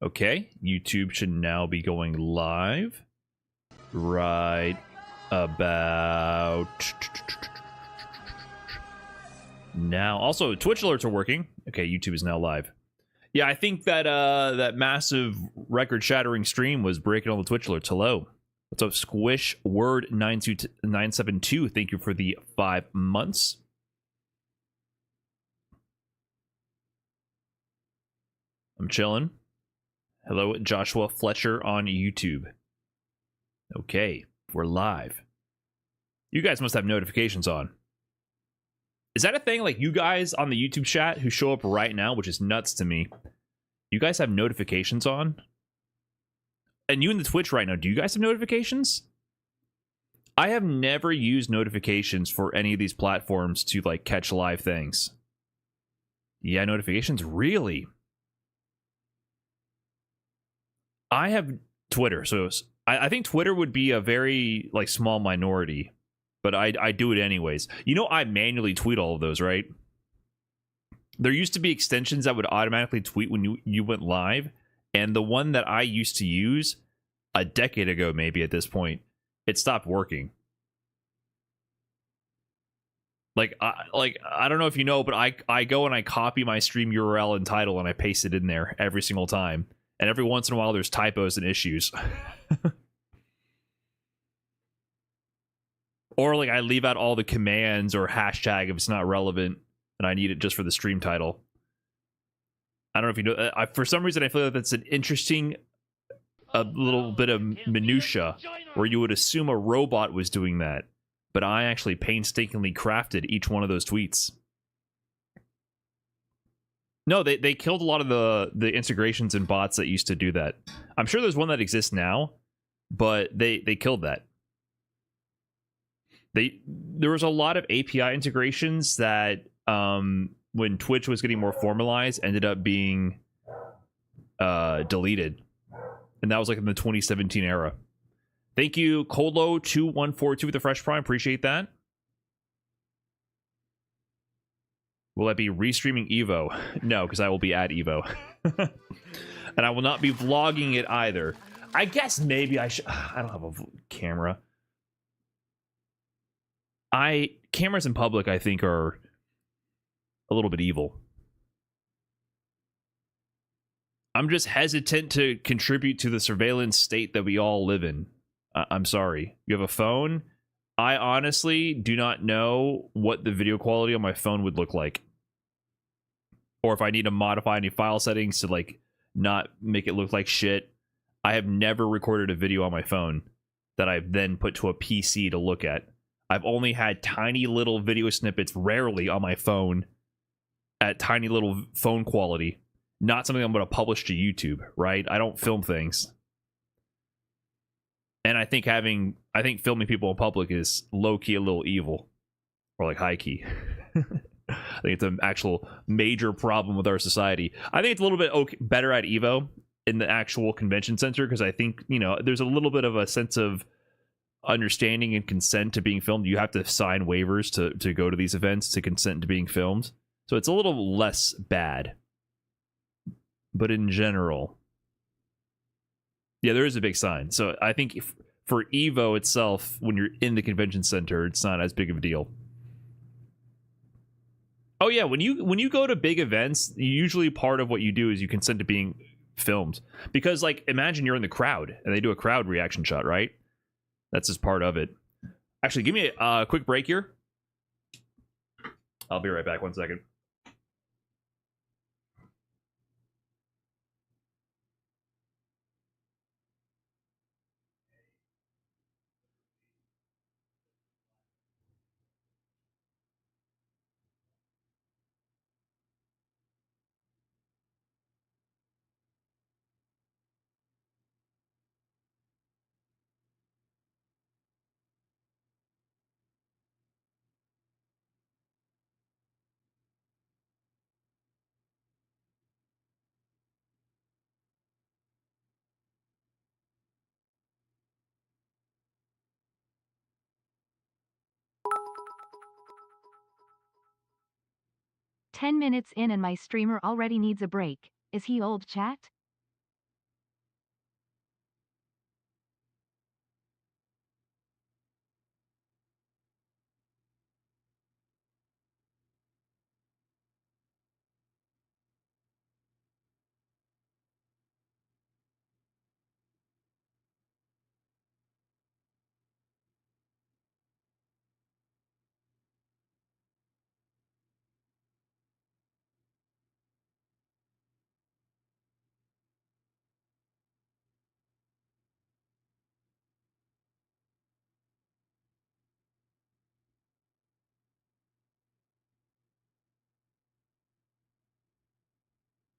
Okay, YouTube should now be going live right about now. Also, Twitch alerts are working. Okay, YouTube is now live. Yeah, I think that that massive record-shattering stream was breaking all the Twitch alerts. Hello. What's up, Squish Word 972? Thank you for the 5 months. I'm chilling. Hello, Joshua Fletcher on YouTube. Okay, we're live. You guys must have notifications on. Is that a thing? Like, you guys on the YouTube chat who show up right now, which is nuts to me, you guys have notifications on? And you in the Twitch right now, do you guys have notifications? I have never used notifications for any of these platforms to, like, catch live things. Yeah, notifications? Really? I have Twitter, so I think Twitter would be a very, like, small minority, but I do it anyways. You know, I manually tweet all of those, right? There used to be extensions that would automatically tweet when you went live, and the one that I used to use a decade ago, maybe at this point, it stopped working. Like I don't know if you know, but I go and I copy my stream URL and title and I paste it in there every single time. And every once in a while, there's typos and issues. Or, like, I leave out all the commands or hashtag if it's not relevant and I need it just for the stream title. I don't know if you know. For some reason, I feel like that's an interesting a little bit of minutia where you would assume a robot was doing that. But I actually painstakingly crafted each one of those tweets. No, they killed a lot of the integrations and bots that used to do that. I'm sure there's one that exists now, but they killed that. There was a lot of API integrations that when Twitch was getting more formalized ended up being deleted. And that was like in the 2017 era. Thank you, Colo2142 with the Fresh Prime. Appreciate that. Will I be restreaming Evo? No, because I will be at Evo. And I will not be vlogging it either. I guess maybe I should. I don't have a camera. Cameras in public, I think, are a little bit evil. I'm just hesitant to contribute to the surveillance state that we all live in. I'm sorry. You have a phone? I honestly do not know what the video quality on my phone would look like. Or if I need to modify any file settings to, like, not make it look like shit. I have never recorded a video on my phone that I've then put to a PC to look at. I've only had tiny little video snippets, rarely on my phone, at tiny little phone quality. Not something I'm going to publish to YouTube, right? I don't film things. And I think filming people in public is low-key a little evil. Or, like, high-key. I think it's an actual major problem with our society. I think it's a little bit better at Evo in the actual convention center, because I think, you know, there's a little bit of a sense of understanding and consent to being filmed. You have to sign waivers to go to these events to consent to being filmed. So it's a little less bad. But in general, yeah, there is a big sign. So I think for Evo itself, when you're in the convention center, it's not as big of a deal. Oh yeah, when you go to big events, usually part of what you do is you consent to being filmed. Because, like, imagine you're in the crowd and they do a crowd reaction shot, right? That's just part of it. Actually, give me a quick break here. I'll be right back. 1 second. "10 minutes in and my streamer already needs a break. Is he old, chat?"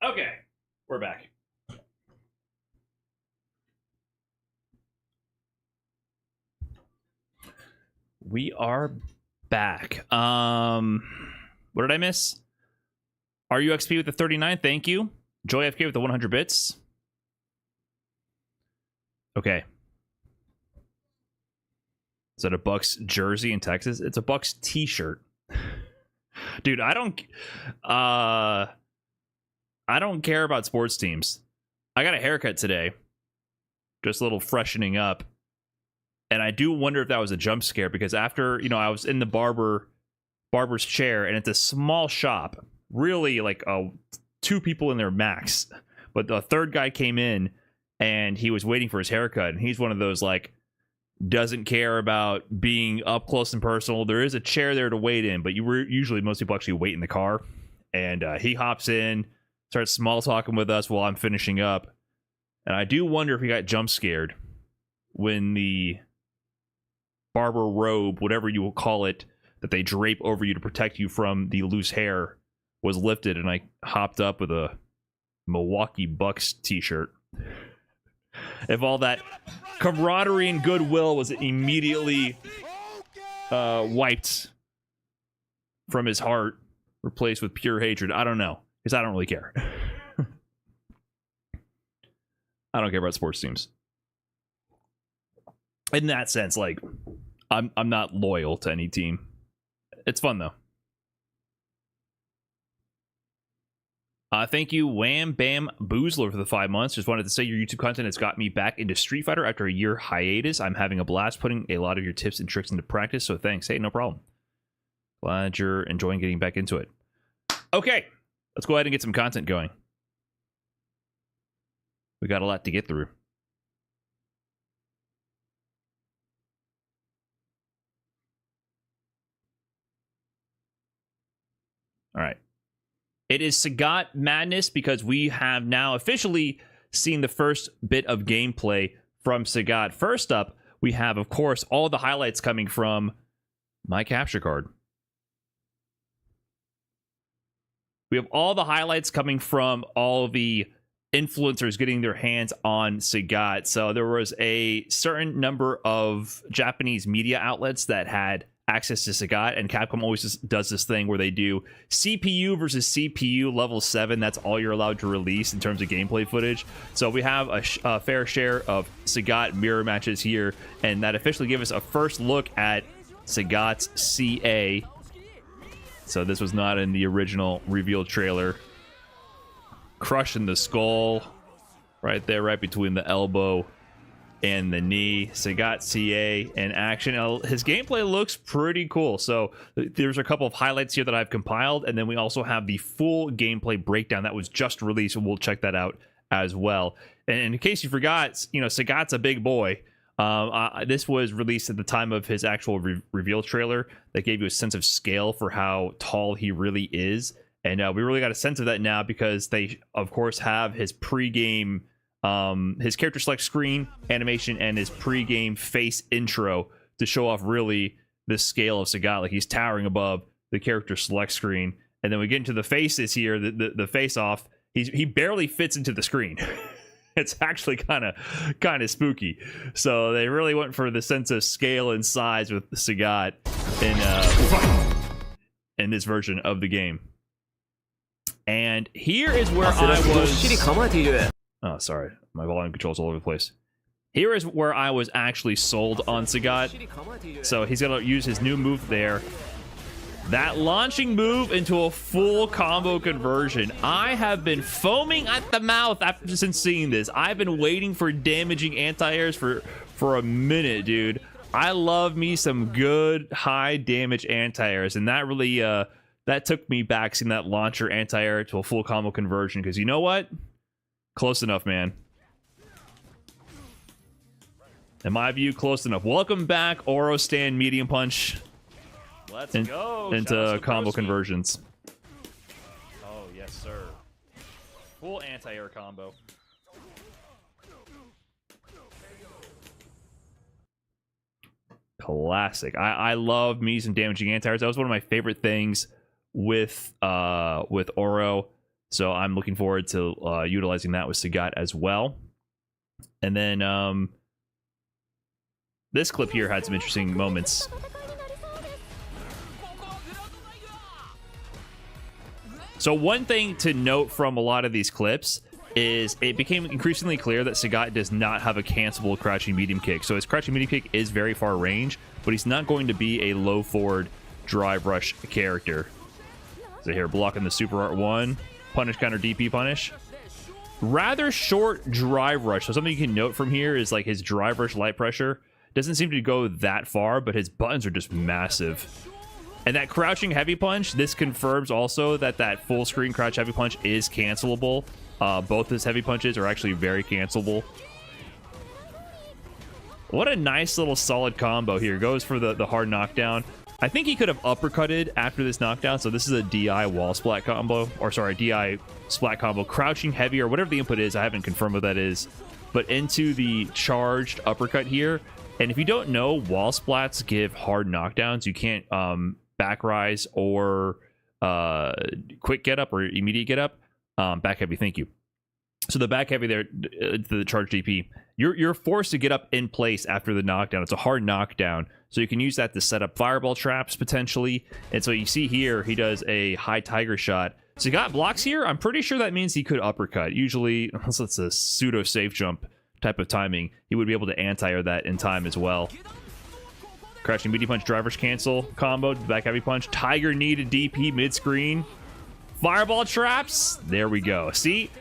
Okay, we're back. We are back. What did I miss? RUXP with the 39, thank you. Joy FK with the 100 bits. Okay. Is that a Bucks jersey in Texas? It's a Bucks t-shirt. Dude, I don't care about sports teams. I got a haircut today. Just a little freshening up. And I do wonder if that was a jump scare, because after, you know, I was in the barber's chair, and it's a small shop, really like 2 people in there max. But the third guy came in and he was waiting for his haircut, and he's one of those like doesn't care about being up close and personal. There is a chair there to wait in, but usually most people actually wait in the car. And he hops in, starts small talking with us while I'm finishing up. And I do wonder if he got jump scared when the barber robe, whatever you will call it, that they drape over you to protect you from the loose hair, was lifted, and I hopped up with a Milwaukee Bucks t-shirt. If all that camaraderie and goodwill was immediately wiped from his heart, replaced with pure hatred, I don't know, because I don't really care. I don't care about sports teams. In that sense, like, I'm not loyal to any team. It's fun though. Thank you, Wham Bam Boozler, for the 5 months. Just wanted to say your YouTube content has got me back into Street Fighter after a year hiatus. I'm having a blast putting a lot of your tips and tricks into practice, so thanks. Hey, no problem. Glad you're enjoying getting back into it. Okay, let's go ahead and get some content going. We got a lot to get through. All right. It is Sagat Madness, because we have now officially seen the first bit of gameplay from Sagat. First up, we have, of course, all the highlights coming from my capture card. We have all the highlights coming from all the influencers getting their hands on Sagat. So there was a certain number of Japanese media outlets that had access to Sagat, and Capcom always does this thing where they do CPU versus CPU level 7. That's all you're allowed to release in terms of gameplay footage. So we have a fair share of Sagat mirror matches here, and that officially gave us a first look at Sagat's CA. So this was not in the original reveal trailer. Crushing the skull right there, right between the elbow and the knee. Sagat CA in action. His gameplay looks pretty cool. So there's a couple of highlights here that I've compiled, and then we also have the full gameplay breakdown that was just released, and we'll check that out as well. And in case you forgot, you know, Sagat's a big boy. This was released at the time of his actual reveal trailer that gave you a sense of scale for how tall he really is. And we really got a sense of that now, because they, of course, have his pre-game his character select screen animation and his pre-game face intro to show off really the scale of Sagat. Like, he's towering above the character select screen. And then we get into the faces here, the face off. He barely fits into the screen. It's actually kind of spooky. So they really went for the sense of scale and size with Sagat in this version of the game. And here is where I was... Oh, sorry. My volume control's all over the place. Here is where I was actually sold on Sagat. So he's going to use his new move there. That launching move into a full combo conversion. I have been foaming at the mouth since seeing this. I've been waiting for damaging anti-airs for a minute, dude. I love me some good high damage anti-airs, and that really that took me back, seeing that launcher anti-air to a full combo conversion, because you know what? Close enough, man. In my view, close enough. Welcome back, Oro Stand Medium Punch. Let's go. Into combo conversions. Oh, yes, sir. Full anti-air combo. Classic. I love me some damaging anti-airs. That was one of my favorite things with Oro. So I'm looking forward to utilizing that with Sagat as well. And then this clip here had some interesting moments. So one thing to note from a lot of these clips is it became increasingly clear that Sagat does not have a cancelable crouching medium kick. So his crouching medium kick is very far range, but he's not going to be a low forward drive rush character. So here, blocking the super art 1, punish counter DP punish. Rather short drive rush. So something you can note from here is like his drive rush light pressure doesn't seem to go that far, but his buttons are just massive. And that crouching heavy punch, this confirms also that that full screen crouch heavy punch is cancelable. Both his heavy punches are actually very cancelable. What a nice little solid combo here. Goes for the hard knockdown. I think he could have uppercutted after this knockdown. So this is a DI wall splat combo, or sorry, DI splat combo. Crouching heavy or whatever the input is. I haven't confirmed what that is. But into the charged uppercut here. And if you don't know, wall splats give hard knockdowns. You can't back rise or quick get up or immediate get up. Back heavy, thank you. So the back heavy there, the charge DP, you're forced to get up in place after the knockdown. It's a hard knockdown, so you can use that to set up fireball traps potentially. And so you see here, he does a high tiger shot. So he got blocks here. I'm pretty sure that means he could uppercut. Usually, unless it's a pseudo safe jump type of timing, he would be able to anti-air that in time as well. Crouching medium punch, drivers cancel combo, back heavy punch, tiger knee to DP mid screen. Fireball traps. There we go. See,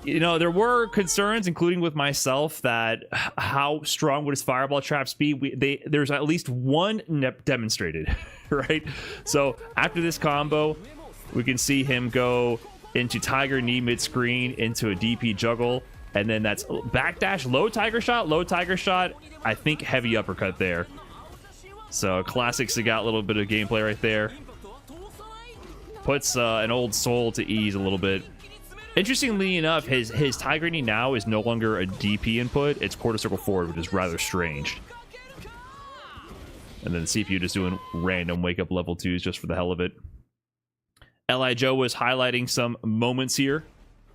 you know, there were concerns, including with myself, that how strong would his fireball traps be? There's at least one demonstrated, right? So after this combo, we can see him go into tiger knee mid screen into a DP juggle, and then that's backdash, low tiger shot. I think heavy uppercut there. So classic Sagat, little bit of gameplay right there. Puts an old soul to ease a little bit. Interestingly enough, his tiger knee now is no longer a DP input. It's quarter circle forward, which is rather strange. And then the CPU just doing random wake up level 2s just for the hell of it. Li Joe was highlighting some moments here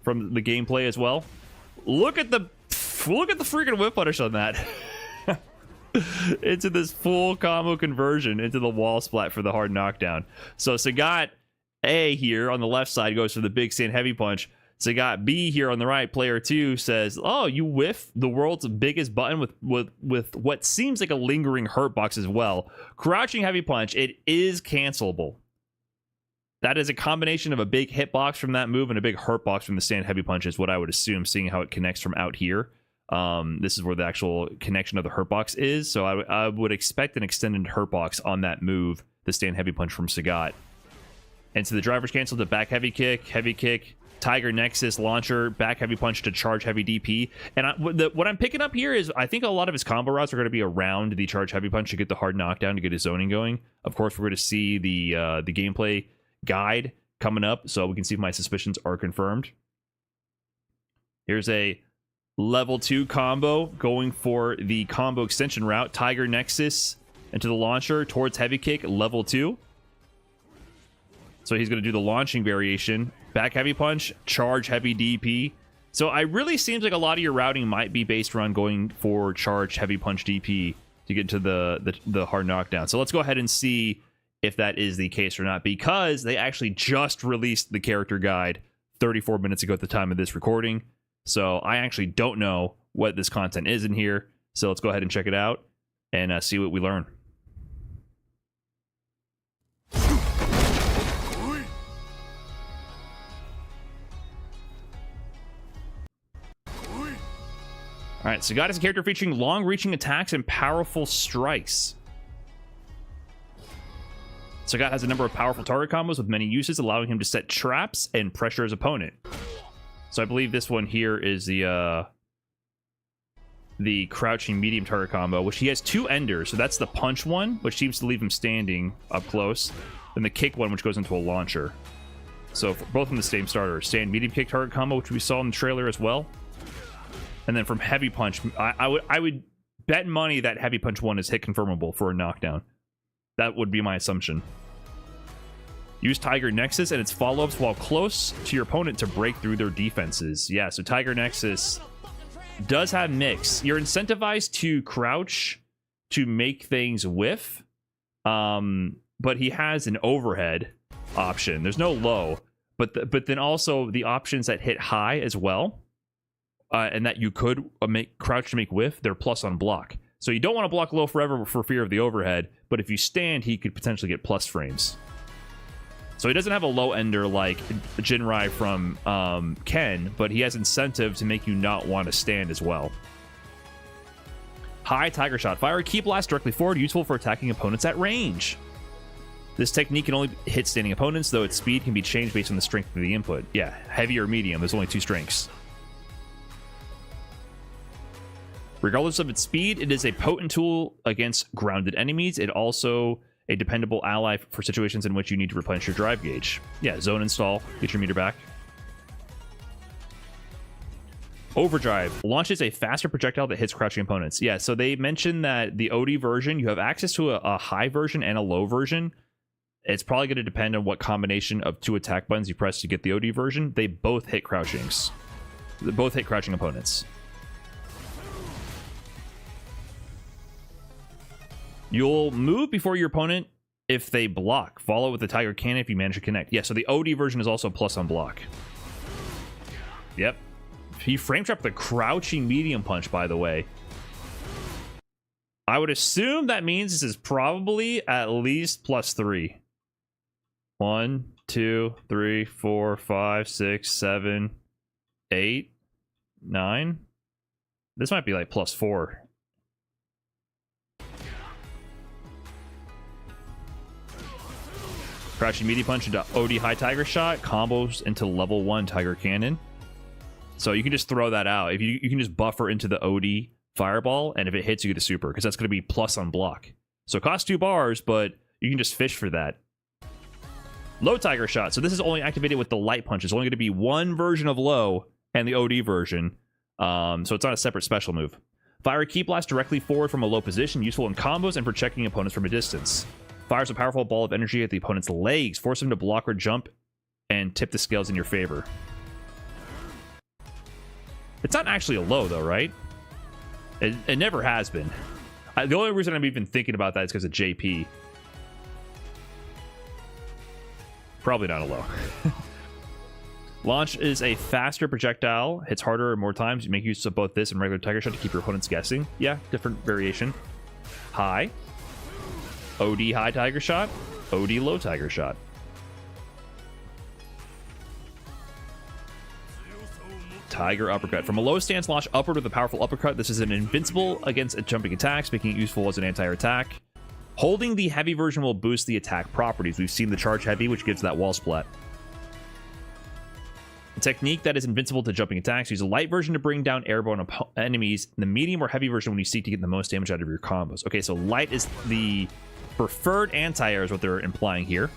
from the gameplay as well. Look at the freaking whip punish on that. Into this full combo conversion into the wall splat for the hard knockdown. So Sagat A here on the left side goes for the big stand heavy punch. Sagat B here on the right, player 2, says, oh, you whiff the world's biggest button with what seems like a lingering hurt box as well. Crouching heavy punch, it is cancelable. That is a combination of a big hitbox from that move and a big hurt box from the stand heavy punch is what I would assume, seeing how it connects from out here. This is where the actual connection of the hurt box is. So I would expect an extended hurt box on that move, the stand heavy punch from Sagat. And so the driver's cancel to back heavy kick, tiger nexus launcher, back heavy punch to charge heavy DP. And what I'm picking up here is I think a lot of his combo routes are going to be around the charge heavy punch to get the hard knockdown to get his zoning going. Of course, we're going to see the gameplay guide coming up, so we can see if my suspicions are confirmed. Here's a level 2 combo going for the combo extension route. Tiger Nexus into the launcher towards heavy kick, level 2. So he's going to do the launching variation. Back heavy punch, charge heavy DP. So it really seems like a lot of your routing might be based around going for charge heavy punch DP to get to the hard knockdown. So let's go ahead and see if that is the case or not, because they actually just released the character guide 34 minutes ago at the time of this recording. So I actually don't know what this content is in here. So let's go ahead and check it out and see what we learn. All right, Sagat is a character featuring long-reaching attacks and powerful strikes. Sagat has a number of powerful target combos with many uses, allowing him to set traps and pressure his opponent. So I believe this one here is the crouching medium target combo, which he has 2 enders. So that's the punch one, which seems to leave him standing up close, and the kick one, which goes into a launcher. So both from the same starter. Stand medium kick target combo, which we saw in the trailer as well. And then from heavy punch, I would bet money that heavy punch one is hit confirmable for a knockdown. That would be my assumption. Use Tiger Nexus and its follow-ups while close to your opponent to break through their defenses. Yeah, so Tiger Nexus does have mix. You're incentivized to crouch to make things whiff, but he has an overhead option. There's no low, but then also the options that hit high as well, and that you could make crouch to make whiff, they're plus on block. So you don't want to block low forever for fear of the overhead, but if you stand, he could potentially get plus frames. So he doesn't have a low ender like Jinrai from Ken, but he has incentive to make you not want to stand as well. High Tiger Shot. Fire a key blast directly forward, useful for attacking opponents at range. This technique can only hit standing opponents, though its speed can be changed based on the strength of the input. Yeah, heavy or medium, there's only 2 strengths. Regardless of its speed, it is a potent tool against grounded enemies. It also a dependable ally for situations in which you need to replenish your drive gauge. Yeah, zone install, get your meter back. Overdrive launches a faster projectile that hits crouching opponents. Yeah, so they mentioned that the OD version, you have access to a high version and a low version. It's probably going to depend on what combination of 2 attack buttons you press to get the OD version. They both hit crouchings. They both hit crouching opponents. You'll move before your opponent if they block. Follow with the Tiger Cannon if you manage to connect. Yeah, so the OD version is also plus on block. Yep. He frame trapped the crouching medium punch, by the way. I would assume that means this is probably at least +3. 1, 2, 3, 4, 5, 6, 7, 8, 9. This might be like +4. Crouching Meaty Punch into OD High Tiger Shot, combos into level 1 Tiger Cannon. So you can just throw that out. If you can just buffer into the OD Fireball, and if it hits, you get a super, because that's going to be plus on block. So it costs 2 bars, but you can just fish for that. Low Tiger Shot. So this is only activated with the Light Punch. It's only going to be one version of low and the OD version. So it's not a separate special move. Fire a Key Blast directly forward from a low position, useful in combos and for checking opponents from a distance. Fires a powerful ball of energy at the opponent's legs, force them to block or jump, and tip the scales in your favor. It's not actually a low, though, right? It never has been. The only reason I'm even thinking about that is because of JP. Probably not a low. Launch is a faster projectile, hits harder and more times. You make use of both this and regular Tiger Shot to keep your opponents guessing. Yeah, different variation. High. OD High Tiger Shot. OD Low Tiger Shot. Tiger Uppercut. From a low stance, launch upward with a powerful uppercut. This is an invincible against jumping attacks, making it useful as an anti-air attack. Holding the heavy version will boost the attack properties. We've seen the charge heavy, which gives that wall splat. A technique that is invincible to jumping attacks. Use a light version to bring down airborne enemies. The medium or heavy version when you seek to get the most damage out of your combos. Okay, so light is the preferred anti-air is what they're implying here.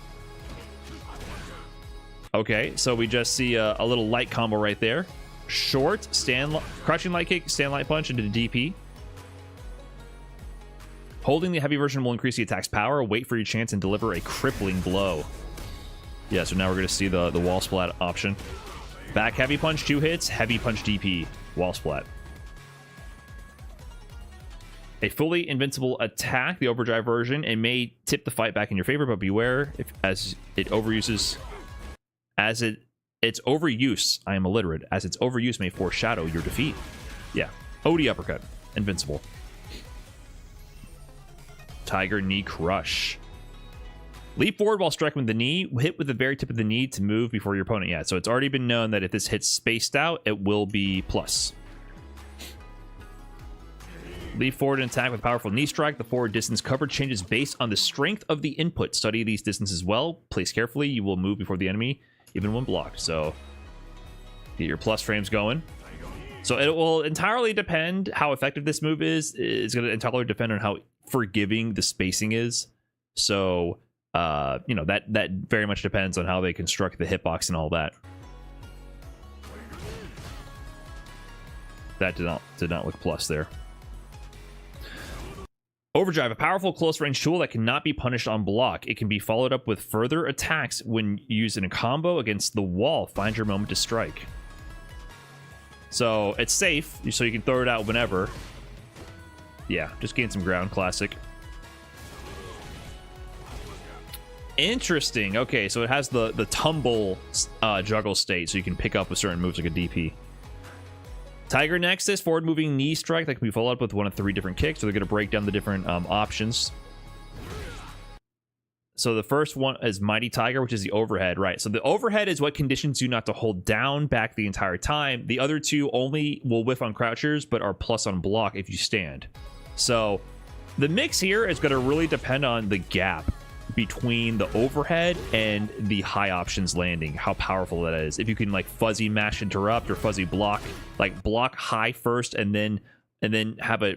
Okay, so we just see a little light combo right there. Short, crouching light kick, stand light punch into the DP. Holding the heavy version will increase the attack's power. Wait for your chance and deliver a crippling blow. Yeah, so now we're going to see the wall splat option. Back heavy punch, 2 hits. Heavy punch DP, wall splat. A fully invincible attack, the overdrive version. It may tip the fight back in your favor, but beware as its overuse, I am illiterate, as its overuse may foreshadow your defeat. Yeah, OD Uppercut, invincible. Tiger Knee Crush. Leap forward while striking with the knee. Hit with the very tip of the knee to move before your opponent. Yeah, so it's already been known that if this hits spaced out, it will be plus. Leap forward and attack with powerful knee strike. The forward distance covered changes based on the strength of the input. Study these distances well. Place carefully. You will move before the enemy, even when blocked. So get your plus frames going. So it will entirely depend how effective this move is. It's going to entirely depend on how forgiving the spacing is. So you know, that very much depends on how they construct the hitbox and all that. That did not look plus there. Overdrive, a powerful close-range tool that cannot be punished on block. It can be followed up with further attacks when used in a combo against the wall. Find your moment to strike. So it's safe, so you can throw it out whenever. Yeah, just gain some ground. Classic. Interesting. Okay, so it has the tumble juggle state, so you can pick up with certain moves like a DP. Tiger Nexus, forward moving knee strike that can be followed up with one of 3 different kicks. So they're going to break down the different options. So the first one is Mighty Tiger, which is the overhead, right? So the overhead is what conditions you not to hold down back the entire time. The other 2 only will whiff on crouchers, but are plus on block if you stand. So the mix here is going to really depend on the gap between the overhead and the high options landing, how powerful that is. If you can like fuzzy mash interrupt or fuzzy block, like block high first and then have a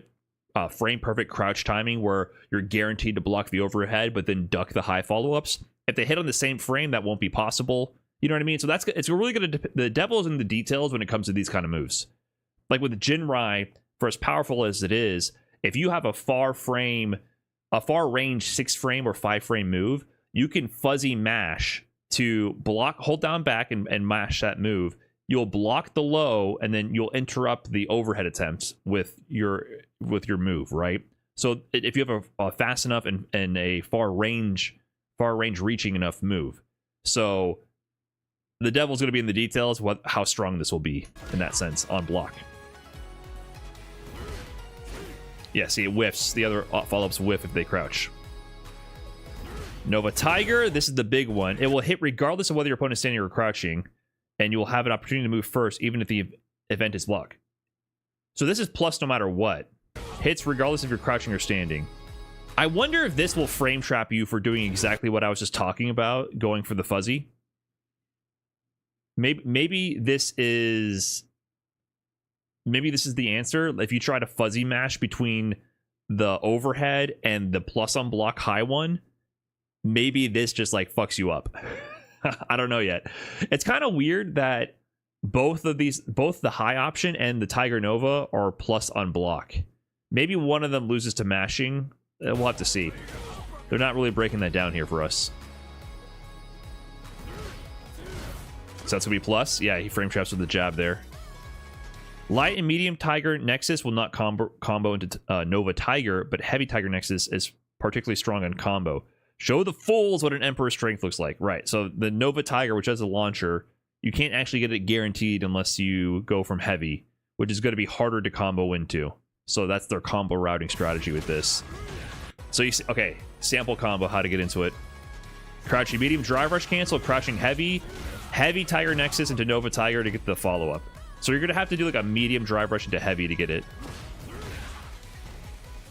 frame perfect crouch timing where you're guaranteed to block the overhead but then duck the high follow-ups. If they hit on the same frame, that won't be possible. You know what I mean? So it's really good. The devil is in the details when it comes to these kind of moves. Like with Jinrai, for as powerful as it is, if you have a far range 6 frame or 5 frame move, you can fuzzy mash to block, hold down back and mash that move. You'll block the low and then you'll interrupt the overhead attempts with your move, right? So if you have a fast enough and a far range reaching enough move. So the devil's going to be in the details how strong this will be in that sense on block. Yeah, see, it whiffs. The other follow-ups whiff if they crouch. Nova Tiger, this is the big one. It will hit regardless of whether your opponent is standing or crouching, and you will have an opportunity to move first, even if the event is block. So this is plus no matter what. Hits regardless if you're crouching or standing. I wonder if this will frame trap you for doing exactly what I was just talking about, going for the fuzzy. Maybe this is the answer. If you try to fuzzy mash between the overhead and the plus on block high one, maybe this just like fucks you up. I don't know yet. It's kind of weird that both the high option and the Tiger Nova are plus on block. Maybe one of them loses to mashing. We'll have to see. They're not really breaking that down here for us. So that's gonna be plus. Yeah, he frame traps with the jab there. Light and medium Tiger Nexus will not combo into Nova Tiger, but heavy Tiger Nexus is particularly strong on combo. Show the fools what an Emperor's Strength looks like. Right, so the Nova Tiger, which has a launcher, you can't actually get it guaranteed unless you go from heavy, which is going to be harder to combo into. So that's their combo routing strategy with this. So you see, okay, sample combo, how to get into it. Crouching medium, drive rush cancel, crouching heavy Tiger Nexus into Nova Tiger to get the follow-up. So you're going to have to do like a medium drive rush into heavy to get it.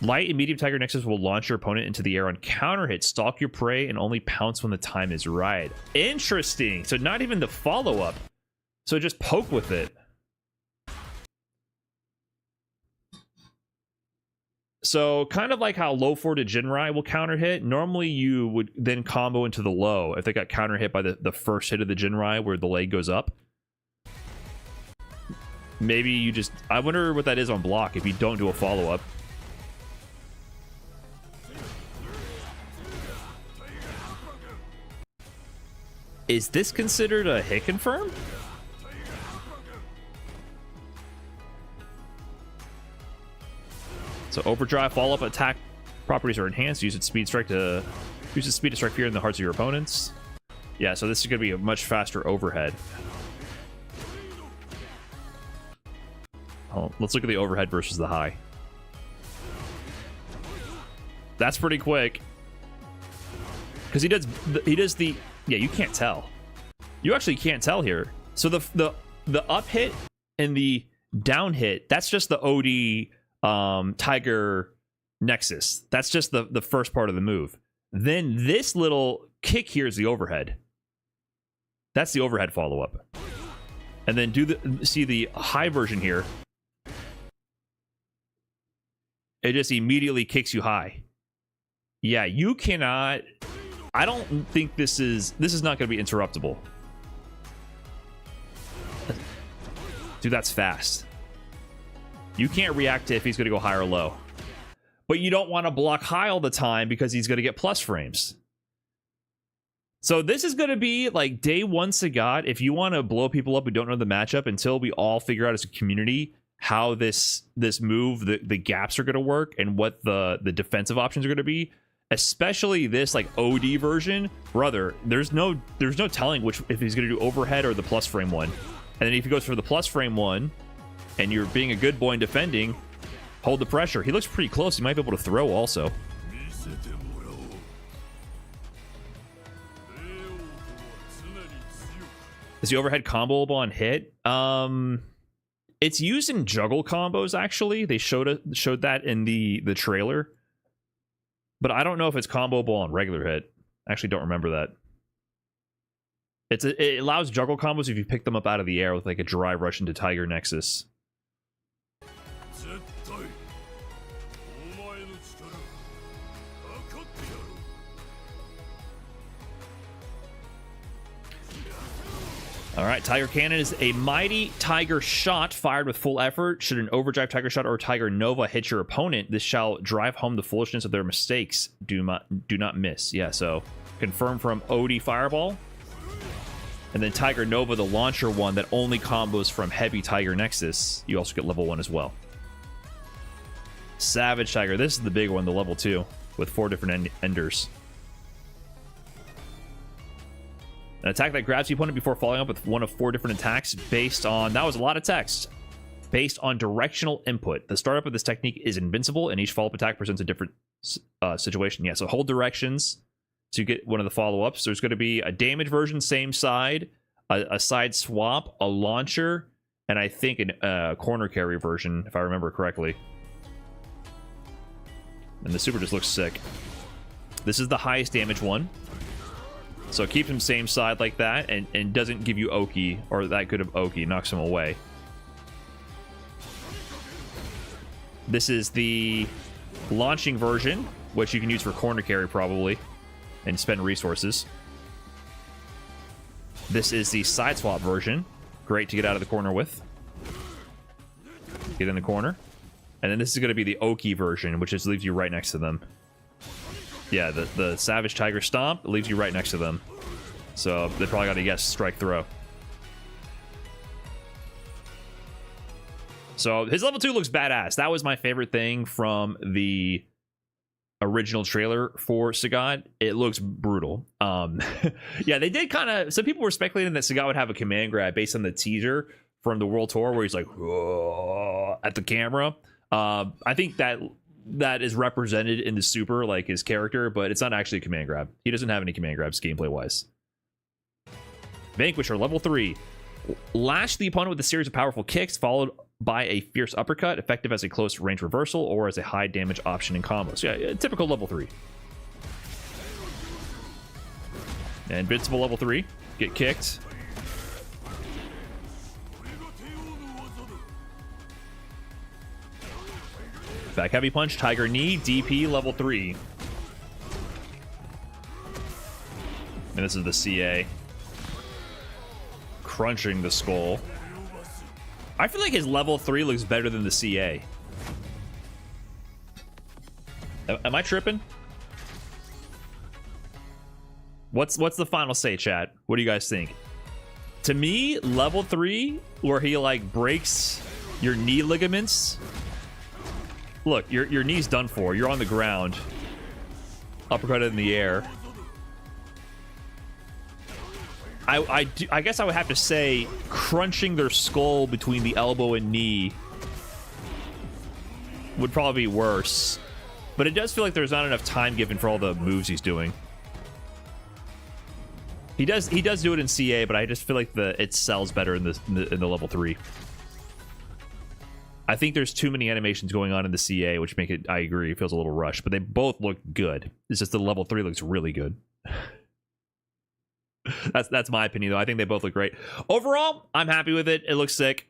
Light and medium Tiger Nexus will launch your opponent into the air on counter hit, stalk your prey, and only pounce when the time is right. Interesting. So not even the follow-up. So just poke with it. So kind of like how low forward to Jinrai will counter hit. Normally you would then combo into the low if they got counter hit by the first hit of the Jinrai where the leg goes up. Maybe you just... I wonder what that is on block if you don't do a follow-up. Is this considered a hit confirm? So overdrive, follow-up attack properties are enhanced. Use its speed strike to strike fear in the hearts of your opponents. Yeah, so this is going to be a much faster overhead. Oh, let's look at the overhead versus the high. That's pretty quick. Because he does the... Yeah, you can't tell. You actually can't tell here. So the up hit and the down hit, that's just the OD Tiger Nexus. That's just the first part of the move. Then this little kick here is the overhead. That's the overhead follow-up. And then see the high version here. It just immediately kicks you high. Yeah, you cannot... I don't think this is not going to be interruptible. Dude, that's fast. You can't react to if he's going to go high or low. but you don't want to block high all the time because he's going to get plus frames. So this is going to be like day one Sagat. If you want to blow people up who don't know the matchup until we all figure out as a community how this move, the gaps are going to work and what the defensive options are going to be, especially this like OD version, brother, there's no telling which if he's going to do overhead or the plus frame one. And then if he goes for the plus frame one and you're being a good boy and defending, hold the pressure. He looks pretty close. He might be able to throw also. Is the overhead comboable on hit? It's used in juggle combos, actually. They showed that in the trailer. But I don't know if it's comboable on regular hit. I actually don't remember that. It allows juggle combos if you pick them up out of the air with like a dry rush into Tiger Nexus. All right, Tiger Cannon is a mighty Tiger shot fired with full effort. Should an overdrive Tiger shot or Tiger Nova hit your opponent, this shall drive home the foolishness of their mistakes. Do not miss. Yeah, so confirmed from OD Fireball. And then Tiger Nova, the launcher one that only combos from heavy Tiger Nexus. You also get level 1 as well. Savage Tiger. This is the big one, the level 2, with 4 different enders. An attack that grabs the opponent before following up with one of 4 different attacks based on... That was a lot of text. Based on directional input. The startup of this technique is invincible, and each follow-up attack presents a different situation. Yeah, so hold directions to get one of the follow-ups. There's going to be a damage version, same side, a side swap, a launcher, and I think a corner carry version, if I remember correctly. And the super just looks sick. This is the highest damage one. So keep him same side like that and doesn't give you Oki or that good of Oki, knocks him away. This is the launching version, which you can use for corner carry probably and spend resources. This is the side swap version. Great to get out of the corner with. Get in the corner. And then this is going to be the Oki version, which just leaves you right next to them. Yeah, the Savage Tiger Stomp leaves you right next to them. So they probably got to guess strike throw. So his level 2 looks badass. That was my favorite thing from the original trailer for Sagat. It looks brutal. Yeah, they did kind of... Some people were speculating that Sagat would have a command grab based on the teaser from the World Tour where he's like at the camera. I think that is represented in the super, like his character, but it's not actually a command grab. He doesn't have any command grabs gameplay wise. Vanquisher level 3. Lash the opponent with a series of powerful kicks followed by a fierce uppercut, effective as a close range reversal or as a high damage option in combos. Yeah, typical level 3. And invincible level 3. Get kicked. Back heavy punch, Tiger Knee, DP level 3. And this is the CA. Crunching the skull. I feel like his level 3 looks better than the CA. Am I tripping? What's the final say, chat? What do you guys think? To me, level 3, where he like breaks your knee ligaments. Look, your knee's done for. You're on the ground. Uppercut in the air. I guess I would have to say crunching their skull between the elbow and knee would probably be worse. But it does feel like there's not enough time given for all the moves he's doing. He does do it in CA, but I just feel like it sells better in the level 3. I think there's too many animations going on in the CA, which make it, I agree, it feels a little rushed. But they both look good. It's just the level 3 looks really good. That's my opinion, though. I think they both look great. Overall, I'm happy with it. It looks sick.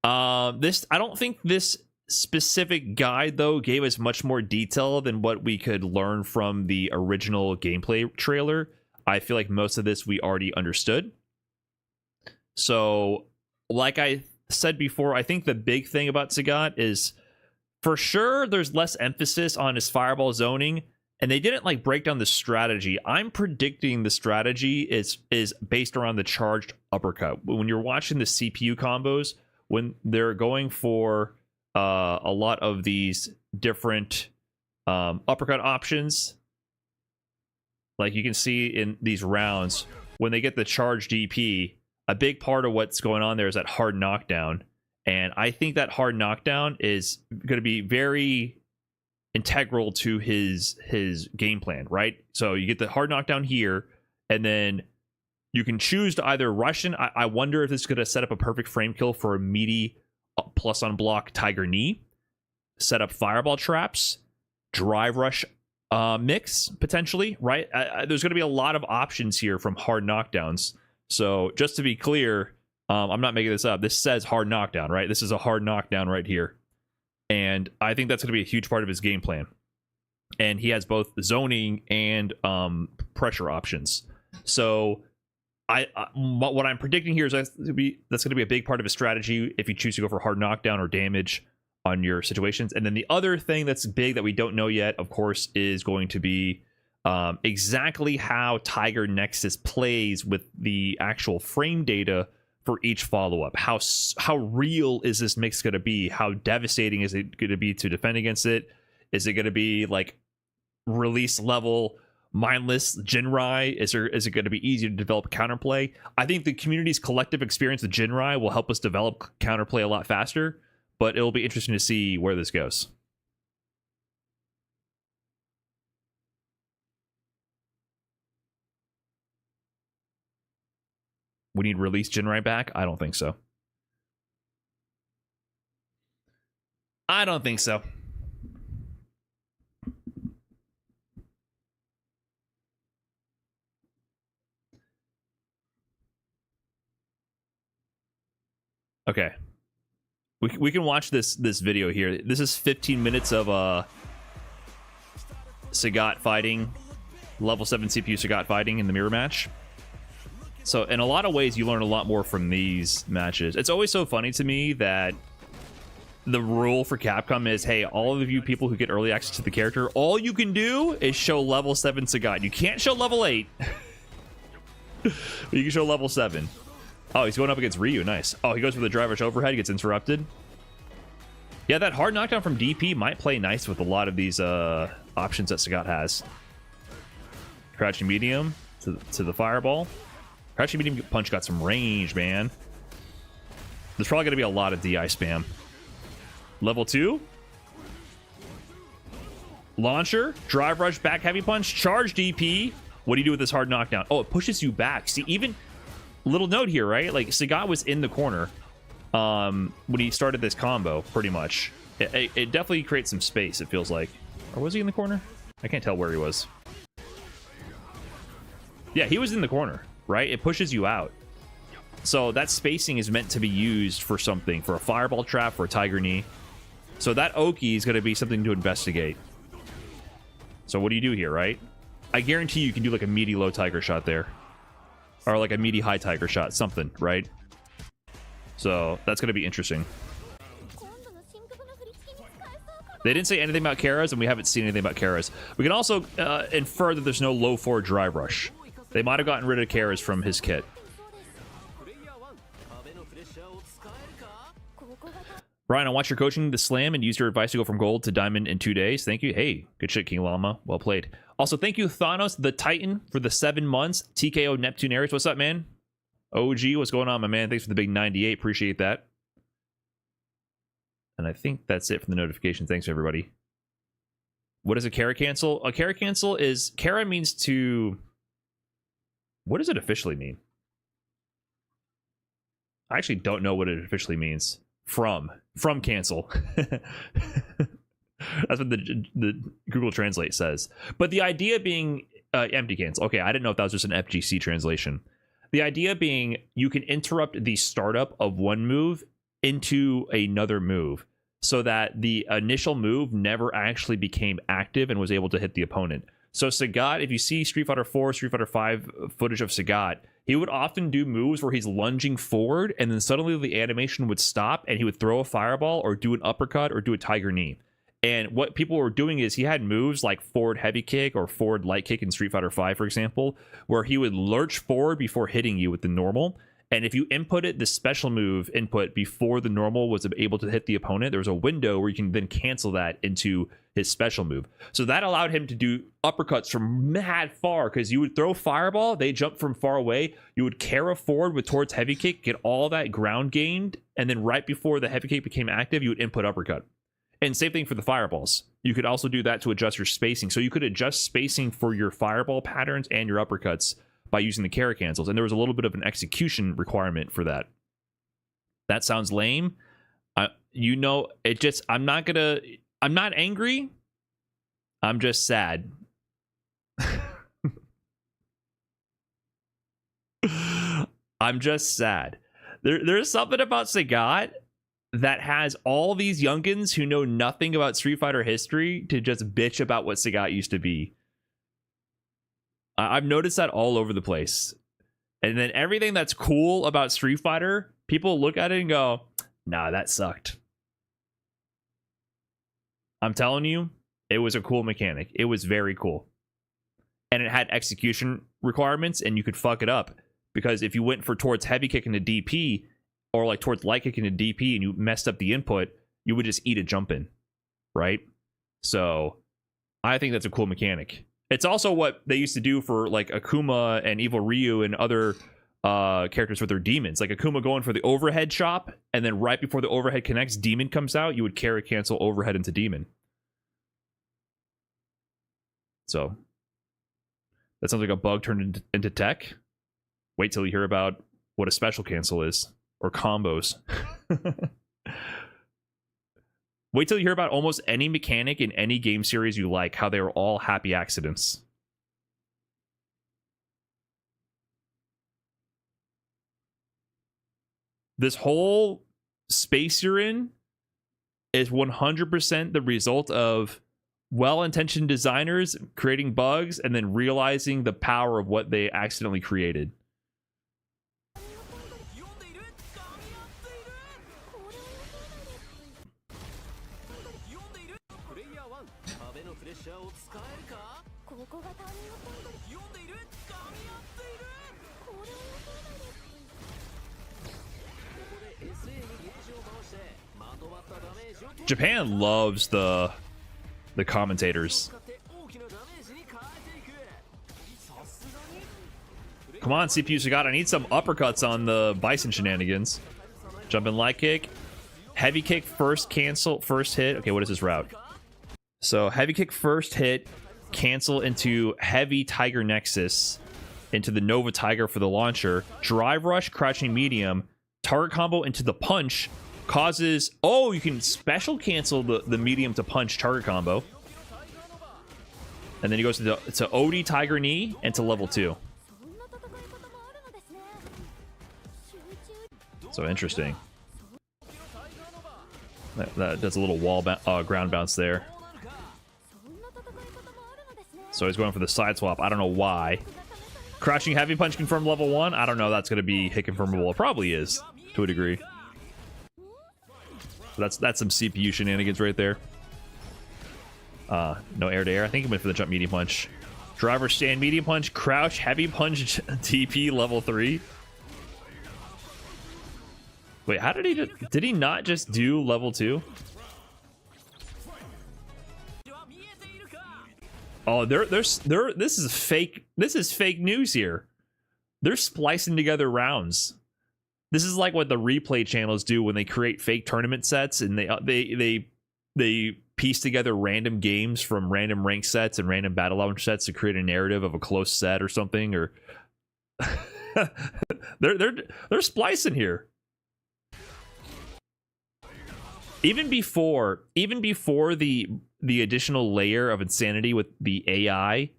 I don't think this specific guide, though, gave us much more detail than what we could learn from the original gameplay trailer. I feel like most of this we already understood. So, like I said before, I think the big thing about Sagat is For sure, there's less emphasis on his fireball zoning, and they didn't like break down the strategy. I'm predicting the strategy is based around the charged uppercut. When you're watching the CPU combos, when they're going for a lot of these different uppercut options, like you can see in these rounds, when they get the charged DP, a big part of what's going on there is that hard knockdown. And I think that hard knockdown is going to be very integral to his game plan, right? So you get the hard knockdown here, and then you can choose to either rush in. I wonder if this is going to set up a perfect frame kill for a meaty plus on block Tiger Knee, set up fireball traps, drive rush mix potentially, right? There's going to be a lot of options here from hard knockdowns. So just to be clear, I'm not making this up. This says hard knockdown, right? This is a hard knockdown right here. And I think that's going to be a huge part of his game plan. And he has both zoning and pressure options. So what I'm predicting here is that's going to be a big part of his strategy if you choose to go for hard knockdown or damage on your situations. And then the other thing that's big that we don't know yet, of course, is going to be exactly how Tiger Nexus plays with the actual frame data for each follow-up. How real is this mix going to be? How devastating is it going to be to defend against it? Is it going to be like release level mindless Jinrai? Is it going to be easy to develop counterplay? I think the community's collective experience with Jinrai will help us develop counterplay a lot faster, but it'll be interesting to see where this goes. We need release Jinrai back? I don't think so. I don't think so. Okay. We can watch this video here. This is 15 minutes of Sagat fighting, level 7 CPU Sagat fighting in the mirror match. So in a lot of ways, you learn a lot more from these matches. It's always so funny to me that the rule for Capcom is, hey, all of you people who get early access to the character, all you can do is show level 7 Sagat. You can't show level 8. But you can show level 7. Oh, he's going up against Ryu. Nice. Oh, he goes for the drive rush overhead. Gets interrupted. Yeah, that hard knockdown from DP might play nice with a lot of these options that Sagat has. Crouching medium to the fireball. Crouching medium punch got some range, man. There's probably going to be a lot of DI spam. Level 2. Launcher. Drive rush, back heavy punch. Charge DP. What do you do with this hard knockdown? Oh, it pushes you back. See, even... Little note here, right? Like, Sagat was in the corner when he started this combo, pretty much. It definitely creates some space, it feels like. Or was he in the corner? I can't tell where he was. Yeah, he was in the corner, right? It pushes you out. So that spacing is meant to be used for something, for a fireball trap, for a Tiger Knee. So that Oki is going to be something to investigate. So what do you do here, right? I guarantee you can do like a meaty low Tiger shot there. Or like a meaty high Tiger shot, something, right? So that's going to be interesting. They didn't say anything about Kara's, and we haven't seen anything about Kara's. We can also infer that there's no low 4 drive rush. They might have gotten rid of Kara's from his kit. Ryan, I watched your coaching the slam and used your advice to go from gold to diamond in 2 days. Thank you. Hey, good shit, King Llama. Well played. Also, thank you, Thanos the Titan, for the 7 months. TKO Neptune Aries. What's up, man? OG, what's going on, my man? Thanks for the big 98. Appreciate that. And I think that's it for the notification. Thanks, everybody. What is a Kara cancel? A Kara cancel is... Kara means to... What does it officially mean? I actually don't know what it officially means. From cancel. That's what the Google Translate says. But the idea being empty cancel. Okay, I didn't know if that was just an FGC translation. The idea being you can interrupt the startup of one move into another move so that the initial move never actually became active and was able to hit the opponent. So Sagat, if you see Street Fighter 4, Street Fighter 5 footage of Sagat, he would often do moves where he's lunging forward and then suddenly the animation would stop and he would throw a fireball or do an uppercut or do a Tiger Knee. And what people were doing is he had moves like forward heavy kick or forward light kick in Street Fighter V, for example, where he would lurch forward before hitting you with the normal. And if you inputted the special move input before the normal was able to hit the opponent, there was a window where you can then cancel that into his special move. So that allowed him to do uppercuts from mad far, because you would throw fireball, they jump from far away, you would carry forward with towards heavy kick, get all that ground gained, and then right before the heavy kick became active, you would input uppercut. And same thing for the fireballs. You could also do that to adjust your spacing. So you could adjust spacing for your fireball patterns and your uppercuts by using the carry cancels. And there was a little bit of an execution requirement for that. That sounds lame. You know, it just, I'm not angry. I'm just sad. I'm just sad. There's something about Sagat that has all these youngins who know nothing about Street Fighter history to just bitch about what Sagat used to be. I've noticed that all over the place. And then everything that's cool about Street Fighter, people look at it and go, nah, that sucked. I'm telling you, it was a cool mechanic. It was very cool. And it had execution requirements, and you could fuck it up. Because if you went for towards heavy kick into DP, or like towards light kick into DP, and you messed up the input, you would just eat a jump in, right? So I think that's a cool mechanic. It's also what they used to do for like Akuma and Evil Ryu and other characters with their demons. Like Akuma going for the overhead chop, and then right before the overhead connects, demon comes out, you would carry cancel overhead into demon. So that sounds like a bug turned into tech. Wait till you hear about what a special cancel is. Or combos. Wait till you hear about almost any mechanic in any game series you like, how they are all happy accidents. This whole space you're in is 100% the result of well-intentioned designers creating bugs and then realizing the power of what they accidentally created. Japan loves the commentators. Come on, CPU Sagat, I need some uppercuts on the Bison shenanigans. Jumping light kick. Heavy kick first cancel, first hit. Okay, what is this route? So heavy kick first hit, cancel into heavy Tiger Nexus, into the Nova Tiger for the launcher. Drive rush, crouching medium, target combo into the punch. Causes, oh, you can special cancel the medium to punch target combo. And then he goes to OD Tiger Knee and to level 2. So interesting. That does a little wall ground bounce there. So he's going for the side swap. I don't know why. Crouching heavy punch confirmed level 1. I don't know. That's going to be hit confirmable. It probably is to a degree. That's some CPU shenanigans right there. No air to air. I think he went for the jump medium punch. Driver stand medium punch. Crouch heavy punch TP level 3. Wait, how did he did he not just do level 2? Oh, this is fake. This is fake news here. They're splicing together rounds. This is like what the replay channels do when they create fake tournament sets, and they piece together random games from random rank sets and random battle launch sets to create a narrative of a close set or something. Or they're splicing here. Even before the additional layer of insanity with the AI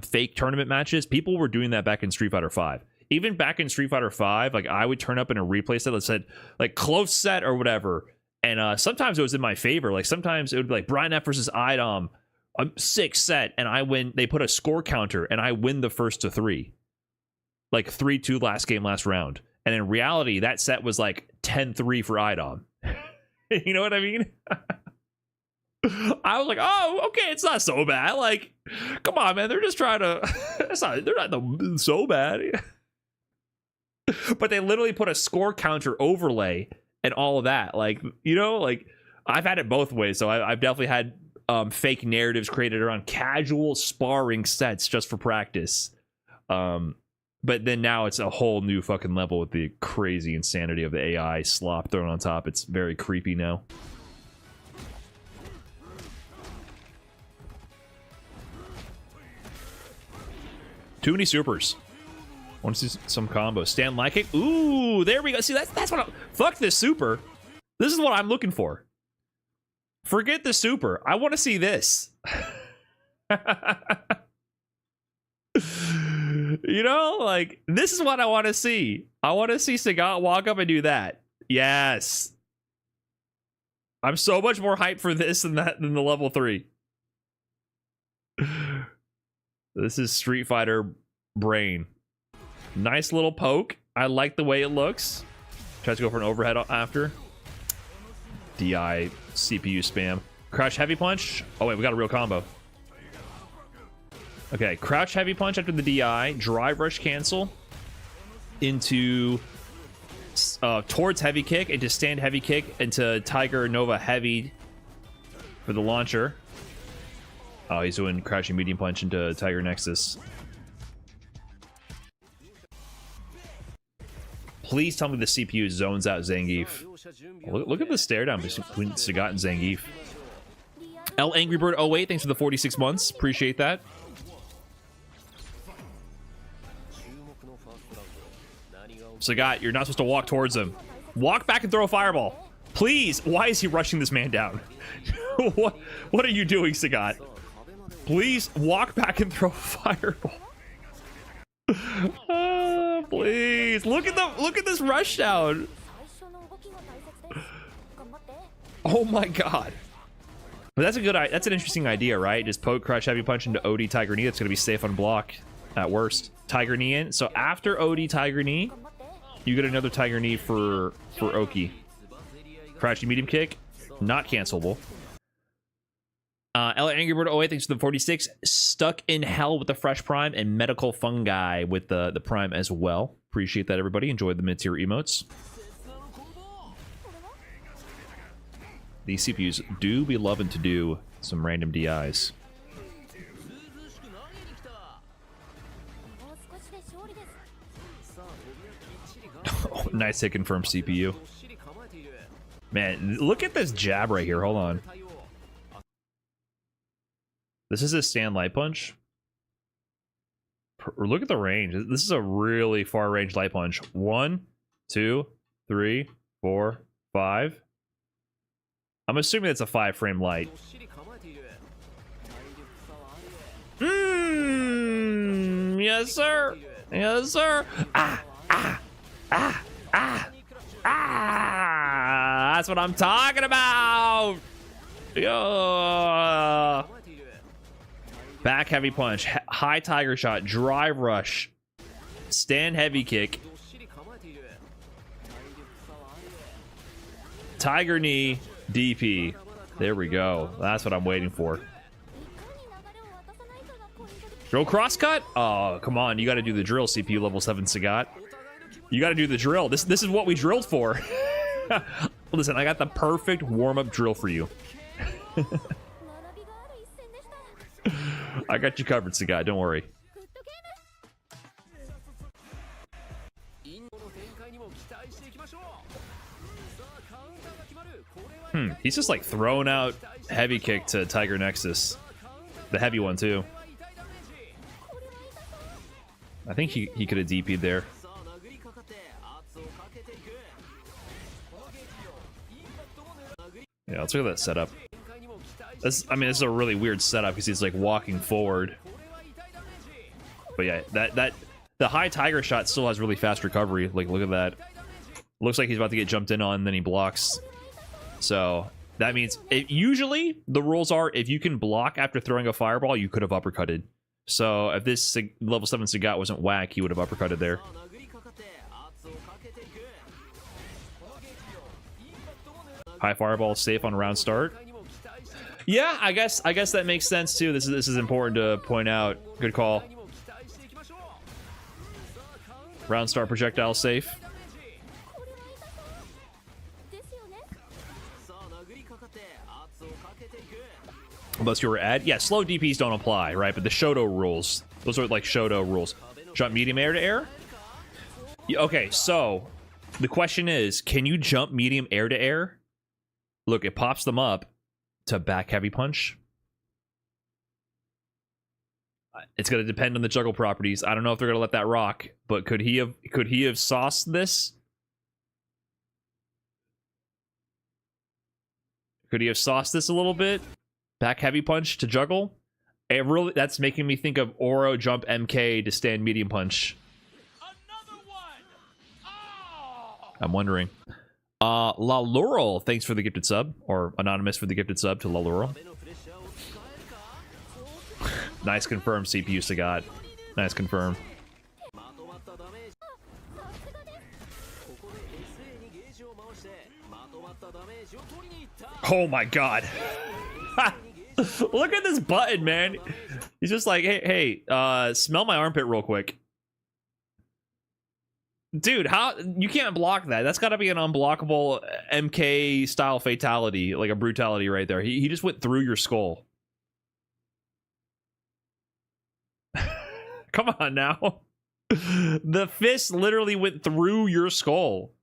fake tournament matches, people were doing that back in Street Fighter V. Even back in Street Fighter V, like I would turn up in a replay set that said like close set or whatever, and sometimes it was in my favor. Like sometimes it would be like Brian F versus Idom, 6 set, and I win. They put a score counter, and I win the first to 3, like 3-2 last game, last round. And in reality, that set was like 10-3 for Idom. You know what I mean? I was like, oh, okay, it's not so bad. Like, come on, man, they're just trying to. They're not so bad. But they literally put a score counter overlay and all of that. Like, you know, like I've had it both ways. So I've definitely had fake narratives created around casual sparring sets just for practice. But then now it's a whole new fucking level with the crazy insanity of the AI slop thrown on top. It's very creepy now. Too many supers. Want to see some combos. Stand like it. Ooh, there we go. See, that's what fuck this super. This is what I'm looking for. Forget the super. I want to see this. You know, like, this is what I want to see. I want to see Sagat walk up and do that. Yes. I'm so much more hyped for this than the level 3. This is Street Fighter brain. Nice little poke. I like the way it looks. Tries to go for an overhead after. DI CPU spam. Crouch heavy punch. Oh wait, we got a real combo. Okay, crouch heavy punch after the DI, drive rush cancel into towards heavy kick, into stand heavy kick, into Tiger Nova heavy for the launcher. Oh, he's doing crouching medium punch into Tiger Nexus. Please tell me the CPU zones out Zangief. Look at the stare down between Sagat and Zangief. L Angry Bird 08, thanks for the 46 months. Appreciate that. Sagat, you're not supposed to walk towards him. Walk back and throw a fireball. Please. Why is he rushing this man down? What are you doing, Sagat? Please walk back and throw a fireball. Please. Look at this rush down. Oh my god. But that's an interesting idea, right? Just poke, crush, heavy punch into OD Tiger Knee. That's gonna be safe on block at worst. Tiger Knee in. So after OD Tiger Knee, you get another Tiger Knee for Oki. Crouching medium kick, not cancelable. L Angry Bird 08, thanks for the 46. Stuck in Hell with the Fresh Prime, and Medical Fungi with the Prime as well. Appreciate that, everybody. Enjoyed the mid-tier emotes. These CPUs do be loving to do some random DIs. Oh, nice hit confirmed CPU. Man, look at this jab right here. Hold on. This is a stand light punch. Look at the range. This is a really far range light punch. 1, 2, 3, 4, 5. I'm assuming it's a 5-frame light. Yes, sir. Yes, sir. That's what I'm talking about. Yeah. Back heavy punch, high tiger shot, drive rush, stand heavy kick, tiger knee, DP. There we go. That's what I'm waiting for. Drill cross cut? Oh, come on. You got to do the drill, CPU level 7 Sagat. You got to do the drill. This is what we drilled for. Listen, I got the perfect warm-up drill for you. I got you covered, Sagat. Don't worry. He's just like throwing out heavy kick to Tiger Nexus. The heavy one, too. I think he could have DP'd there. Yeah, let's look at that setup. This is a really weird setup because he's like walking forward. But yeah, the high tiger shot still has really fast recovery. Like, look at that. Looks like he's about to get jumped in on, and then he blocks. So that means usually the rules are if you can block after throwing a fireball, you could have uppercutted. So if this level 7 Sagat wasn't whack, he would have uppercutted there. High fireball, safe on round start. Yeah, I guess that makes sense too. This is important to point out. Good call. Round start projectile safe. Unless you were at, yeah, slow DPs don't apply, right? But the Shoto rules, those are like Shoto rules. Jump medium air to air. Yeah, okay, so the question is, can you jump medium air to air? Look, it pops them up to back heavy punch. It's going to depend on the juggle properties. I don't know if they're going to let that rock, but could he have sauced this? Could he have sauced this a little bit? Back heavy punch to juggle? It really, that's making me think of Oro jump MK to stand medium punch. Another one. Oh! I'm wondering. La Laurel, thanks for the gifted sub, or Anonymous for the gifted sub to La Laurel. Nice confirm, CPU Sagat. Nice confirm. Oh my god. Look at this button, man. He's just like, hey, smell my armpit real quick. Dude, how you can't block that. That's got to be an unblockable MK style fatality, like a brutality right there. He just went through your skull. Come on now. The fist literally went through your skull.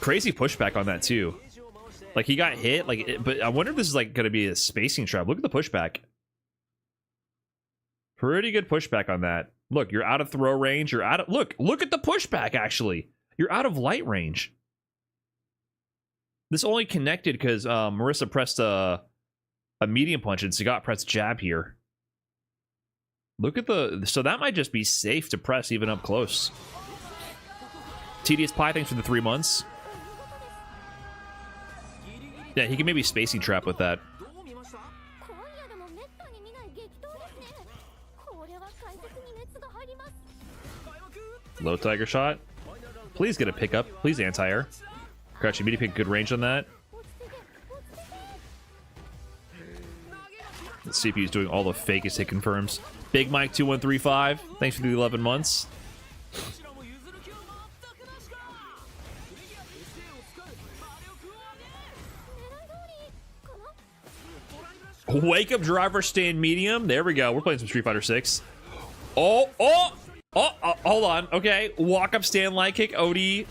Crazy pushback on that too. Like he got hit, but I wonder if this is like going to be a spacing trap. Look at the pushback. Pretty good pushback on that. Look, you're out of throw range. You're out of look at the pushback. Actually, you're out of light range. This only connected because Marissa pressed a medium punch and Sagat pressed jab here. Look at so that might just be safe to press even up close. Tedious Pie, thanks for the 3 months. Yeah, he can maybe spacing trap with that. Low tiger shot. Please get a pickup. Please anti-air. Crouch immediate pick, good range on that. The CPU is doing all the fakest hit confirms. Big Mike 2135, thanks for the 11 months. Wake up driver stand medium. There we go. We're playing some Street Fighter 6. Oh, hold on. Okay, walk up stand light kick, OD,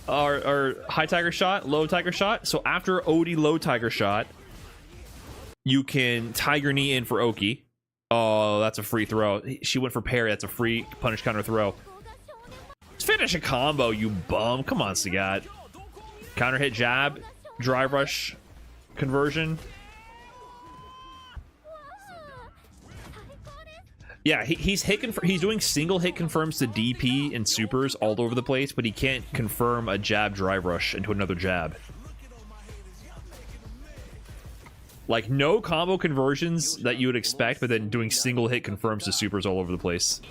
or high tiger shot, low tiger shot. So after OD low tiger shot, you can tiger knee in for Oki. Oh, that's a free throw. She went for parry. That's a free punish counter throw. Let's finish a combo, you bum. Come on, Sagat. Counter hit jab, drive rush conversion. Yeah, he's doing single hit confirms to DP and supers all over the place, but he can't confirm a jab drive rush into another jab. Like, no combo conversions that you would expect, but then doing single hit confirms to supers all over the place.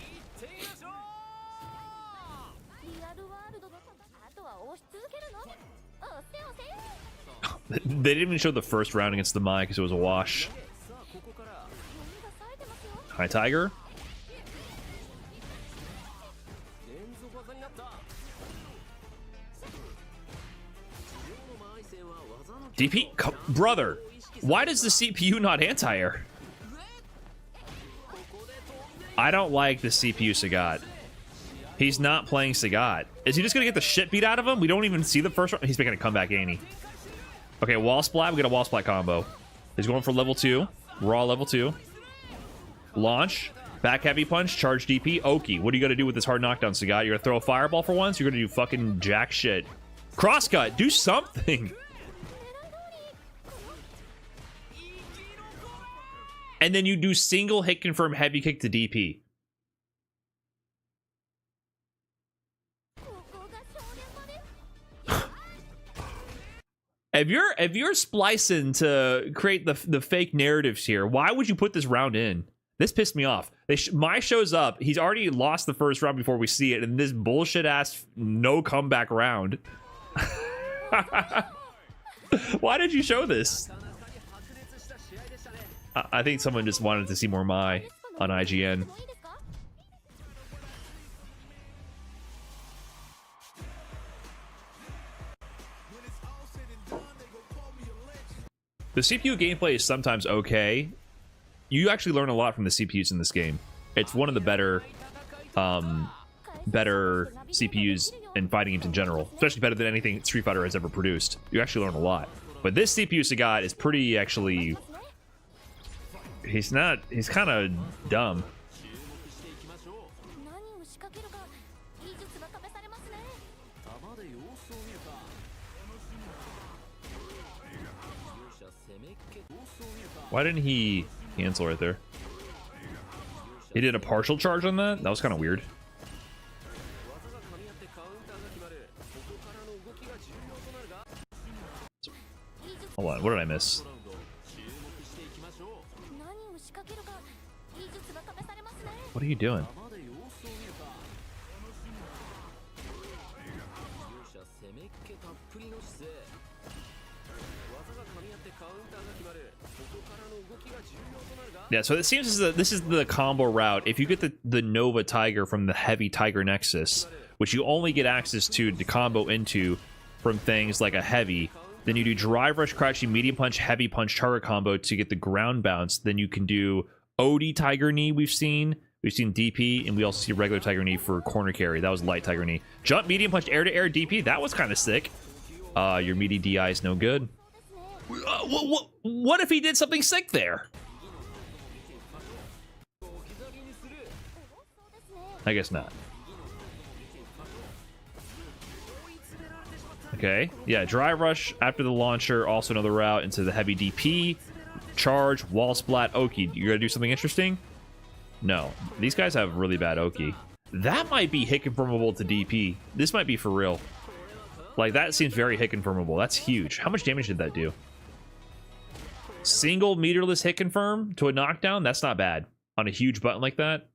They didn't even show the first round against the Mai because it was a wash. High Tiger. DP? Brother, why does the CPU not anti-air? I don't like the CPU Sagat. He's not playing Sagat. Is he just going to get the shit beat out of him? We don't even see the first round. He's making a comeback, ain't he? Okay, wall splat. We get a wall splat combo. He's going for level 2. Raw level 2. Launch. Back heavy punch. Charge DP. Oki. What are you going to do with this hard knockdown, Sagat? You're going to throw a fireball for once? You're going to do fucking jack shit. Crosscut. Do something. And then you do single hit confirm heavy kick to DP. If you're splicing to create the fake narratives here, why would you put this round in? This pissed me off. Mai shows up. He's already lost the first round before we see it, and this bullshit ass no comeback round. Why did you show this? I think someone just wanted to see more Mai on IGN. The CPU gameplay is sometimes okay. You actually learn a lot from the CPUs in this game. It's one of the better CPUs in fighting games in general, especially better than anything Street Fighter has ever produced. You actually learn a lot. But this CPU Sagat is pretty actually... He's kind of dumb. Why didn't he cancel right there? He did a partial charge on that? That was kind of weird. Hold on, what did I miss? What are you doing? Yeah, so it seems this is the combo route. If you get the Nova Tiger from the heavy Tiger Nexus, which you only get access to combo into from things like a heavy, then you do drive rush, crouching, medium punch, heavy punch, target combo to get the ground bounce. Then you can do OD Tiger Knee. We've seen DP, and we also see regular Tiger Knee for corner carry. That was light Tiger Knee. Jump, medium punch, air to air DP. That was kind of sick. Your meaty DI is no good. What if he did something sick there? I guess not. Okay, yeah, dry rush after the launcher, also another route into the heavy DP, charge, wall splat, Oki. You gonna do something interesting? No, these guys have really bad Oki. That might be hit confirmable to DP. This might be for real. Like, that seems very hit confirmable. That's huge. How much damage did that do? Single meterless hit confirm to a knockdown? That's not bad. On a huge button like that?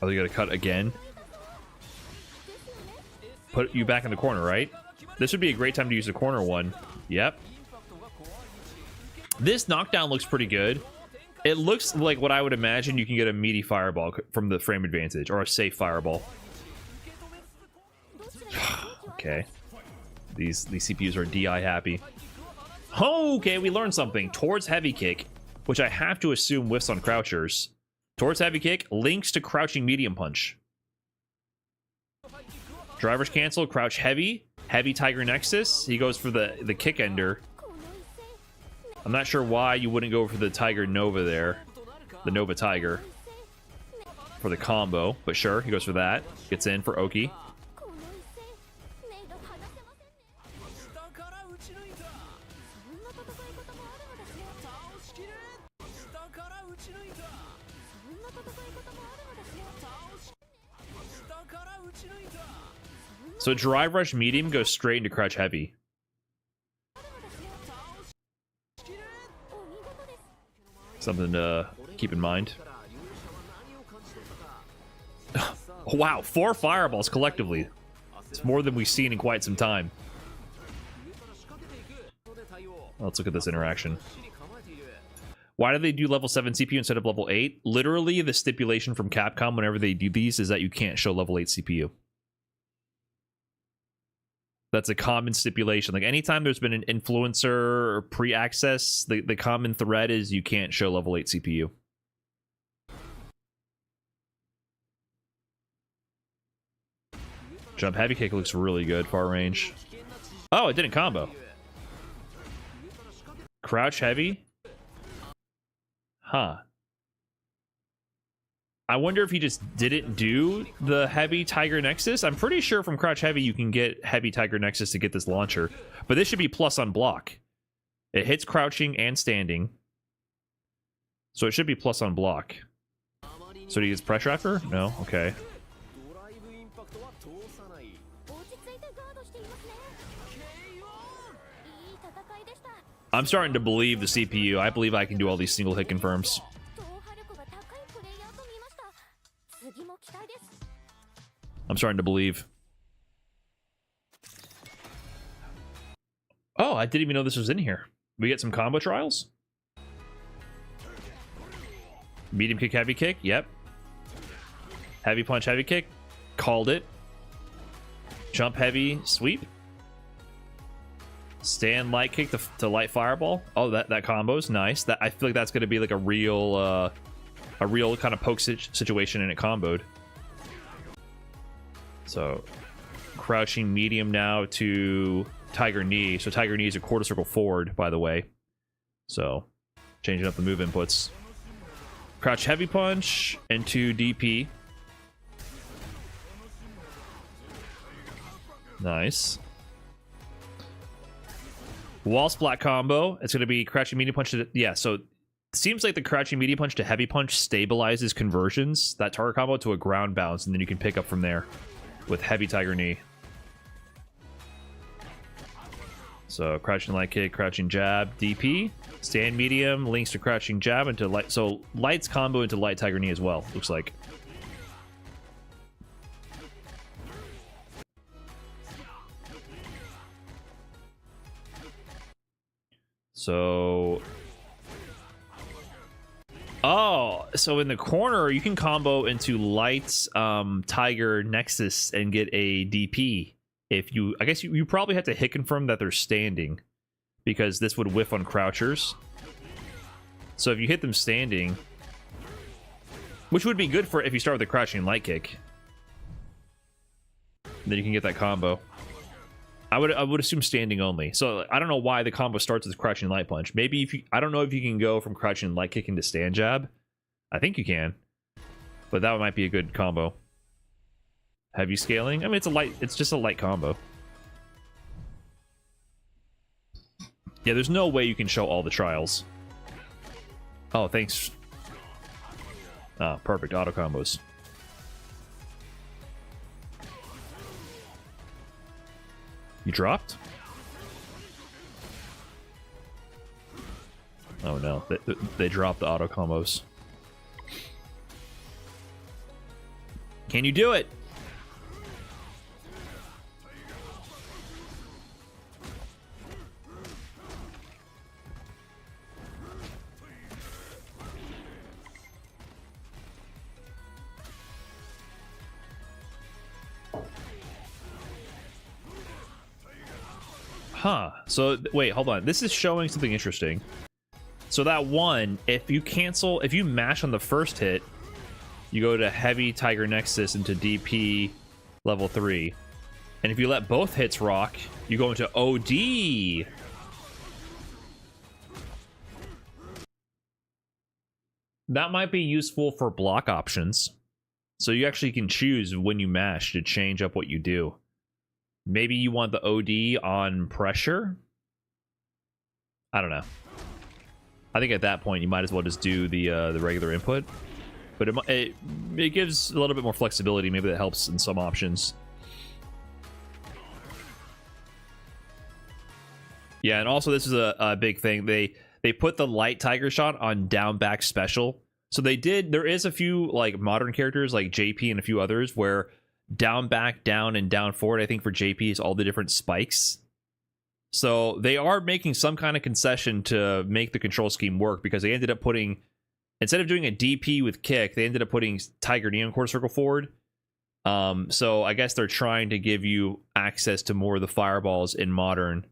Oh, you gotta cut again? Put you back in the corner, right? This would be a great time to use the corner one. Yep. This knockdown looks pretty good. It looks like what I would imagine you can get a meaty fireball from the frame advantage, or a safe fireball. Okay. These CPUs are DI happy. Oh, okay, we learned something. Towards heavy kick, which I have to assume whiffs on crouchers. Towards heavy kick, links to crouching medium punch. Drivers cancel, crouch heavy. Heavy Tiger Nexus. He goes for the kick ender. I'm not sure why you wouldn't go for the Tiger Nova there. The Nova Tiger. For the combo. But sure, he goes for that. Gets in for Oki. So drive rush medium goes straight into crouch heavy. Something to keep in mind. Wow, 4 fireballs collectively. It's more than we've seen in quite some time. Let's look at this interaction. Why do they do level 7 CPU instead of level 8? Literally, the stipulation from Capcom whenever they do these is that you can't show level 8 CPU. That's a common stipulation. Like, anytime there's been an influencer or pre-access, the common thread is you can't show level 8 CPU. Jump heavy kick looks really good, far range. Oh, it didn't combo. Crouch heavy? Huh. I wonder if he just didn't do the heavy Tiger Nexus. I'm pretty sure from crouch heavy you can get heavy Tiger Nexus to get this launcher. But this should be plus on block. It hits crouching and standing. So it should be plus on block. So do you use pressure after? No? Okay. I'm starting to believe the CPU. I believe I can do all these single hit confirms. I'm starting to believe. Oh, I didn't even know this was in here. We get some combo trials. Medium kick, heavy kick. Yep. Heavy punch, heavy kick. Called it. Jump heavy, sweep. Stand light kick to light fireball. Oh, that combo's nice. That I feel like that's going to be like a real kind of poke situation, and it comboed. So, crouching medium now to Tiger Knee. So Tiger Knee is a quarter circle forward, by the way. So, changing up the move inputs. Crouch heavy punch into DP. Nice. Wall splat combo. It's going to be crouching medium punch to... Yeah, so it seems like the crouching medium punch to heavy punch stabilizes conversions, that target combo, to a ground bounce, and then you can pick up from there with heavy Tiger Knee. So crouching light kick, crouching jab, DP. Stand medium, links to crouching jab into light. So light's combo into light Tiger Knee as well, looks like. So... Oh, so in the corner, you can combo into light Tiger Nexus and get a DP. If you... I guess you probably have to hit confirm that they're standing, because this would whiff on crouchers. So if you hit them standing, which would be good for if you start with a crouching light kick, then you can get that combo. I would assume standing only. So I don't know why the combo starts with crouching light punch. Maybe if you... I don't know if you can go from crouching light kick into stand jab. I think you can, but that might be a good combo. Heavy scaling. I mean, it's just a light combo. Yeah, there's no way you can show all the trials. Oh, thanks. Ah, perfect. Auto combos. You dropped? Oh no, they dropped the auto combos. Can you do it? Huh. So, wait, hold on. This is showing something interesting. So that one, if you mash on the first hit, you go to heavy Tiger Nexus into DP level 3. And if you let both hits rock, you go into OD. That might be useful for block options. So you actually can choose when you mash to change up what you do. Maybe you want the OD on pressure? I don't know. I think at that point you might as well just do the regular input. But it gives a little bit more flexibility. Maybe that helps in some options. Yeah, and also this is a big thing. They put the light Tiger Shot on down back special. So they did... There is a few like modern characters like JP and a few others where down back, down, and down forward, I think for JP is all the different spikes. So they are making some kind of concession to make the control scheme work, because they ended up putting... Instead of doing a DP with kick, they ended up putting Tiger Knee on quarter circle forward. So I guess they're trying to give you access to more of the fireballs in modern.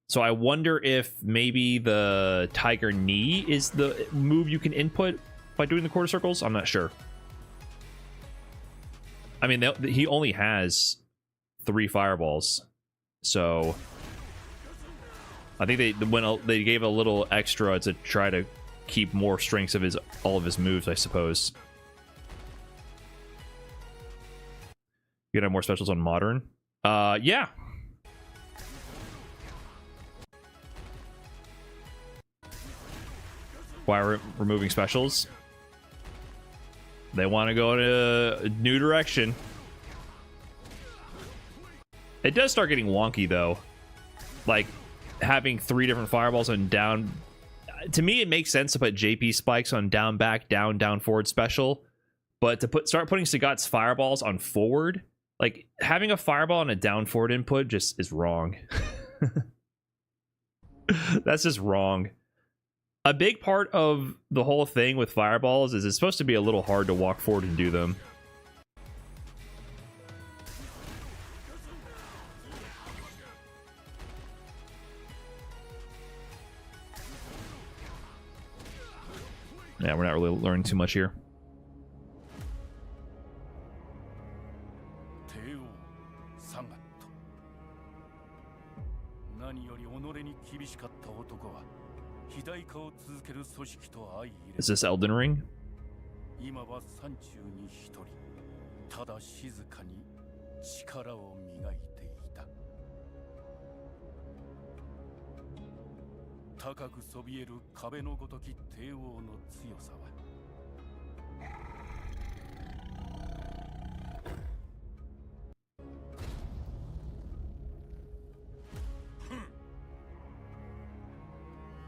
So I wonder if maybe the Tiger Knee is the move you can input by doing the quarter circles. I'm not sure. I mean, he only has 3 fireballs. So I think they gave a little extra to try to keep more strengths of all of his moves, I suppose. You gonna have more specials on modern? Yeah. Why are we removing specials? They want to go in a new direction. It does start getting wonky though. Like having 3 different fireballs on down. To me, it makes sense to put JP spikes on down back, down forward special. But to start putting Sagat's fireballs on forward, like having a fireball and a down forward input just is wrong. That's just wrong. A big part of the whole thing with fireballs is it's supposed to be a little hard to walk forward and do them. Yeah, we're not really learning too much here. Is this Elden Ring?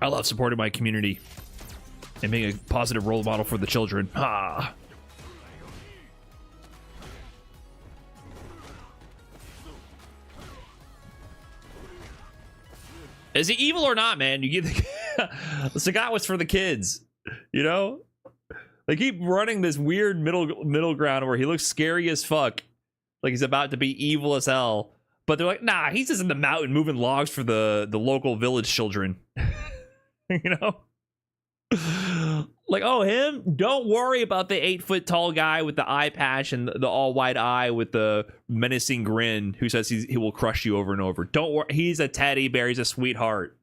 I love supporting my community and being a positive role model for the children. Ah. Is he evil or not, man? You get the Sagat was for the kids, you know? They keep running this weird middle ground where he looks scary as fuck, like he's about to be evil as hell. But they're like, nah, he's just in the mountain moving logs for the local village children. You know? Like, oh, him? Don't worry about the 8-foot tall guy with the eye patch and the all white eye with the menacing grin who says he will crush you over and over. Don't worry. He's a teddy bear. He's a sweetheart.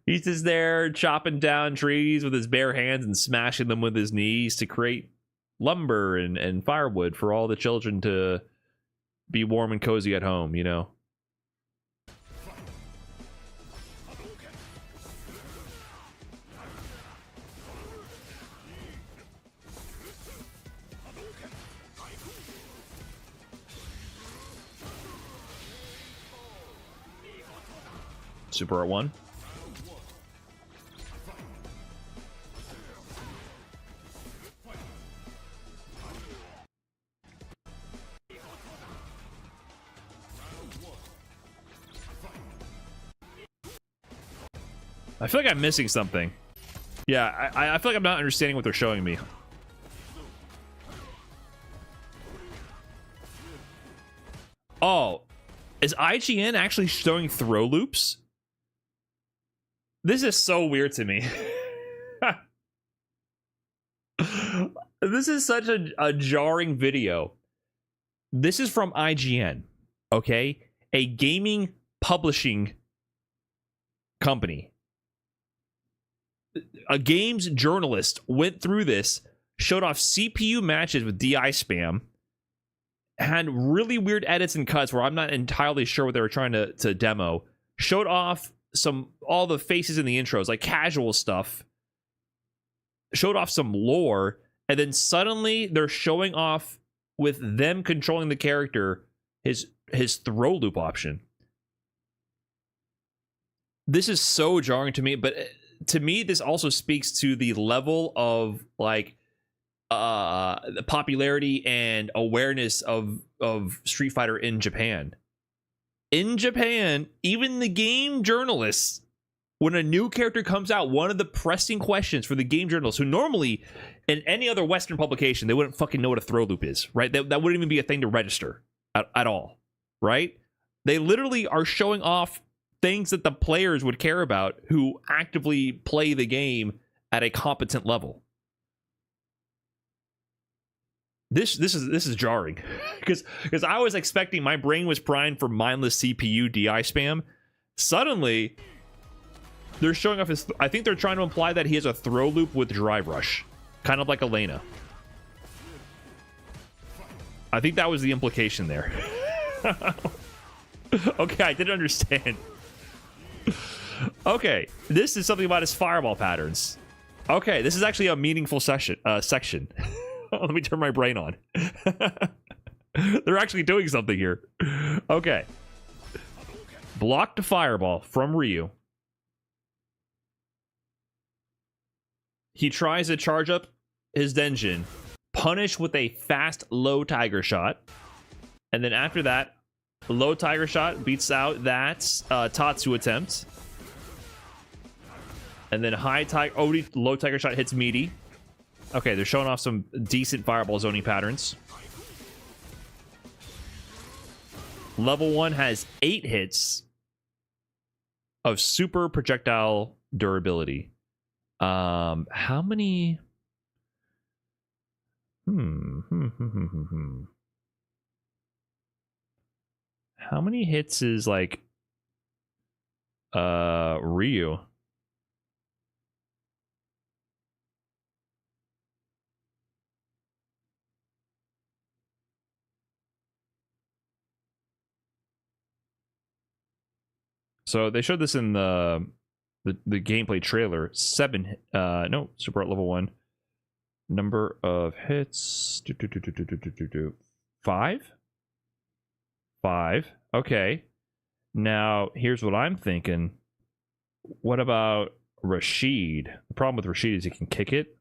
He's just there chopping down trees with his bare hands and smashing them with his knees to create lumber and firewood for all the children to be warm and cozy at home, you know? Super Art 1. I feel like I'm missing something. Yeah, I feel like I'm not understanding what they're showing me. Oh, is IGN actually showing throw loops? This is so weird to me. This is such a jarring video. This is from IGN, okay? A gaming publishing company. A games journalist went through this, showed off CPU matches with DI spam, had really weird edits and cuts where I'm not entirely sure what they were trying to demo, showed off all the faces in the intros, like casual stuff, showed off some lore, and then suddenly they're showing off with them controlling the character his throw loop option. This is so jarring to me, but to me this also speaks to the level of like the popularity and awareness of Street Fighter in Japan. In Japan, even the game journalists, when a new character comes out, one of the pressing questions for the game journalists, who normally in any other Western publication, they wouldn't fucking know what a throw loop is, right? That wouldn't even be a thing to register at all, right? They literally are showing off things that the players would care about who actively play the game at a competent level. This is jarring because I was expecting, my brain was primed for mindless CPU DI spam. Suddenly, they're showing off his. I think they're trying to imply that he has a throw loop with drive rush, kind of like Elena. I think that was the implication there. Okay, I didn't understand. Okay, this is something about his fireball patterns. Okay, this is actually a meaningful section. Let me turn my brain on. They're actually doing something here. Okay. Blocked a fireball from Ryu. he tries to charge up his Denjin, punish with a fast low tiger shot, and then after that, low tiger shot beats out that Tatsu attempt, and then low tiger shot hits meaty. Okay, they're showing off some decent fireball zoning patterns. Level 1 has 8 hits of super projectile durability. How many? How many hits is like Ryu? So they showed this in the gameplay trailer. 7 no, super at level 1. Number of hits 5. Okay. Now here's what I'm thinking. What about Rashid? The problem with Rashid is he can kick it.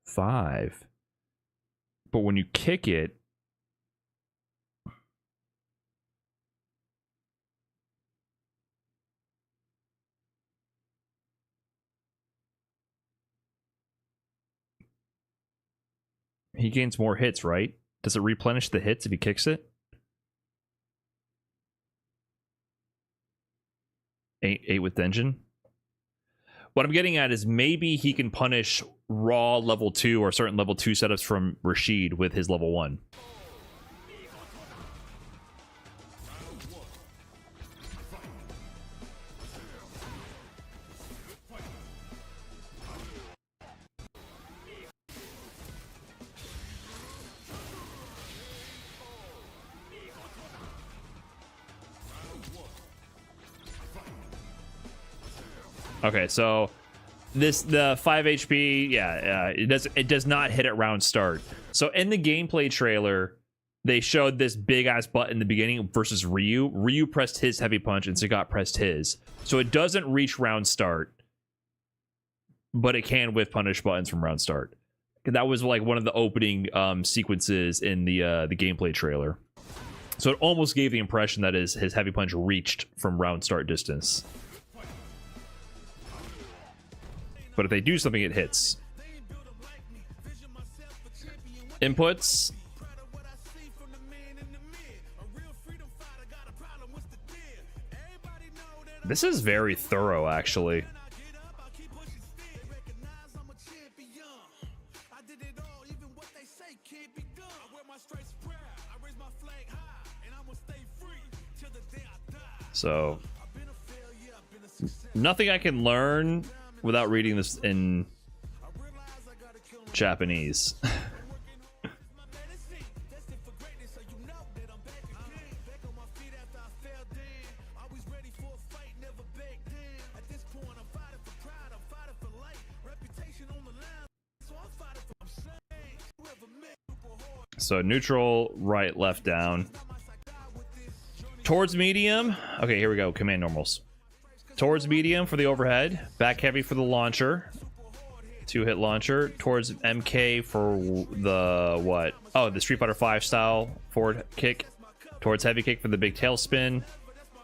5. But when you kick it, he gains more hits, right? Does it replenish the hits if he kicks it? 8 with Denjin. What I'm getting at is maybe he can punish raw level 2 or certain level 2 setups from Rashid with his level 1. Okay, so the 5 HP, it does not hit at round start. So in the gameplay trailer, they showed this big ass button in the beginning versus Ryu. Ryu pressed his heavy punch and Sagat pressed his. So it doesn't reach round start, but it can whiff punish buttons from round start. That was like one of the opening sequences in the gameplay trailer. So it almost gave the impression that his heavy punch reached from round start distance. But if they do something, it hits. Inputs. This is very thorough, actually. So, nothing I can learn without reading this in Japanese. So neutral, right, left, down. Towards medium. Okay, here we go. Command normals. Towards medium for the overhead. Back heavy for the launcher. 2-hit launcher. Towards MK for the what? Oh, the Street Fighter 5 style forward kick. Towards heavy kick for the big tailspin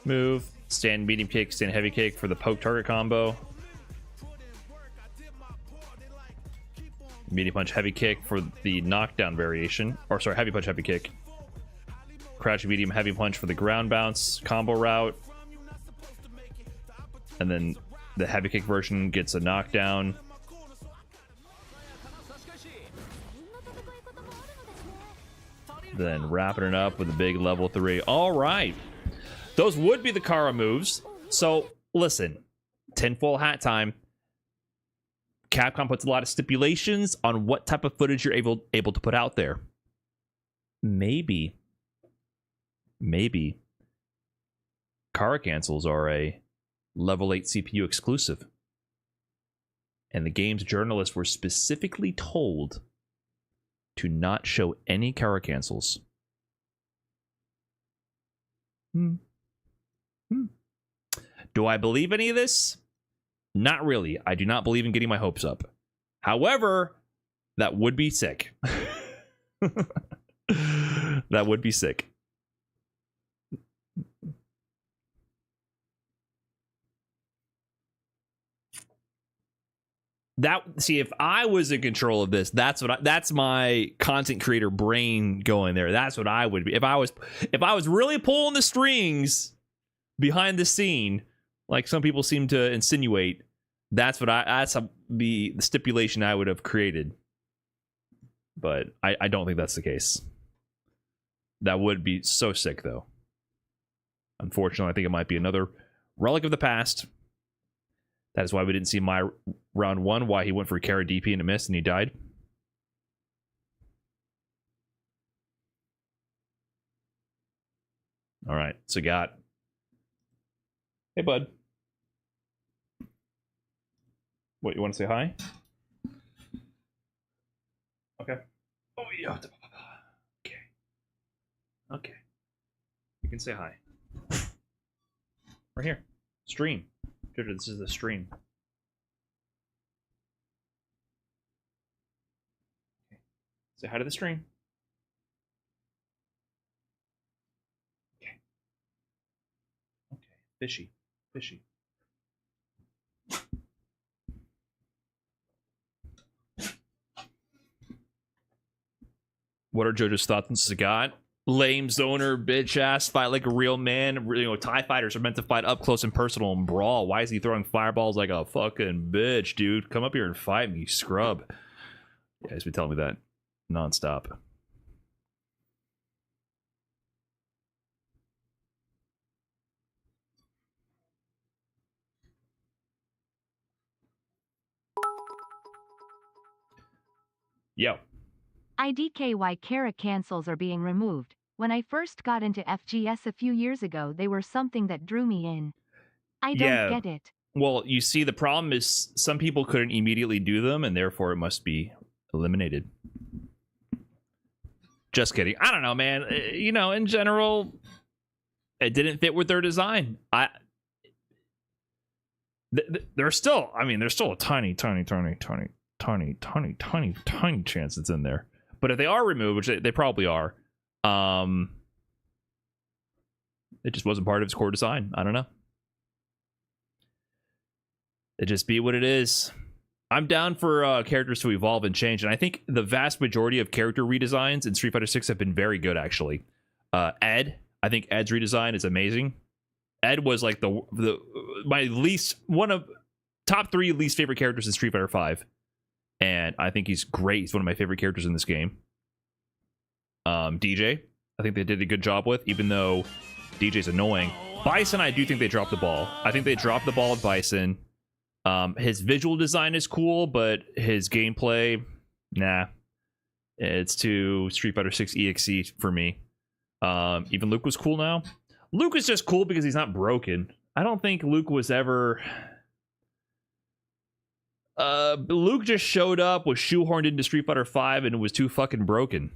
move. Stand medium kick, stand heavy kick for the poke target combo. Medium punch heavy kick for the knockdown variation. Or sorry, heavy punch heavy kick. Crouch medium heavy punch for the ground bounce combo route. And then the heavy kick version gets a knockdown. Then wrapping it up with a big level 3. All right. Those would be the Kara moves. So listen, tinfoil hat time. Capcom puts a lot of stipulations on what type of footage you're able to put out there. Maybe Kara cancels are a level 8 CPU exclusive. And the game's journalists were specifically told to not show any Kara cancels. Do I believe any of this? Not really. I do not believe in getting my hopes up. However, that would be sick. That would be sick. If I was in control of this, that's my content creator brain going there. That's what I would be. If I was really pulling the strings behind the scene, like some people seem to insinuate, that's the stipulation I would have created. But I don't think that's the case. That would be so sick, though. Unfortunately, I think it might be another relic of the past. That is why we didn't see my round 1, why he went for Kara DP and a miss and he died. All right, Sagat. Hey, bud. What, you want to say hi? Okay. Oh, yeah. Okay. Okay. You can say hi. Right here. Stream. Jojo, this is the stream. Okay. Say hi to the stream. Okay. Okay. Fishy. Fishy. What are Jojo's thoughts on Sagat? Lame zoner, bitch ass, fight like a real man. You know, TIE fighters are meant to fight up close and personal and brawl. Why is he throwing fireballs like a fucking bitch, dude? Come up here and fight me, scrub. Yeah, he's been telling me that nonstop. Yo. IDK why Kara cancels are being removed. When I first got into FGS a few years ago, they were something that drew me in. I don't get it. Well, you see, the problem is some people couldn't immediately do them, and therefore it must be eliminated. Just kidding. I don't know, man. You know, in general, it didn't fit with their design. There's still a tiny chance it's in there. But if they are removed, which they probably are, it just wasn't part of his core design. I don't know. It just be what it is. I'm down for characters to evolve and change, and I think the vast majority of character redesigns in Street Fighter 6 have been very good, actually. Ed, I think Ed's redesign is amazing. Ed was like my one of top 3 least favorite characters in Street Fighter 5. And I think he's great. He's one of my favorite characters in this game. DJ, I think they did a good job with, even though DJ's annoying. Bison, I do think they dropped the ball. I think they dropped the ball with Bison. His visual design is cool, but his gameplay, nah. It's too Street Fighter 6 EXE for me. Even Luke was cool now. Luke is just cool because he's not broken. I don't think Luke was ever... Luke just showed up, was shoehorned into Street Fighter 5, and it was too fucking broken.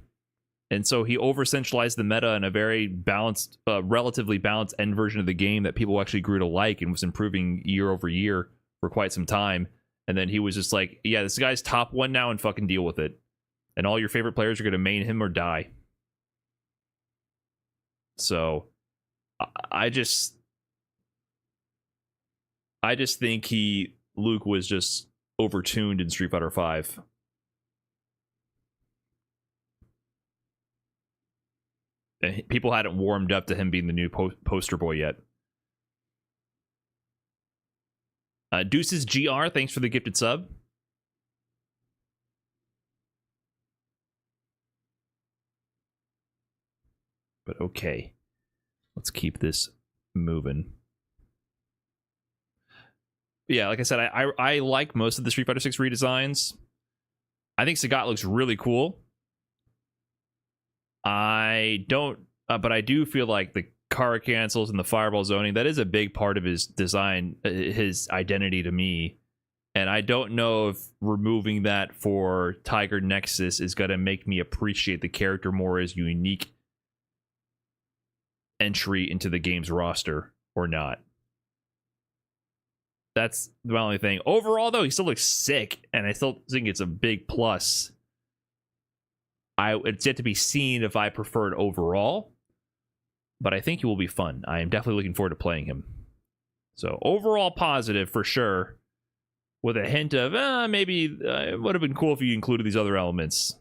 And so he over-centralized the meta in a very balanced, relatively balanced end version of the game that people actually grew to like and was improving year over year for quite some time. And then he was just like, yeah, this guy's top 1 now and fucking deal with it. And all your favorite players are going to main him or die. So, I just think Luke was just overtuned in Street Fighter 5. And people hadn't warmed up to him being the new poster boy yet. Deuces GR, thanks for the gifted sub. But okay, let's keep this moving. Yeah, like I said, I like most of the Street Fighter 6 redesigns. I think Sagat looks really cool. I don't, but I do feel like the Kara cancels and the fireball zoning, that is a big part of his design, his identity to me. And I don't know if removing that for Tiger Nexus is going to make me appreciate the character more as a unique entry into the game's roster or not. That's the only thing. Overall, though, he still looks sick, and I still think it's a big plus. It's yet to be seen if I prefer it overall, but I think he will be fun. I am definitely looking forward to playing him. So overall positive for sure, with a hint of maybe it would have been cool if you included these other elements.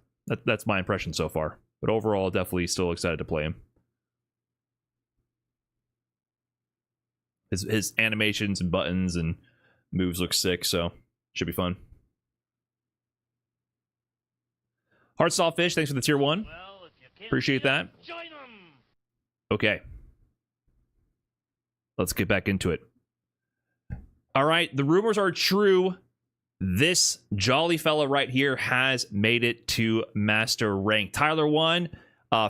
That's my impression so far. But overall, definitely still excited to play him. His animations and buttons and moves look sick, so should be fun. Hardstyle Fish, thanks for the tier 1. Well, appreciate that. Join 'em. Okay. Let's get back into it. All right, the rumors are true. This jolly fella right here has made it to Master Rank. Tyler1,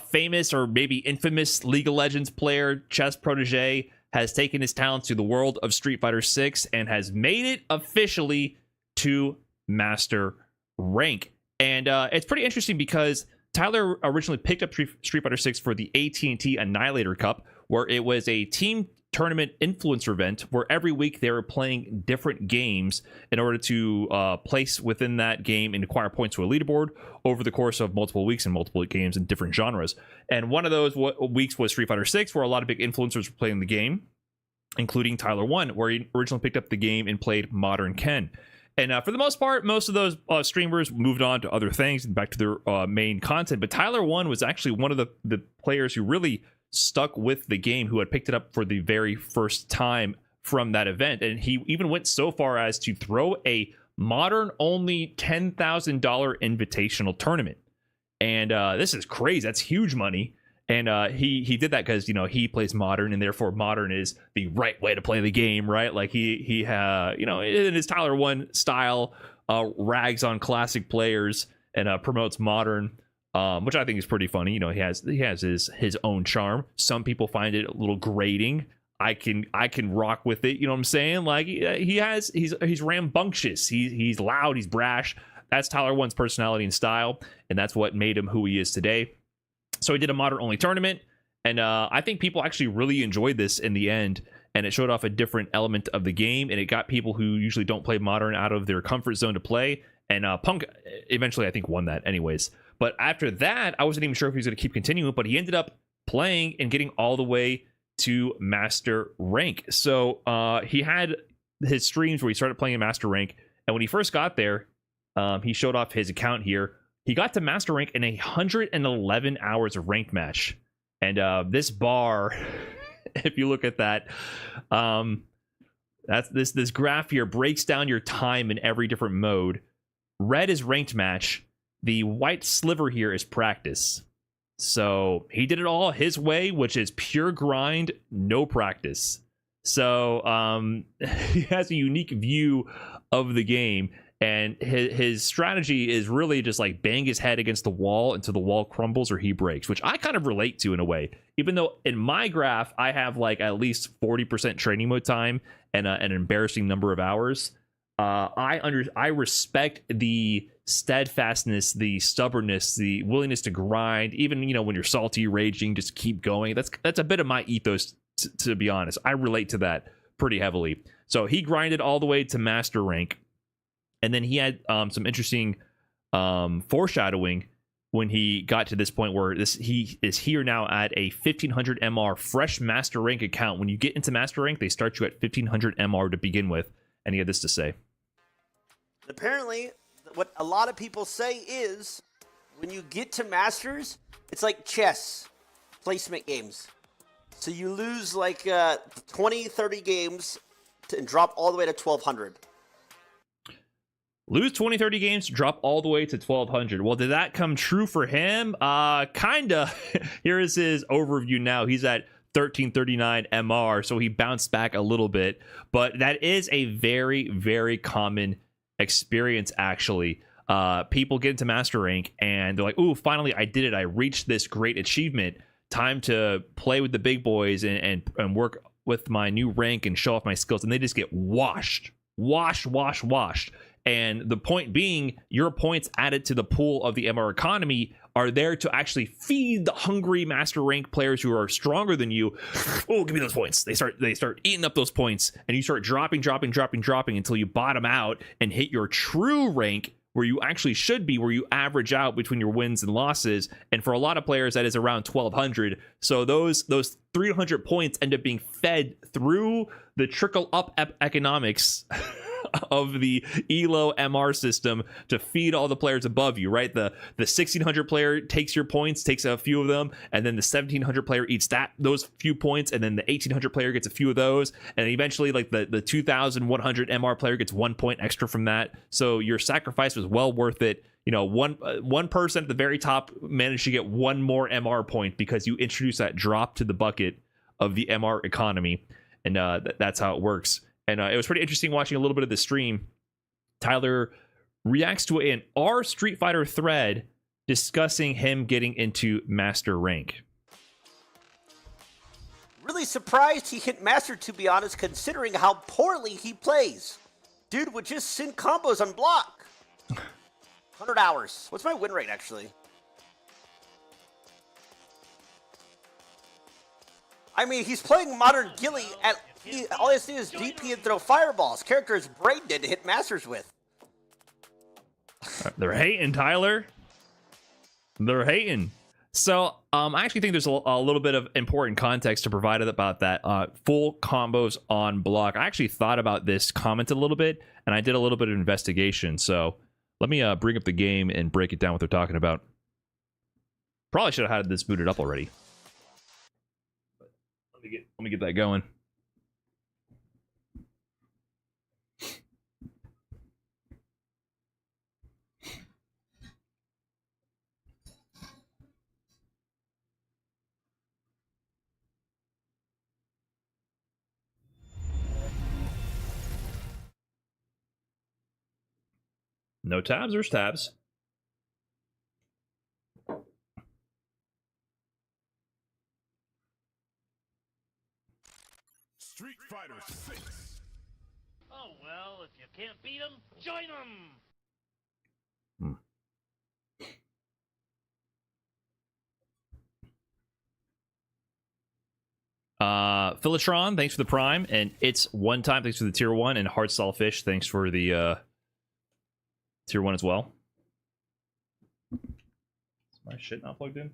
famous or maybe infamous League of Legends player, chess protege, has taken his talents to the world of Street Fighter 6 and has made it officially to Master Rank. And it's pretty interesting because Tyler originally picked up Street Fighter 6 for the AT&T Annihilator Cup, where it was a team tournament influencer event where every week they were playing different games in order to place within that game and acquire points to a leaderboard over the course of multiple weeks and multiple games in different genres. And one of those weeks was Street Fighter 6, where a lot of big influencers were playing the game, including Tyler1, where he originally picked up the game and played Modern Ken. And for the most part, most of those streamers moved on to other things and back to their main content. But Tyler1 was actually one of the players who really stuck with the game, who had picked it up for the very first time from that event. And he even went so far as to throw a modern-only $10,000 invitational tournament. And this is crazy. That's huge money. And he did that because, you know, he plays modern, and therefore modern is the right way to play the game, right? Like he you know, in his Tyler1 style, rags on classic players and promotes modern, which I think is pretty funny. You know, he has his own charm. Some people find it a little grating. I can rock with it. You know what I'm saying? Like he's rambunctious. He's loud. He's brash. That's Tyler1's personality and style, and that's what made him who he is today. So he did a modern-only tournament, and I think people actually really enjoyed this in the end, and it showed off a different element of the game, and it got people who usually don't play modern out of their comfort zone to play, and Punk eventually, I think, won that anyways. But after that, I wasn't even sure if he was going to keep continuing, but he ended up playing and getting all the way to Master Rank. So he had his streams where he started playing in Master Rank, and when he first got there, he showed off his account here. He got to Master Rank in 111 hours of ranked match. And this bar, if you look at that, that's this graph here breaks down your time in every different mode. Red is ranked match. The white sliver here is practice. So he did it all his way, which is pure grind, no practice. So he has a unique view of the game. And his strategy is really just like bang his head against the wall until the wall crumbles or he breaks, which I kind of relate to in a way. Even though in my graph, I have like at least 40% training mode time and an embarrassing number of hours. I respect the steadfastness, the stubbornness, the willingness to grind. Even, you know, when you're salty, raging, just keep going. That's a bit of my ethos, to be honest. I relate to that pretty heavily. So he grinded all the way to Master Rank. And then he had some interesting foreshadowing when he got to this point where he is here now at a 1500 MR fresh Master Rank account. When you get into Master Rank, they start you at 1500 MR to begin with. And he had this to say. Apparently, what a lot of people say is when you get to Masters, it's like chess placement games. So you lose like 20, 30 games and drop all the way to 1200. Lose 20, 30 games, drop all the way to 1200. Well, did that come true for him? Kinda. Here is his overview now. He's at 1339 MR, so he bounced back a little bit. But that is a very, very common experience, actually. People get into Master Rank, and they're like, ooh, finally, I did it. I reached this great achievement. Time to play with the big boys and work with my new rank and show off my skills. And they just get washed. And the point being, your points added to the pool of the MR economy are there to actually feed the hungry master rank players who are stronger than you. Oh, give me those points. They start eating up those points, and you start dropping until you bottom out and hit your true rank, where you actually should be, where you average out between your wins and losses. And for a lot of players, that is around 1200. So those 300 points end up being fed through the trickle up economics of the ELO MR system to feed all the players above you, right? The 1600 player takes your points, takes a few of them, and then the 1700 player eats those few points, and then the 1800 player gets a few of those, and eventually like the 2100 MR player gets 1 point extra from that. So your sacrifice was well worth it. You know, one person at the very top managed to get one more MR point because you introduce that drop to the bucket of the MR economy, and that's how it works. And it was pretty interesting watching a little bit of the stream. Tyler reacts to an R Street Fighter thread discussing him getting into Master Rank. Really surprised he hit Master, to be honest, considering how poorly he plays. Dude would just send combos on block. 100 hours. What's my win rate, actually? I mean, he's playing modern Guile at... all he has to do is DP and throw fireballs. Character is brain dead to hit Masters with. They're hating, Tyler. They're hating. So I actually think there's a little bit of important context to provide about that. Full combos on block. I actually thought about this, commented a little bit, and I did a little bit of investigation. So let me bring up the game and break it down what they're talking about. Probably should have had this booted up already. But let me get that going. No tabs, there's tabs. Street Fighter 6. Oh, well, if you can't beat them, join them! Philitron, thanks for the prime, and it's one time, thanks for the tier 1, and Hardstyle Fish, thanks for the tier 1 as well. Is my shit not plugged in?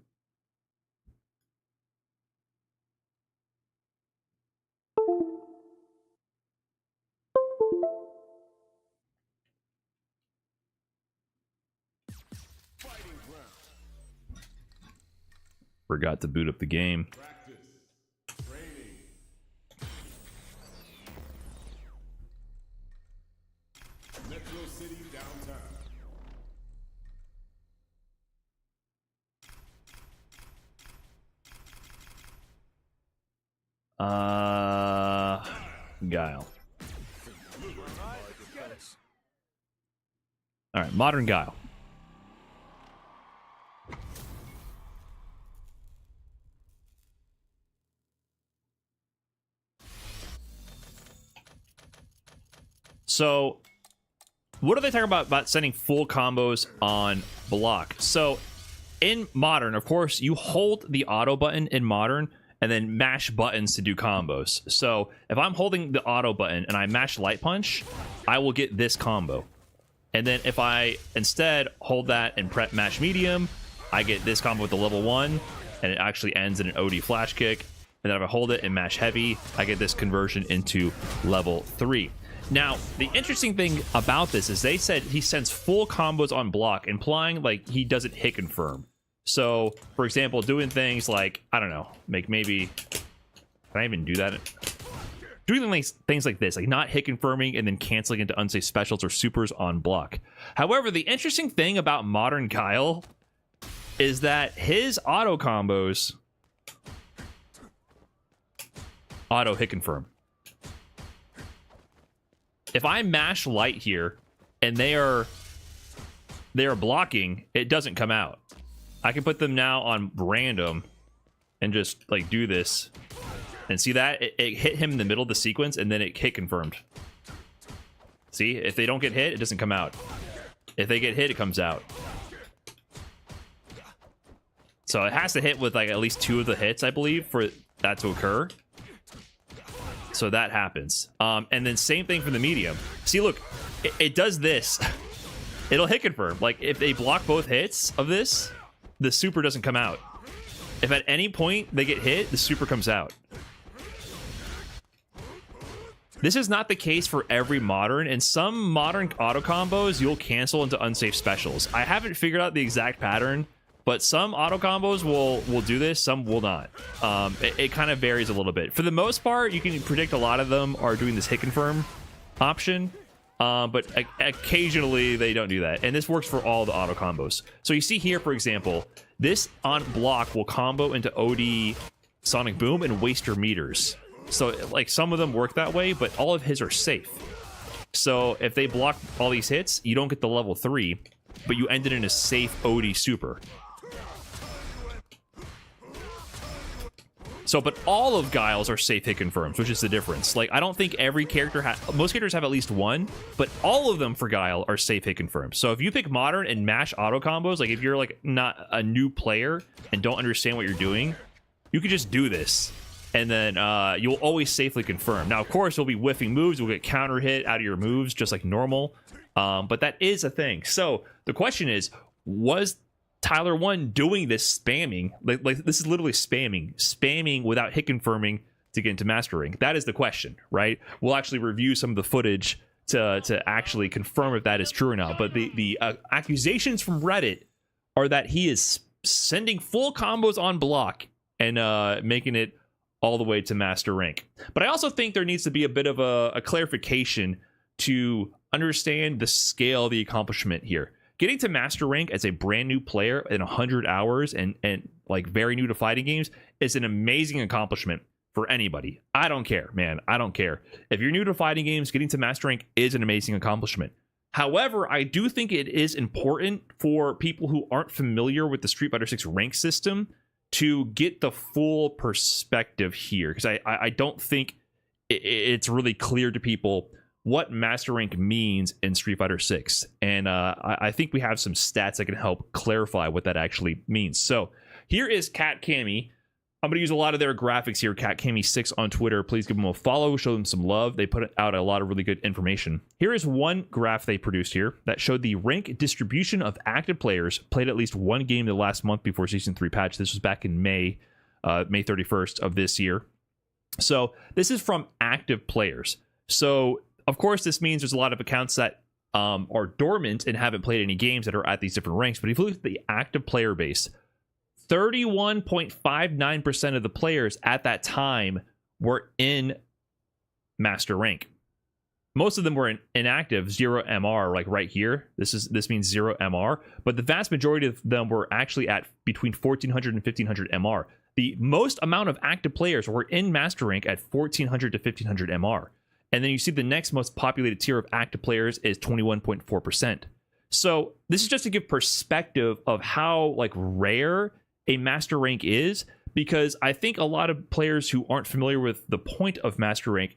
Forgot to boot up the game. Guile. All right, modern Guile. So, what are they talking about sending full combos on block? So, in modern, of course, you hold the auto button in modern and then mash buttons to do combos. So if I'm holding the auto button and I mash light punch, I will get this combo. And then if I instead hold that and mash medium, I get this combo with the level 1, and it actually ends in an OD flash kick. And then if I hold it and mash heavy, I get this conversion into level 3. Now, the interesting thing about this is they said he sends full combos on block, implying like he doesn't hit confirm. So, for example, doing things like, I don't know, maybe, can I even do that? Doing things like this, like not hit confirming and then canceling into unsafe specials or supers on block. However, the interesting thing about modern Guile is that his auto combos auto hit confirm. If I mash light here and they are blocking, it doesn't come out. I can put them now on random and just like do this and see that it hit him in the middle of the sequence and then it hit confirmed. See, if they don't get hit, it doesn't come out. If they get hit, it comes out. So it has to hit with like at least 2 of the hits, I believe, for that to occur. So that happens. And then same thing for the medium. See, look, it does this. It'll hit confirm. Like if they block both hits of this, the super doesn't come out. If at any point they get hit, the super comes out. This is not the case for every modern. In some modern auto combos, you'll cancel into unsafe specials. I haven't figured out the exact pattern, but some auto combos will do this, some will not. It kind of varies a little bit. For the most part, you can predict a lot of them are doing this hit confirm option, but occasionally they don't do that. And this works for all the auto combos. So you see here, for example, this on block will combo into OD Sonic Boom and waste your meters. So like some of them work that way, but all of his are safe. So if they block all these hits, you don't get the level 3, but you ended in a safe OD super. So, but all of Guile's are safe hit confirms, which is the difference. Like, I don't think every character most characters have at least one, but all of them for Guile are safe hit confirms. So if you pick modern and mash auto combos, like if you're like not a new player and don't understand what you're doing, you could just do this. And then you'll always safely confirm. Now, of course, you'll be whiffing moves. You'll get counter hit out of your moves, just like normal. But that is a thing. So the question is, was Tyler1 doing this spamming? Like this is literally spamming without hit confirming to get into Master Rank. That is the question, right? We'll actually review some of the footage to actually confirm if that is true or not. But the accusations from Reddit are that he is sending full combos on block and making it all the way to Master Rank. But I also think there needs to be a bit of a clarification to understand the scale of the accomplishment here. Getting to Master Rank as a brand new player in 100 hours and like very new to fighting games is an amazing accomplishment for anybody. I don't care, man. I don't care. If you're new to fighting games, getting to Master Rank is an amazing accomplishment. However, I do think it is important for people who aren't familiar with the Street Fighter 6 rank system to get the full perspective here, because I don't think it's really clear to people what Master Rank means in Street Fighter 6. And I think we have some stats that can help clarify what that actually means. So here is Cat Cammy. I'm going to use a lot of their graphics here, Cat Cammy 6 on Twitter. Please give them a follow, show them some love. They put out a lot of really good information. Here is one graph they produced here that showed the rank distribution of active players played at least one game the last month before Season 3 patch. This was back in May 31st of this year. So this is from active players. So, of course, this means there's a lot of accounts that are dormant and haven't played any games that are at these different ranks. But if you look at the active player base, 31.59% of the players at that time were in Master Rank. Most of them were inactive, 0 MR, like right here. This means 0 MR, but the vast majority of them were actually at between 1400 and 1500 MR. The most amount of active players were in Master Rank at 1400 to 1500 MR. And then you see the next most populated tier of active players is 21.4%. So this is just to give perspective of how like rare a Master Rank is, because I think a lot of players who aren't familiar with the point of Master Rank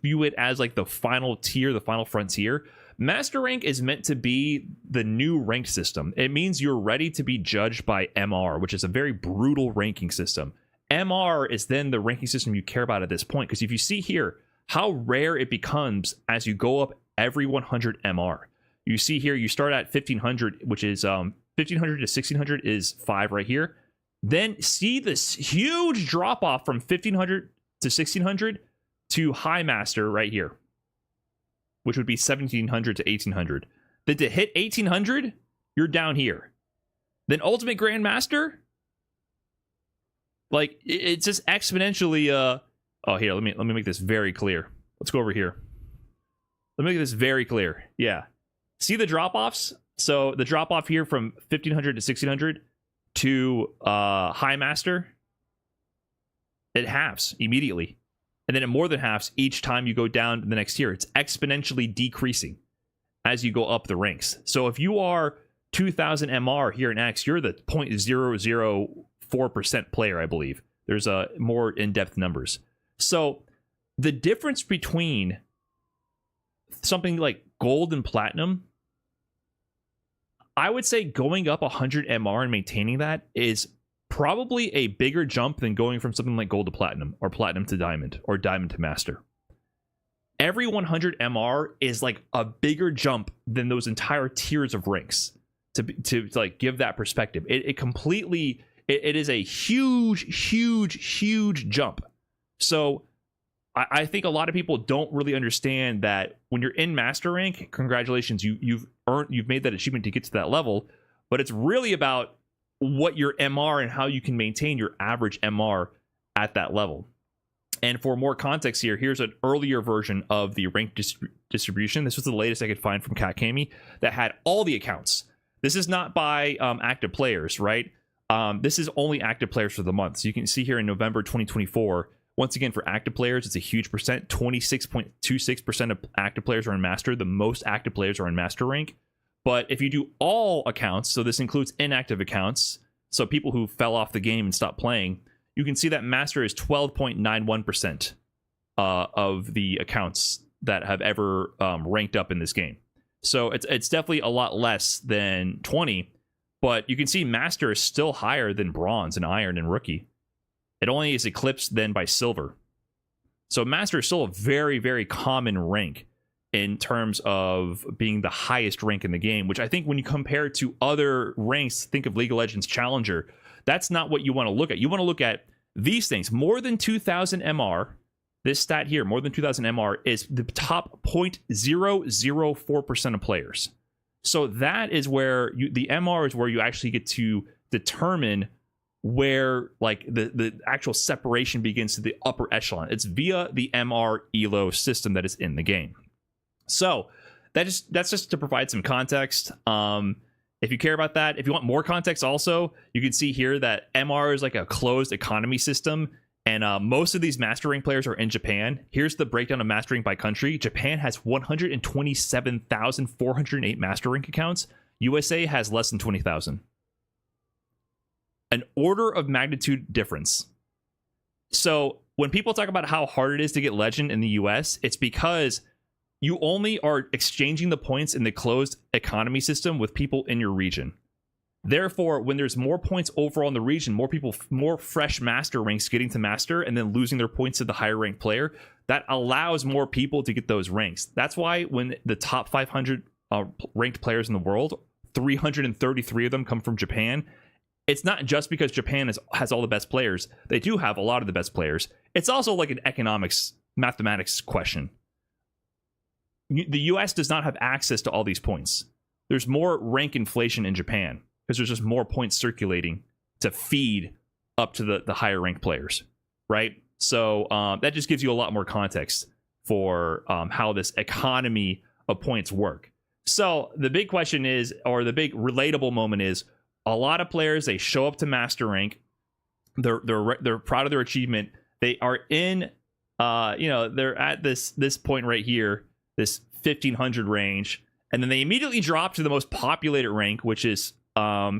view it as like the final tier, the final frontier. Master Rank is meant to be the new rank system. It means you're ready to be judged by MR, which is a very brutal ranking system. MR is then the ranking system you care about at this point, because if you see here how rare it becomes as you go up every 100 MR. You see here, you start at 1500, which is 1500 to 1600 is 5 right here. Then see this huge drop off from 1500 to 1600 to High Master right here, which would be 1700 to 1800. Then to hit 1800, you're down here. Then Ultimate Grandmaster, like it's just exponentially. Oh, here, let me make this very clear. Let's go over here. Let me make this very clear. Yeah, see the drop offs. So the drop off here from 1500 to 1600 to High Master, it halves immediately, and then it more than halves each time you go down to the next tier. It's exponentially decreasing as you go up the ranks. So if you are 2000 MR here in X, you're the 0.004% player, I believe. There's more in-depth numbers. So the difference between something like gold and platinum, I would say going up 100 MR and maintaining that is probably a bigger jump than going from something like gold to platinum or platinum to diamond or diamond to master. Every 100 MR is like a bigger jump than those entire tiers of ranks to like give that perspective. It completely, it is a huge jump. So I think a lot of people don't really understand that when you're in master rank, congratulations, you've made that achievement to get to that level, but it's really about what your MR and how you can maintain your average MR at that level. And for more context here, here's an earlier version of the rank distribution. This was the latest I could find from Kakami that had all the accounts. This is not by active players, right? This is only active players for the month. So you can see here in November 2024, once again, for active players, it's a huge percent. 26.26% of active players are in master. The most active players are in master rank. But if you do all accounts, so this includes inactive accounts, so people who fell off the game and stopped playing, you can see that master is 12.91% of the accounts that have ever ranked up in this game. So it's definitely a lot less than 20, but you can see master is still higher than bronze and iron and rookie. It only is eclipsed then by silver. So master is still a very common rank in terms of being the highest rank in the game, which I think when you compare it to other ranks, think of League of Legends Challenger, that's not what you want to look at. You want to look at these things. More than 2,000 MR, this stat here, more than 2,000 MR, is the top 0.004% of players. So that is where the MR is where you actually get to determine where like the actual separation begins to the upper echelon. It's via the MR ELO system that is in the game. So that's just to provide some context. If you care about that, if you want more context also, you can see here that MR is like a closed economy system, and most of these mastering players are in Japan. Here's the breakdown of mastering by country. Japan has 127,408 mastering accounts. USA has less than 20,000. An order of magnitude difference. So when people talk about how hard it is to get legend in the US, it's because you only are exchanging the points in the closed economy system with people in your region. Therefore, when there's more points overall in the region, more fresh master ranks getting to master and then losing their points to the higher ranked player, that allows more people to get those ranks. That's why when the top 500 ranked players in the world, 333 of them come from Japan. It's not just because Japan has all the best players. They do have a lot of the best players. It's also like an mathematics question. The US does not have access to all these points. There's more rank inflation in Japan because there's just more points circulating to feed up to the higher ranked players, right? So that just gives you a lot more context for how this economy of points work. So the big question is, or the big relatable moment is, a lot of players, they show up to master rank, they're proud of their achievement, they are in they're at this point right here, this 1500 range, and then they immediately drop to the most populated rank, which is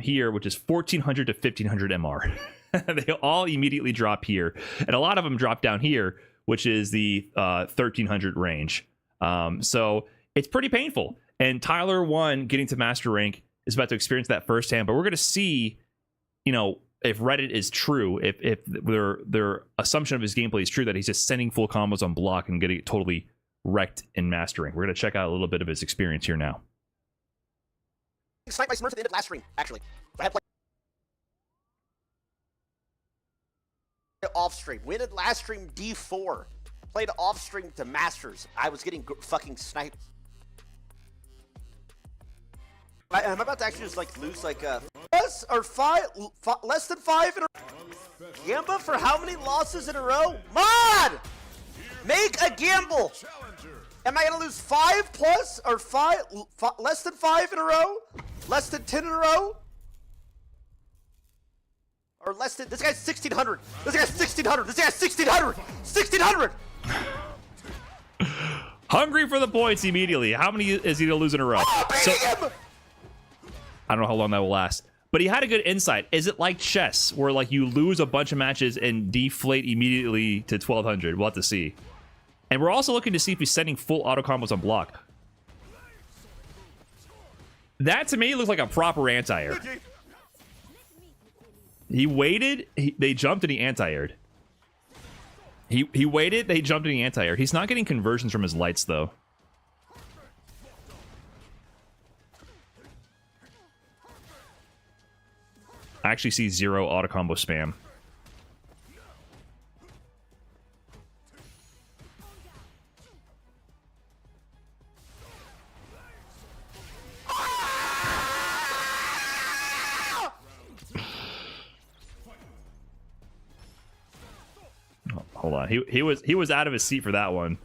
here, which is 1400 to 1500 MR. They all immediately drop here, and a lot of them drop down here, which is the 1300 range. So it's pretty painful, and Tyler1 getting to master rank is about to experience that firsthand. But we're going to see, if Reddit is true, if their assumption of his gameplay is true, that he's just sending full combos on block and getting it totally wrecked in mastering. We're going to check out a little bit of his experience here now. Sniped my Smurf at the end of last stream, actually. I had played off stream. We ended last stream D4. Played off stream to Masters. I was getting fucking sniped. I'm about to actually just like lose like less or less than 5 in a Gamba for how many losses in a row? Mod! Make a gamble! Am I gonna lose 5 plus or less than 5 in a row? Less than 10 in a row? Or less than, this guy's 1600. This guy's 1600. This guy's 1600. 1600! Hungry for the points immediately. How many is he gonna lose in a row? Oh, him! I don't know how long that will last. But he had a good insight. Is it like chess, where like you lose a bunch of matches and deflate immediately to 1200? We'll have to see. And we're also looking to see if he's sending full auto combos on block. That to me looks like a proper anti-air. He waited, they jumped and he anti-aired. He waited, they jumped and he anti-aired. He's not getting conversions from his lights though. I actually see 0 auto combo spam. Oh, hold on, he was out of his seat for that one.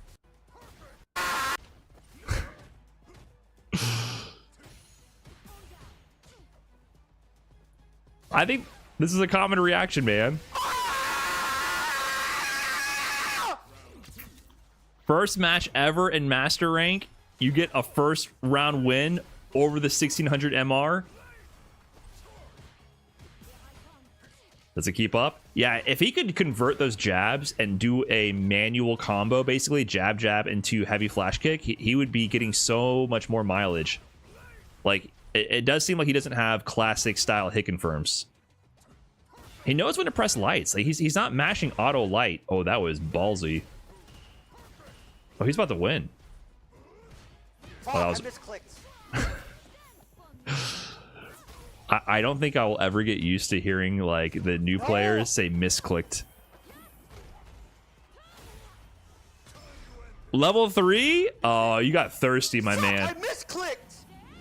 I think this is a common reaction, man. First match ever in Master Rank, you get a first round win over the 1600 MR. Does it keep up? Yeah, if he could convert those jabs and do a manual combo, basically jab jab into heavy flash kick, he would be getting so much more mileage. Like, it does seem like he doesn't have classic style hit confirms. He knows when to press lights. Like, he's not mashing auto light. Oh, that was ballsy. Oh, he's about to win. Oh, I misclicked. I don't think I will ever get used to hearing like the new players say misclicked. Level 3? Oh, you got thirsty, my man. I misclicked.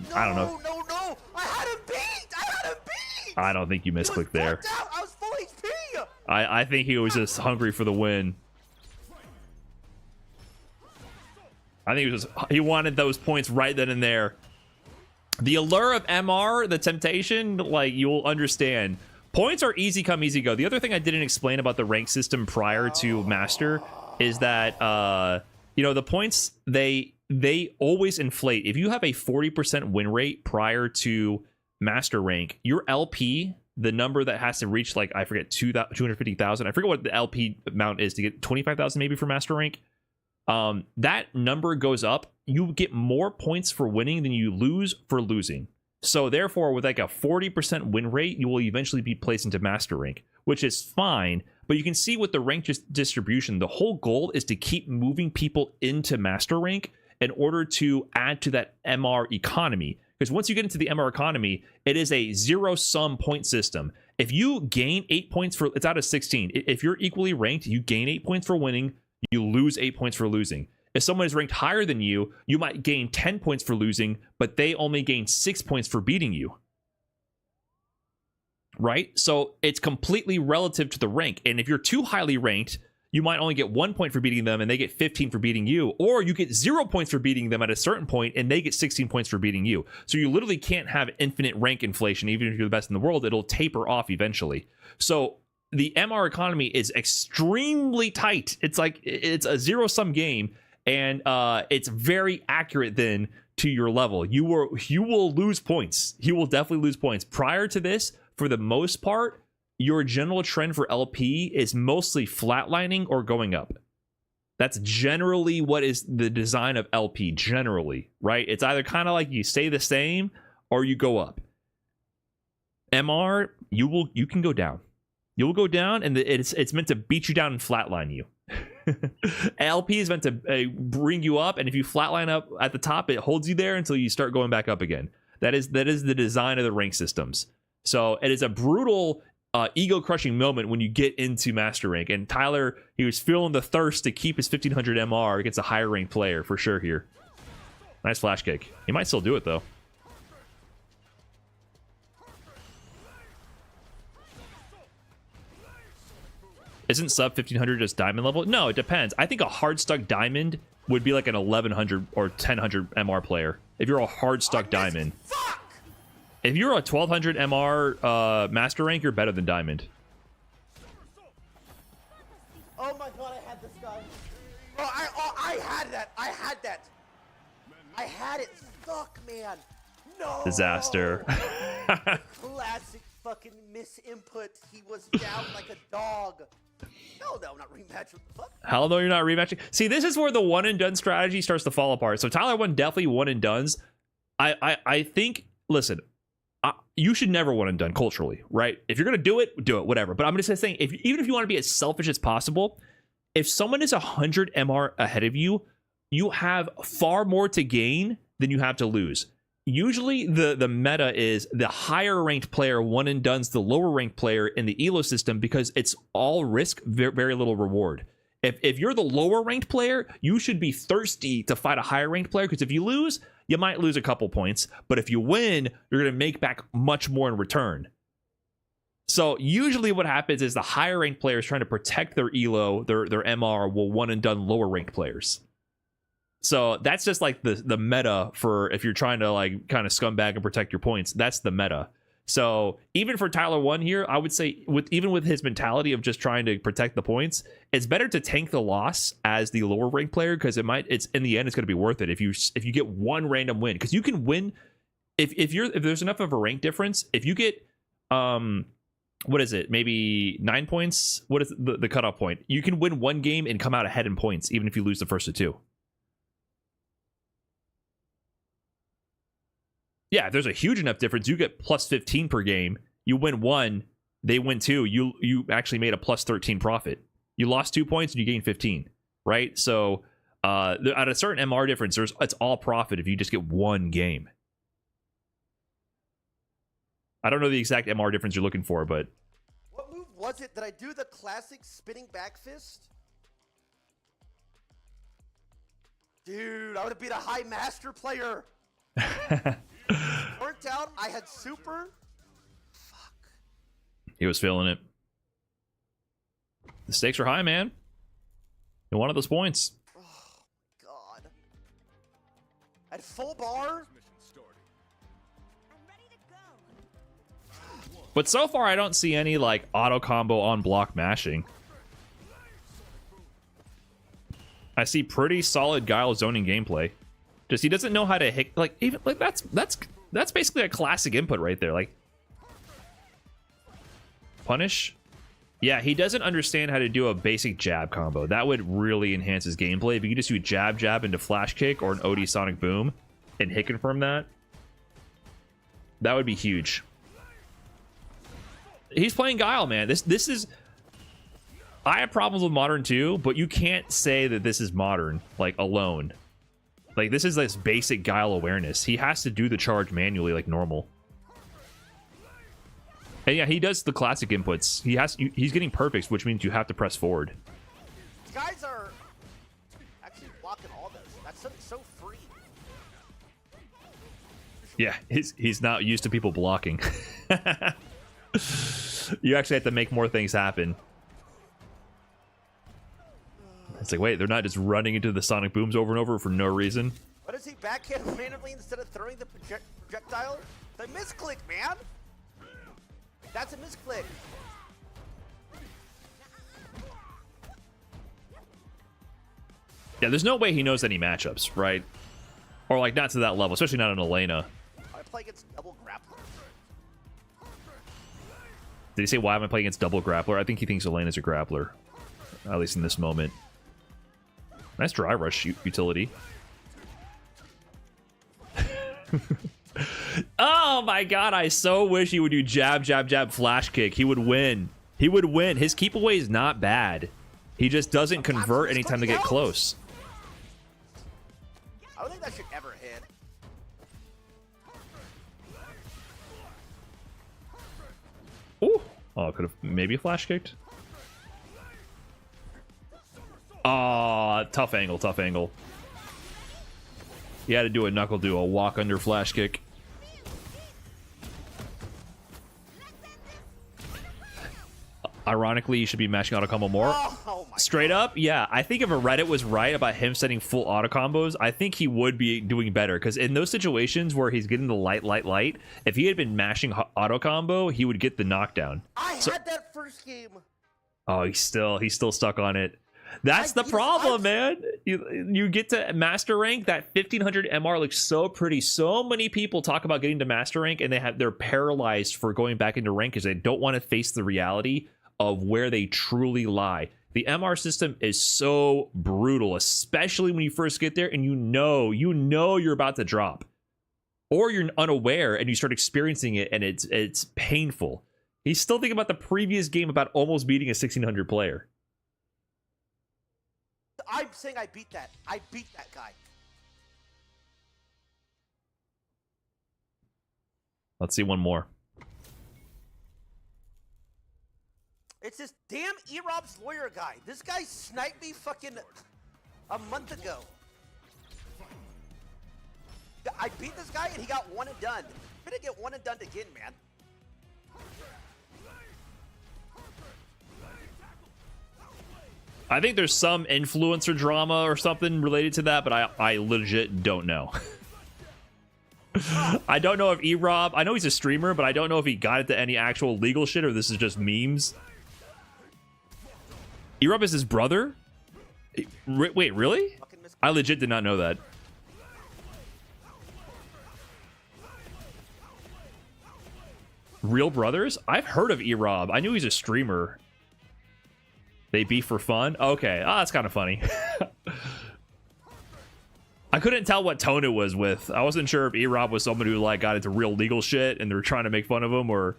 No, I don't know. No. I had him beat. I don't think you misclicked there. I was full HP. I think he was just hungry for the win. I think he wanted those points right then and there. The allure of MR, the temptation, like, you'll understand. Points are easy come, easy go. The other thing I didn't explain about the rank system prior to Master is that, you know, the points, they always inflate. If you have a 40% win rate prior to Master Rank, your LP, the number that has to reach, like, I forget, 250,000. I forget what the LP amount is to get 25,000 maybe for Master Rank. That number goes up. You get more points for winning than you lose for losing. So therefore, with like a 40% win rate, you will eventually be placed into Master Rank, which is fine. But you can see with the rank distribution, the whole goal is to keep moving people into Master Rank in order to add to that MR economy. Because once you get into the MR economy, it is a zero-sum point system. If you gain 8 points for, it's out of 16. If you're equally ranked, you gain 8 points for winning, you lose 8 points for losing. If someone is ranked higher than you, you might gain 10 points for losing, but they only gain 6 points for beating you. Right? So it's completely relative to the rank. And if you're too highly ranked, you might only get 1 point for beating them and they get 15 for beating you. Or you get 0 points for beating them at a certain point and they get 16 points for beating you. So you literally can't have infinite rank inflation. Even if you're the best in the world, it'll taper off eventually. So the MR economy is extremely tight. It's like, it's a zero-sum game. And it's very accurate then to your level. You will lose points. You will definitely lose points. Prior to this, for the most part, your general trend for LP is mostly flatlining or going up. That's generally what is the design of LP, generally, right? It's either kind of like you stay the same or you go up. MR, you can go down. You will go down, and it's meant to beat you down and flatline you. LP is meant to bring you up, and if you flatline up at the top, it holds you there until you start going back up again. That is the design of the rank systems. So it is a brutal ego-crushing moment when you get into Master Rank. And Tyler, he was feeling the thirst to keep his 1500 MR against a higher ranked player for sure here. Nice flash kick. He might still do it though. Isn't sub 1500 just diamond level? No, it depends. I think a hard stuck diamond would be like an 1100 or 1000 MR player. If you're a hard stuck diamond. Fuck! If you're a 1200 MR master rank, you're better than diamond. Oh my god, I had this guy. I had that. I had it. Fuck, man. No. Disaster. Classic fucking misinput. He was down like a dog. No, I'm not rematching. What the fuck? Hell no, you're not rematching. See, this is where the one and done strategy starts to fall apart. So Tyler1 definitely one and dones. I think listen, you should never one and done culturally, right? If you're gonna do it, whatever. But I'm just saying, even if you want to be as selfish as possible, if someone is 100 MR ahead of you, you have far more to gain than you have to lose. Usually the meta is the higher ranked player one and done's the lower ranked player in the elo system, because it's all risk, very little reward. If you're the lower ranked player, you should be thirsty to fight a higher ranked player, because if you lose, you might lose a couple points, but if you win, you're going to make back much more in return. So usually what happens is the higher ranked players trying to protect their elo, their MR, will one and done lower ranked players. So that's just like the meta for if you're trying to like kind of scumbag and protect your points. That's the meta. So even for Tyler1 here, I would say even with his mentality of just trying to protect the points, it's better to tank the loss as the lower ranked player, because it's in the end it's going to be worth it if you get one random win, because you can win if there's enough of a rank difference. If you get what is it, maybe 9 points? What is the cutoff point? You can win one game and come out ahead in points even if you lose the first of two. Yeah, if there's a huge enough difference, you get plus 15 per game. You win one, they win two. You actually made a plus 13 profit. You lost 2 points and you gain 15, right? So at a certain MR difference, it's all profit if you just get one game. I don't know the exact MR difference you're looking for, but What move was it? Did I do the classic spinning back fist? Dude, I would have beat a high master player. Worked out. I had super. Fuck. he was feeling it. The stakes are high, man. You wanted those points. Oh, God. At full bar? But so far, I don't see any, like, auto combo on block mashing. I see pretty solid Guile zoning gameplay. Just he doesn't know how to hit, like, even, like, that's basically a classic input right there. Like, punish? Yeah, he doesn't understand how to do a basic jab combo. That would really enhance his gameplay. If you could just do jab, jab into flash kick or an OD sonic boom and hit confirm that, that would be huge. He's playing Guile, man. This is... I have problems with Modern too, but you can't say that this is Modern, like, alone. Like, this is this basic Guile awareness. He has to do the charge manually like normal. And yeah, he does the classic inputs. He's getting perfects, which means you have to press forward. These guys are actually blocking all this. That's so free. Yeah, he's not used to people blocking. You actually have to make more things happen. It's like, wait, they're not just running into the sonic booms over and over for no reason. What does he backhand randomly instead of throwing the projectile? The misclick, man! That's a misclick. Yeah, there's no way he knows any matchups, right? Or, like, not to that level, especially not in Elena. I play against double grappler. Did he say, why am I playing against double grappler? I think he thinks Elena's a grappler. At least in this moment. Nice dry rush utility. Oh my god, I so wish he would do jab, jab, jab, flash kick. He would win. He would win. His keep away is not bad. He just doesn't convert anytime they get close. I don't think that should ever hit. Ooh. Oh, could have maybe flash kicked. Ah, tough angle, tough angle. You had to do a knuckle do, a walk under flash kick. Ironically, you should be mashing auto combo more. Oh my Straight up, yeah. I think if a Reddit was right about him setting full auto combos, I think he would be doing better. Because in those situations where he's getting the light, if he had been mashing auto combo, he would get the knockdown. I had that first game. Oh, he's still stuck on it. That's the problem, man. You get to master rank, that 1500 MR looks so pretty. So many people talk about getting to master rank and they're paralyzed for going back into rank because they don't want to face the reality of where they truly lie. The MR system is so brutal, especially when you first get there and you know you're about to drop. or you're unaware and you start experiencing it and it's painful. He's still thinking about the previous game about almost beating a 1600 player. I'm saying I beat that. I beat that guy. Let's see one more. It's this damn E-Rob's lawyer guy. This guy sniped me fucking a month ago. I beat this guy and he got one and done. I'm gonna get one and done again, man. I think there's some influencer drama or something related to that, but I legit don't know. I don't know if E-Rob, I know he's a streamer, but I don't know if he got into any actual legal shit or this is just memes. E-Rob is his brother? Wait, really? I legit did not know that. Real brothers? I've heard of E-Rob. I knew he's a streamer. They beef for fun? Okay. Ah, that's kind of funny. I couldn't tell what tone it was with. I wasn't sure if E-Rob was someone who like got into real legal shit and they were trying to make fun of him or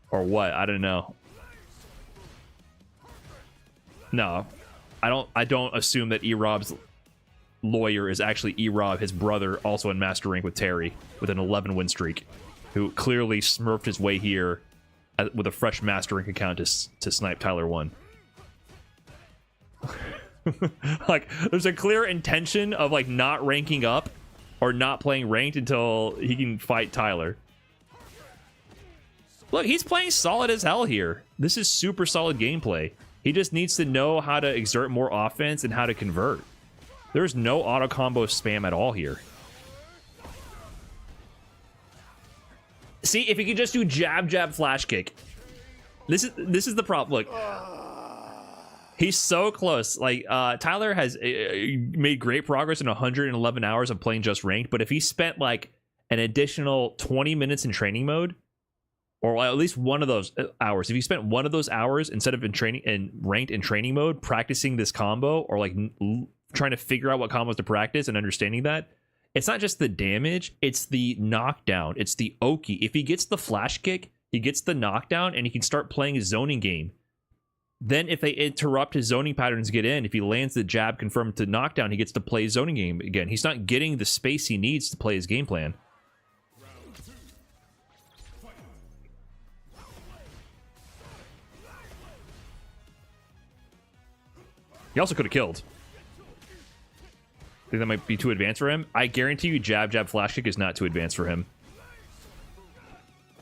what. I don't know. No. I don't assume that E-Rob's lawyer is actually E-Rob, his brother, also in Master Rank with Terry, with an 11 win streak, who clearly smurfed his way here with a fresh Master Rank account to snipe Tyler1. Like, there's a clear intention of like not ranking up or not playing ranked until he can fight Tyler. Look, he's playing solid as hell here. This is super solid gameplay. He just needs to know how to exert more offense and how to convert. There's no auto combo spam at all here. See, if he could just do jab, jab, flash kick. This is the problem. Look, he's so close. Like, Tyler has made great progress in 111 hours of playing just ranked, but if he spent like an additional 20 minutes in training mode, or at least one of those hours, if you spent one of those hours instead of in training and ranked in training mode practicing this combo, or like trying to figure out what combos to practice and understanding that, it's not just the damage, it's the knockdown, it's the Oki. If he gets the flash kick, he gets the knockdown, and he can start playing his zoning game. Then if they interrupt his zoning patterns get in, if he lands the jab confirmed to knockdown, he gets to play his zoning game again. He's not getting the space he needs to play his game plan. He also could have killed. Think that might be too advanced for him? I guarantee you jab, jab, flash kick is not too advanced for him.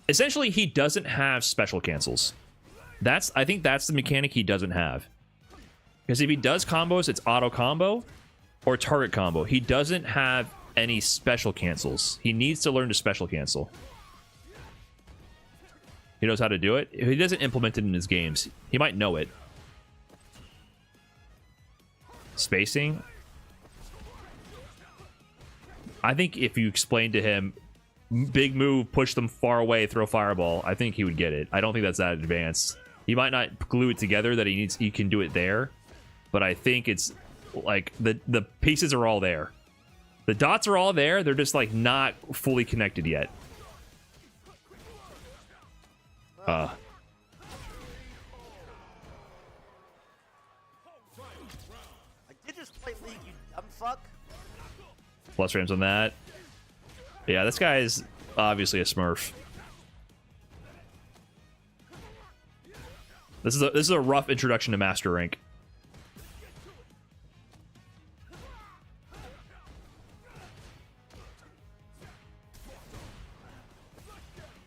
Essentially, he doesn't have special cancels. I think that's the mechanic he doesn't have. Because if he does combos, it's auto combo or target combo. He doesn't have any special cancels. He needs to learn to special cancel. He knows how to do it. If he doesn't implement it in his games, he might know it. Spacing. I think if you explain to him, big move, push them far away, throw fireball, I think he would get it. I don't think that's that advanced. He might not glue it together that he can do it there, but I think it's like the pieces are all there. The dots are all there. They're just like not fully connected yet. I did just play League, you dumb fuck. Plus frames on that. Yeah, this guy is obviously a smurf. This is a rough introduction to Master Rank.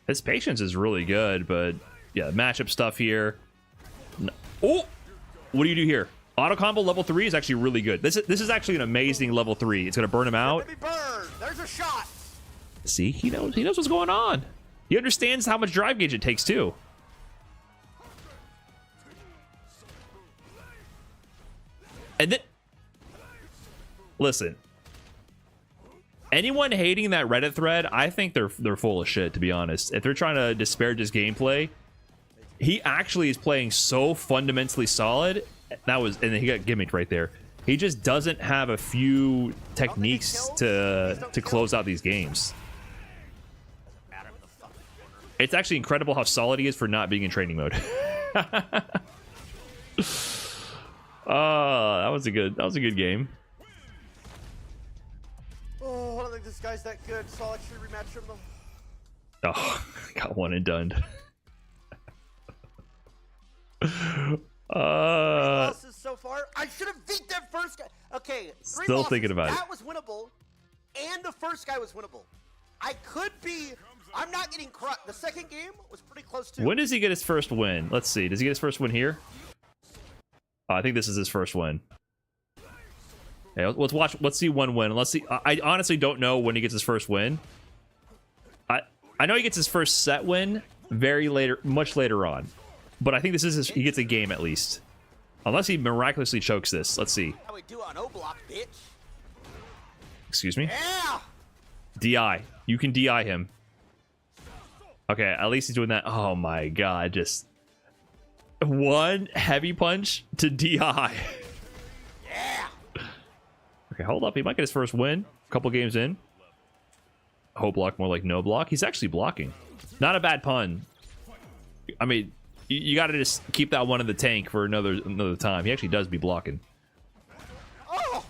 His patience is really good, but yeah, matchup stuff here. No. Oh, what do you do here? Auto combo level 3 is actually really good. This is actually an amazing level 3. It's gonna burn him out. There's a shot. See, he knows what's going on. He understands how much drive gauge it takes too. And then, listen, anyone hating that Reddit thread, I think they're full of shit, to be honest. If they're trying to disparage his gameplay, he actually is playing so fundamentally solid. And he got gimmicked right there. He just doesn't have a few techniques to close out these games. It's actually incredible how solid he is for not being in training mode. That was a good game. Oh, I don't think this guy's that good, so I'll actually rematch him though. Oh, got one and done. Losses so far. I should have beat that first guy. Okay, three Still losses. thinking about it. That was winnable, and the first guy was winnable. I could be. I'm not getting crushed. The second game was pretty close too. When does he get his first win? Let's see. Does he get his first win here? Oh, I think this is his first win. Okay, let's watch. Let's see one win. Let's see. I honestly don't know when he gets his first win. I know he gets his first set win much later on, but I think this is he gets a game at least, unless he miraculously chokes this. Let's see. How we do on O block, bitch? Excuse me. Yeah. DI. You can DI him. Okay, at least he's doing that. Oh my god, just one heavy punch to DI. Yeah. Okay, hold up. He might get his first win. A couple games in. Ho block, more like no block. He's actually blocking. Not a bad pun. I mean, you got to just keep that one in the tank for another time. He actually does be blocking. Oh.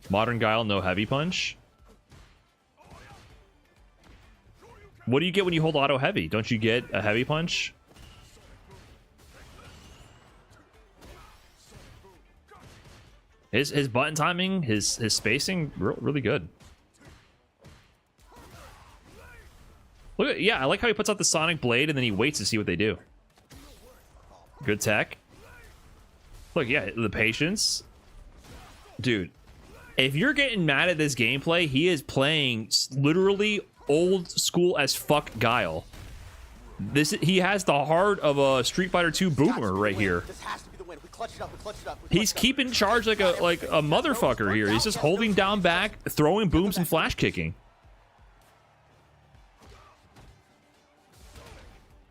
Modern Guile, no heavy punch. What do you get when you hold auto heavy? Don't you get a heavy punch? His button timing, his spacing, really good. Look at, yeah, I like how he puts out the Sonic Blade and then he waits to see what they do. Good tech. Look, yeah, the patience. Dude, if you're getting mad at this gameplay, he is playing literally old school as fuck Guile. He has the heart of a Street Fighter 2 boomer right here. This has to be the win. We clutch it up. We clutch it up. He's keeping charge like a motherfucker here. He's just holding down back, throwing booms and flash kicking.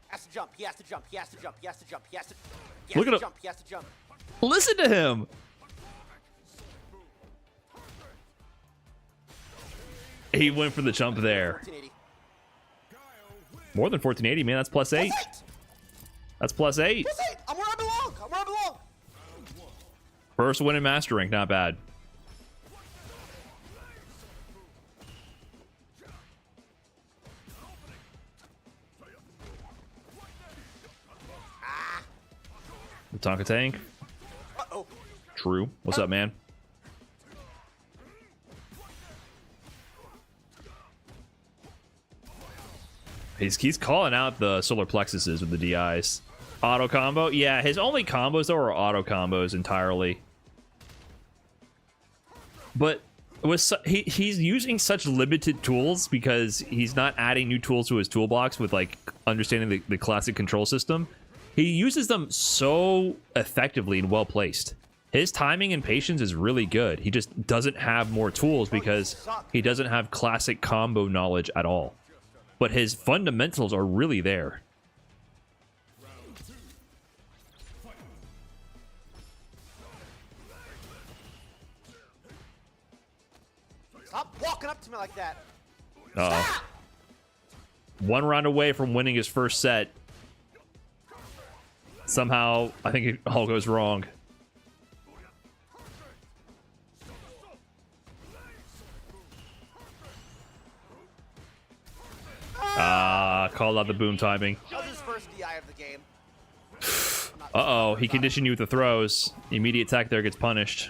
Has to jump. He has to jump. He has to jump. He has to jump. He has to. Look at him. Jump. He has to jump. Listen to him. He went for the jump there. 1480. More than 1480, man. That's plus 8. That's plus 8. Plus 8. I'm where I belong. I'm where I belong. First win in Master Rank. Not bad. The Tonka Tank. Uh-oh. True. What's up, man? He's calling out the solar plexuses with the DIs. Auto combo? Yeah, his only combos though are auto combos entirely. But he's using such limited tools because he's not adding new tools to his toolbox with like understanding the classic control system. He uses them so effectively and well placed. His timing and patience is really good. He just doesn't have more tools because he doesn't have classic combo knowledge at all. But his fundamentals are really there. Stop walking up to me like that. Uh-oh. One round away from winning his first set. Somehow, I think it all goes wrong. Called out the boom timing. That was his first DI of the game. Uh-oh, he conditioned you with the throws. Immediate attack there gets punished.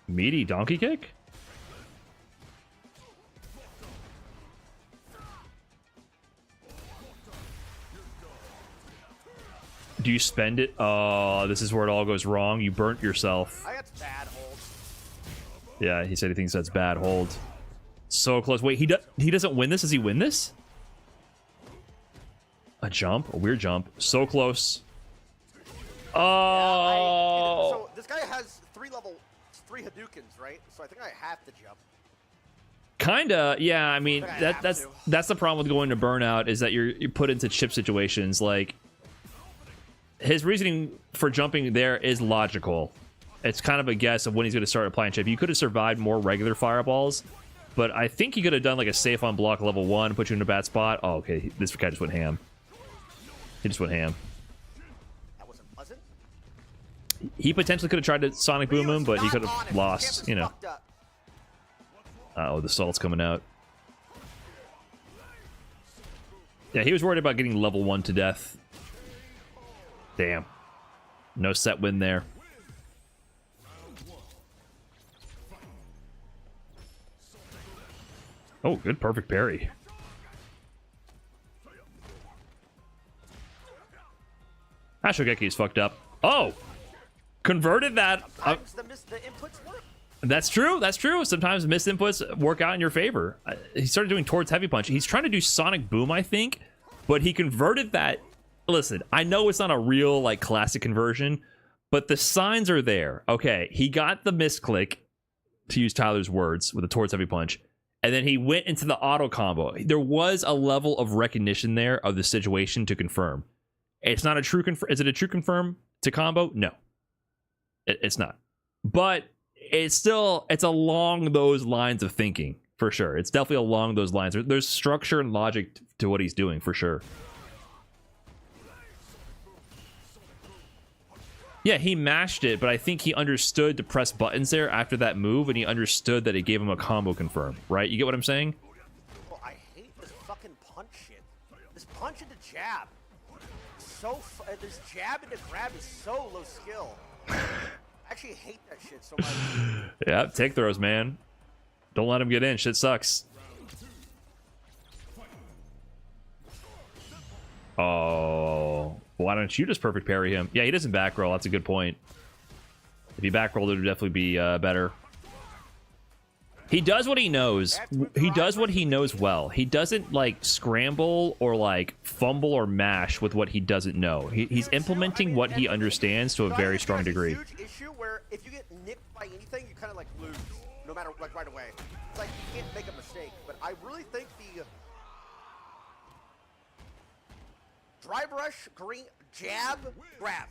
Meaty donkey kick? Do you spend it? Oh, this is where it all goes wrong. You burnt yourself. I got bad hold. Yeah, he said he thinks that's bad hold. So close. Wait, he doesn't win this? Does he win this? A jump? A weird jump. So close. Oh. So this guy has three Hadoukens, right? So I think I have to jump. Kinda, yeah. I mean, that's the problem with going to burnout is that you're put into chip situations. Like, his reasoning for jumping there is logical. It's kind of a guess of when he's going to start applying chip. You could have survived more regular fireballs, but I think he could have done like a safe on block level 1, put you in a bad spot. Oh, okay. This guy just went ham. He just went ham. That wasn't pleasant. He potentially could have tried to Sonic Boom him, but he could have lost, you know. Uh-oh, the salt's coming out. Yeah, he was worried about getting level 1 to death. Damn. No set win there. Oh, good perfect parry. Ashogeki is fucked up. Oh! Converted that. Sometimes the inputs work. That's true. That's true. Sometimes missed inputs work out in your favor. He started doing towards heavy punch. He's trying to do Sonic Boom, I think, but he converted that. Listen, I know it's not a real like classic conversion, but the signs are there. Okay, he got the misclick, to use Tyler's words, with the towards heavy punch, and then he went into the auto combo. There was a level of recognition there of the situation to confirm. It's not a true confirm. Is it a true confirm to combo? No, it's not. But it's along those lines of thinking, for sure. It's definitely along those lines. There's structure and logic to what he's doing, for sure. Yeah, he mashed it, but I think he understood to press buttons there after that move, and he understood that it gave him a combo confirm, right? You get what I'm saying? Oh, I hate this fucking punch shit. This punch into jab. This jab into grab is so low skill. I actually hate that shit so much. Yeah, take throws, man. Don't let him get in. Shit sucks. Oh, why don't you just perfect parry him? Yeah, he doesn't back roll. That's a good point. If he back rolled, it would definitely be better. He does what he knows. He does what he knows well. He doesn't like scramble or like fumble or mash with what he doesn't know. He's implementing what he understands to a very strong degree. Huge issue where if you get nicked by anything, you kind of like lose, no matter like right away. It's like you can't make a mistake. But I really think the drive rush, green, jab, grab.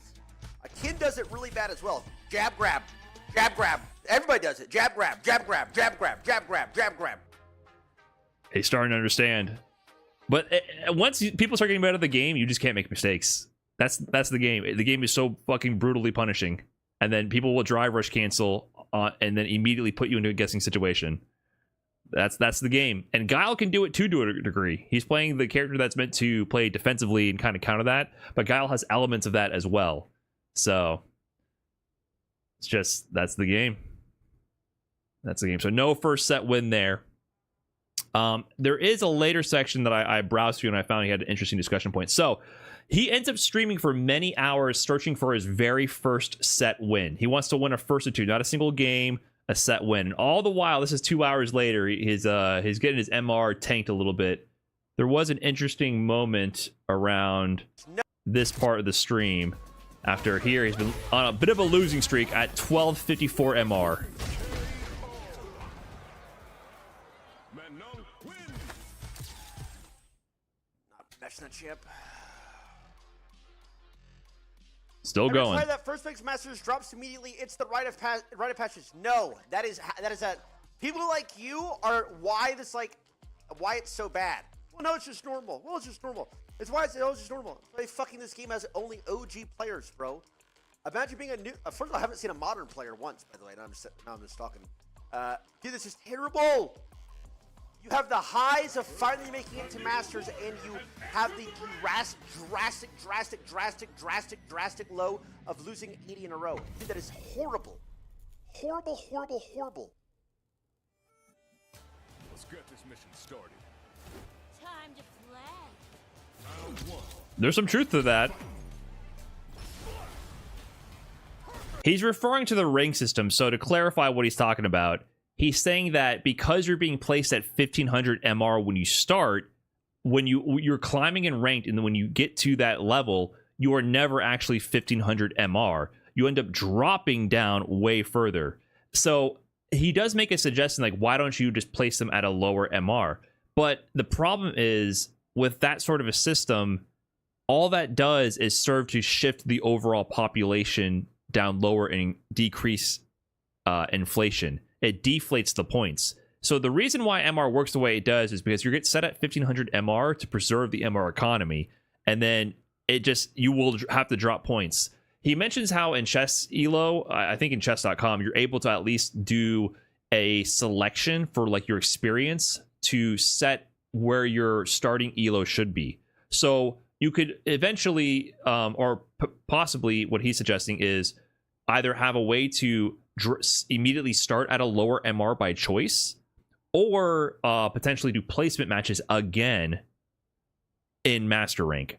Akin does it really bad as well. Jab, grab. Jab, grab. Everybody does it. Jab, grab, jab, grab, jab, grab, jab, grab, jab, grab. He's starting to understand. But once people start getting better at the game, you just can't make mistakes. That's the game. The game is so fucking brutally punishing. And then people will drive rush cancel and then immediately put you into a guessing situation. That's the game. And Guile can do it too, to a degree. He's playing the character that's meant to play defensively and kind of counter that. But Guile has elements of that as well. So it's just, that's the game. That's the game. So no first set win there. There is a later section that I browsed through and I found he had an interesting discussion point. So he ends up streaming for many hours searching for his very first set win. He wants to win a first or two, not a single game, a set win. And all the while, this is 2 hours later, he's getting his MR tanked a little bit. There was an interesting moment around this part of the stream. After here, he's been on a bit of a losing streak at 1254 MR. That's not chip. Still going. Why that first mix masters drops immediately? It's the rite of passage. No, that is a. People like you are why it's so bad. Well, no, it's just normal. Well, it's just normal. It's why it's just normal. They fucking this game has only OG players, bro. Imagine being a new. First of all, I haven't seen a modern player once, by the way. Now I'm just talking. Dude, this is terrible. You have the highs of finally making it to Masters, and you have the drastic low of losing 80 in a row. Dude, that is horrible. Horrible. Let's get this mission started. Time to play. There's some truth to that. He's referring to the rank system, so to clarify what he's talking about, he's saying that because you're being placed at 1500 MR when you start, when you're climbing in ranked, and then when you get to that level, you are never actually 1500 MR. You end up dropping down way further. So he does make a suggestion like, why don't you just place them at a lower MR? But the problem is with that sort of a system, all that does is serve to shift the overall population down lower and decrease inflation. It deflates the points. So the reason why MR works the way it does is because you get set at 1500 MR to preserve the MR economy, and then you will have to drop points. He mentions how in chess elo, I think in chess.com, you're able to at least do a selection for like your experience to set where your starting elo should be. So you could eventually, or possibly what he's suggesting is either have a way to immediately start at a lower MR by choice, or potentially do placement matches again in Master Rank.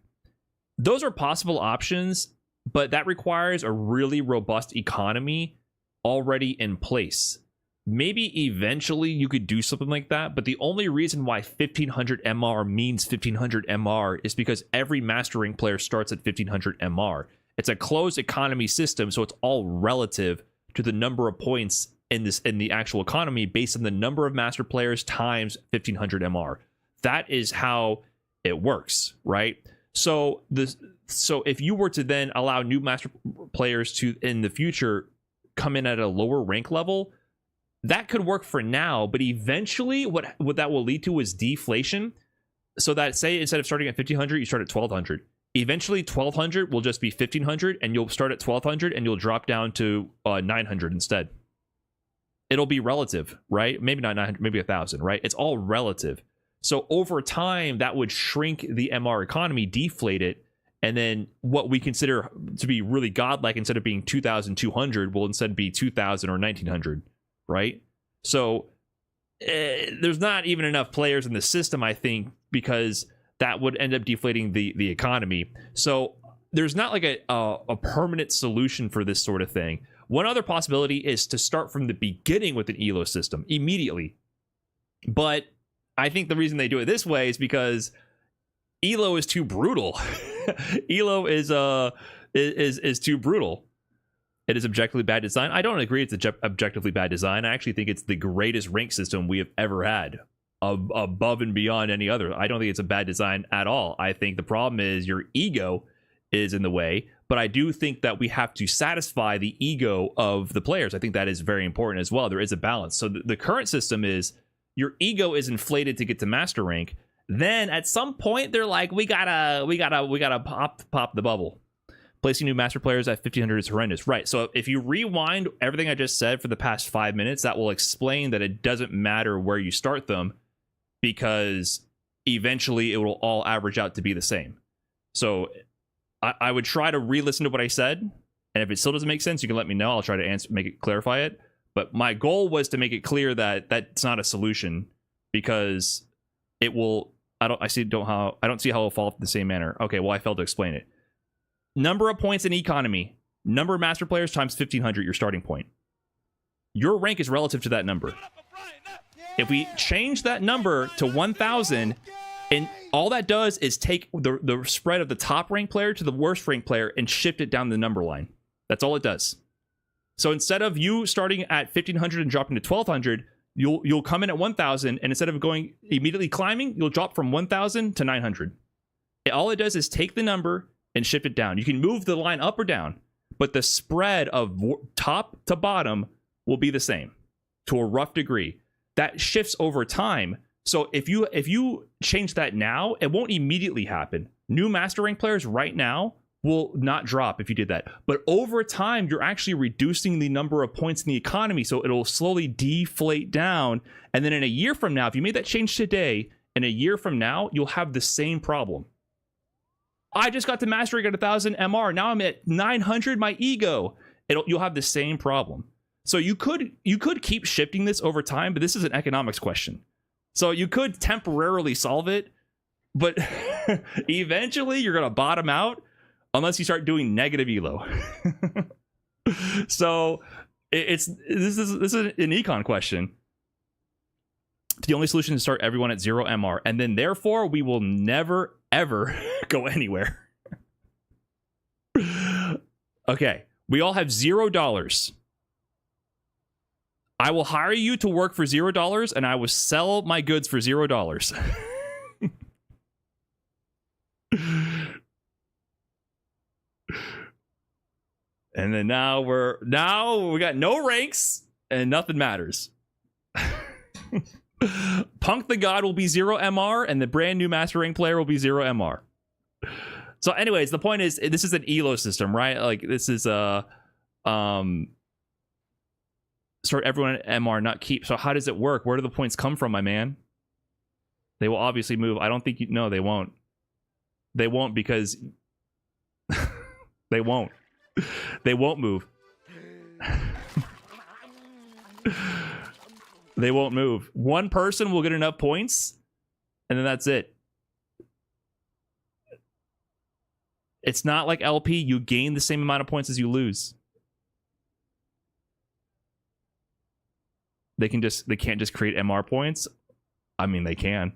Those are possible options, but that requires a really robust economy already in place. Maybe eventually you could do something like that, but the only reason why 1500 MR means 1500 MR is because every Master Rank player starts at 1500 MR. It's a closed economy system, so it's all relative to the number of points in the actual economy based on the number of master players times 1500 MR. That is how it works, right? So if you were to then allow new master players to in the future come in at a lower rank level, that could work for now, but eventually what that will lead to is deflation. So that, say, instead of starting at 1500, you start at 1200. Eventually 1200 will just be 1500, and you'll start at 1200 and you'll drop down to 900 instead. It'll be relative, right? Maybe not 900, maybe 1000, right? It's all relative. So over time, that would shrink the MR economy, deflate it, and then what we consider to be really godlike, instead of being 2200, will instead be 2000 or 1900, right? So there's not even enough players in the system, I think, because that would end up deflating the economy. So there's not like a permanent solution for this sort of thing. One other possibility is to start from the beginning with an ELO system immediately. But I think the reason they do it this way is because ELO is too brutal. ELO is too brutal. It is objectively bad design. I don't agree it's objectively bad design. I actually think it's the greatest rank system we have ever had, above and beyond any other. I don't think it's a bad design at all. I think the problem is your ego is in the way, but I do think that we have to satisfy the ego of the players. I think that is very important as well. There is a balance. So the current system is your ego is inflated to get to master rank. Then at some point they're like, we gotta pop the bubble. Placing new master players at 1500 is horrendous. Right. So if you rewind everything I just said for the past 5 minutes, that will explain that it doesn't matter where you start them, because eventually it will all average out to be the same. So I would try to re-listen to what I said, and if it still doesn't make sense, you can let me know. I'll try to clarify it. But my goal was to make it clear that that's not a solution, because it will. I don't see how it'll fall in the same manner. Okay, well, I failed to explain it. Number of points in economy, number of master players times 1500, your starting point. Your rank is relative to that number. If we change that number to 1000, and all that does is take the spread of the top rank player to the worst rank player and shift it down the number line. That's all it does. So instead of you starting at 1500 and dropping to 1200, you'll come in at 1000, and instead of going immediately climbing, you'll drop from 1000 to 900. All it does is take the number and shift it down. You can move the line up or down, but the spread of top to bottom will be the same to a rough degree. That shifts over time. So if you change that now, it won't immediately happen. New master rank players right now will not drop if you did that. But over time, you're actually reducing the number of points in the economy, so it'll slowly deflate down. And then in a year from now, if you made that change today, in a year from now, you'll have the same problem. I just got to master rank at 1000 MR. Now I'm at 900, my ego. You'll have the same problem. So you could keep shifting this over time, but this is an economics question. So you could temporarily solve it, but eventually you're going to bottom out unless you start doing negative elo. So this is an econ question. The only solution is to start everyone at 0 MR, and then therefore we will never ever go anywhere. Okay, we all have $0. I will hire you to work for $0, and I will sell my goods for $0. And then now we got no ranks and nothing matters. Punk the God will be 0 MR, and the brand new Master Rank player will be 0 MR. So anyways, the point is, this is an elo system, right? Like, this is a start everyone at MR, not keep. So how does it work? Where do the points come from, my man? They will obviously move. I don't think no, they won't. They won't, because they won't. They won't move. They won't move. One person will get enough points, and then that's it. It's not like LP. You gain the same amount of points as you lose. They can't just create MR points. I mean, they can.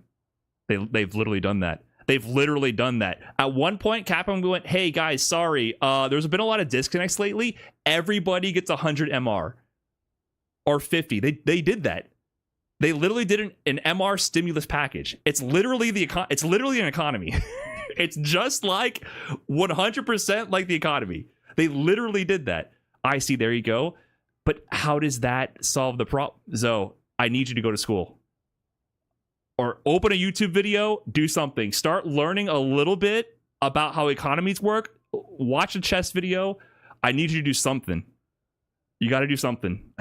They've literally done that. They've literally done that. At one point, Capcom went, "Hey guys, sorry. There's been a lot of disconnects lately. Everybody gets 100 MR or 50." They did that. They literally did an MR stimulus package. It's literally it's literally an economy. It's just like 100% like the economy. They literally did that. I see. There you go. But how does that solve the problem? Zoe, I need you to go to school. Or open a YouTube video, do something. Start learning a little bit about how economies work. Watch a chess video. I need you to do something. You got to do something.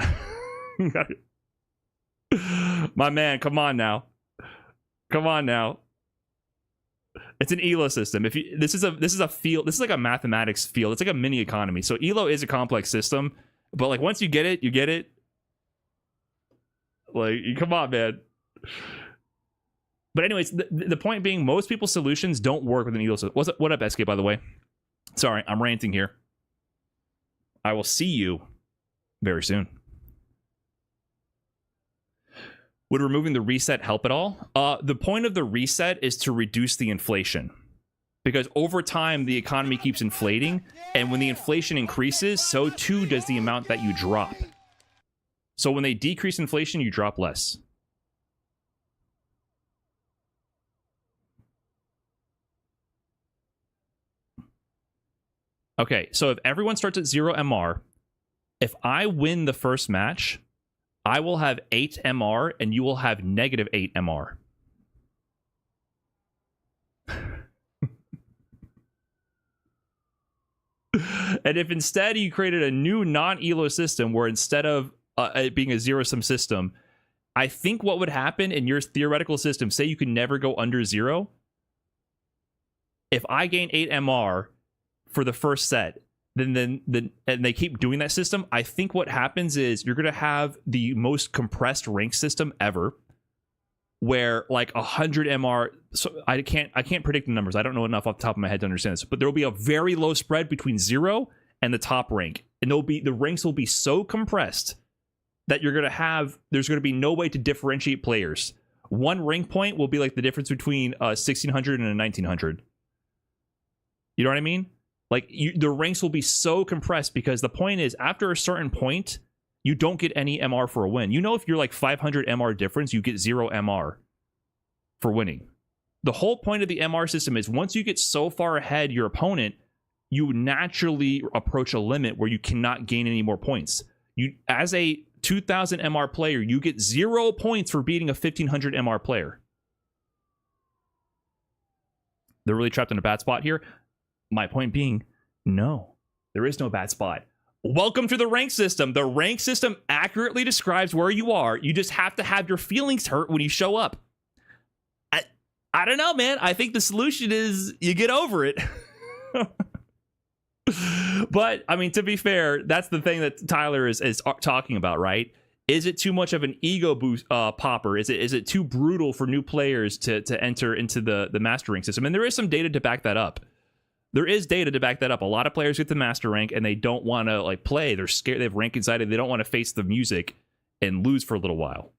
My man, come on now. Come on now. It's an ELO system. This is a field. This is like a mathematics field. It's like a mini economy. So ELO is a complex system, but like once you get it, you get it. Like, come on, man. But anyways, the point being, most people's solutions don't work with an ELO system. What up, SK, by the way? Sorry, I'm ranting here. I will see you very soon. Would removing the reset help at all? The point of the reset is to reduce the inflation. Because over time, the economy keeps inflating. And when the inflation increases, so too does the amount that you drop. So when they decrease inflation, you drop less. Okay, so if everyone starts at 0 MR, if I win the first match, I will have 8 MR and you will have -8 MR. And if instead you created a new non-ELO system where instead of it being a zero-sum system, I think what would happen in your theoretical system, say you can never go under 0, if I gain 8 MR for the first set, then and they keep doing that system, I think what happens is you're going to have the most compressed rank system ever, where like 100 MR. So I can't predict the numbers. I don't know enough off the top of my head to understand this, but there will be a very low spread between 0 and the top rank, and the ranks will be so compressed that there's going to be no way to differentiate players. One rank point will be like the difference between 1600 and a 1900. You know what I mean? Like, the ranks will be so compressed, because the point is, after a certain point, you don't get any MR for a win. You know, if you're like 500 MR difference, you get 0 MR for winning. The whole point of the MR system is once you get so far ahead your opponent, you naturally approach a limit where you cannot gain any more points. You, as a 2000 MR player, you get 0 points for beating a 1500 MR player. They're really trapped in a bad spot here. My point being, no, there is no bad spot. Welcome to the rank system. The rank system accurately describes where you are. You just have to have your feelings hurt when you show up. I don't know, man. I think the solution is you get over it. But, I mean, to be fair, that's the thing that Tyler is talking about, right? Is it too much of an ego boost popper? Is it too brutal for new players to enter into the Master Rank system? And there is some data to back that up. There is data to back that up. A lot of players get the Master Rank and they don't want to like play. They're scared. They have rank anxiety. They don't want to face the music and lose for a little while.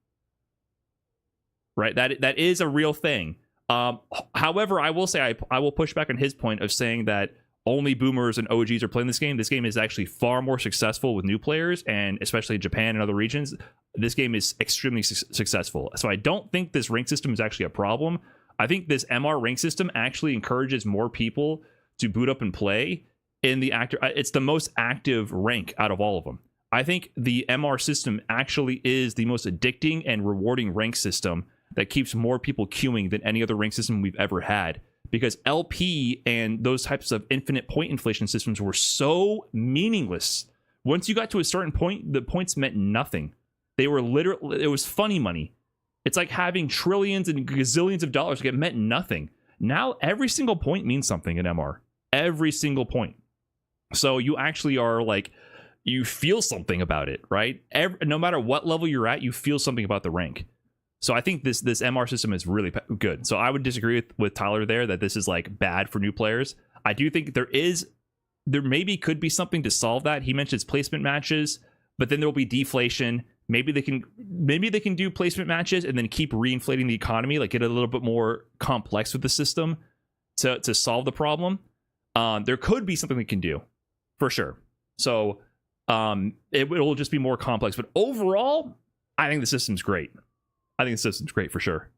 Right? That is a real thing. However, I will say I will push back on his point of saying that only boomers and OGs are playing this game. This game is actually far more successful with new players, and especially Japan and other regions. This game is extremely successful. So I don't think this rank system is actually a problem. I think this MR rank system actually encourages more people to boot up and play, in the actor. It's the most active rank out of all of them. I think the MR system actually is the most addicting and rewarding rank system that keeps more people queuing than any other rank system we've ever had. Because LP and those types of infinite point inflation systems were so meaningless. Once you got to a certain point, the points meant nothing. They were literally, it was funny money. It's like having trillions and gazillions of dollars. It meant nothing. Now every single point means something in MR. Every single point. So you actually are like, you feel something about it, right? No matter what level you're at, you feel something about the rank. So I think this MR system is really good. So I would disagree with Tyler there that this is like bad for new players. I do think there maybe could be something to solve that. He mentions placement matches, but then there will be deflation. Maybe they can do placement matches and then keep reinflating the economy, like get a little bit more complex with the system to solve the problem. There could be something we can do for sure. So it will just be more complex. But overall, I think the system's great. I think the system's great for sure,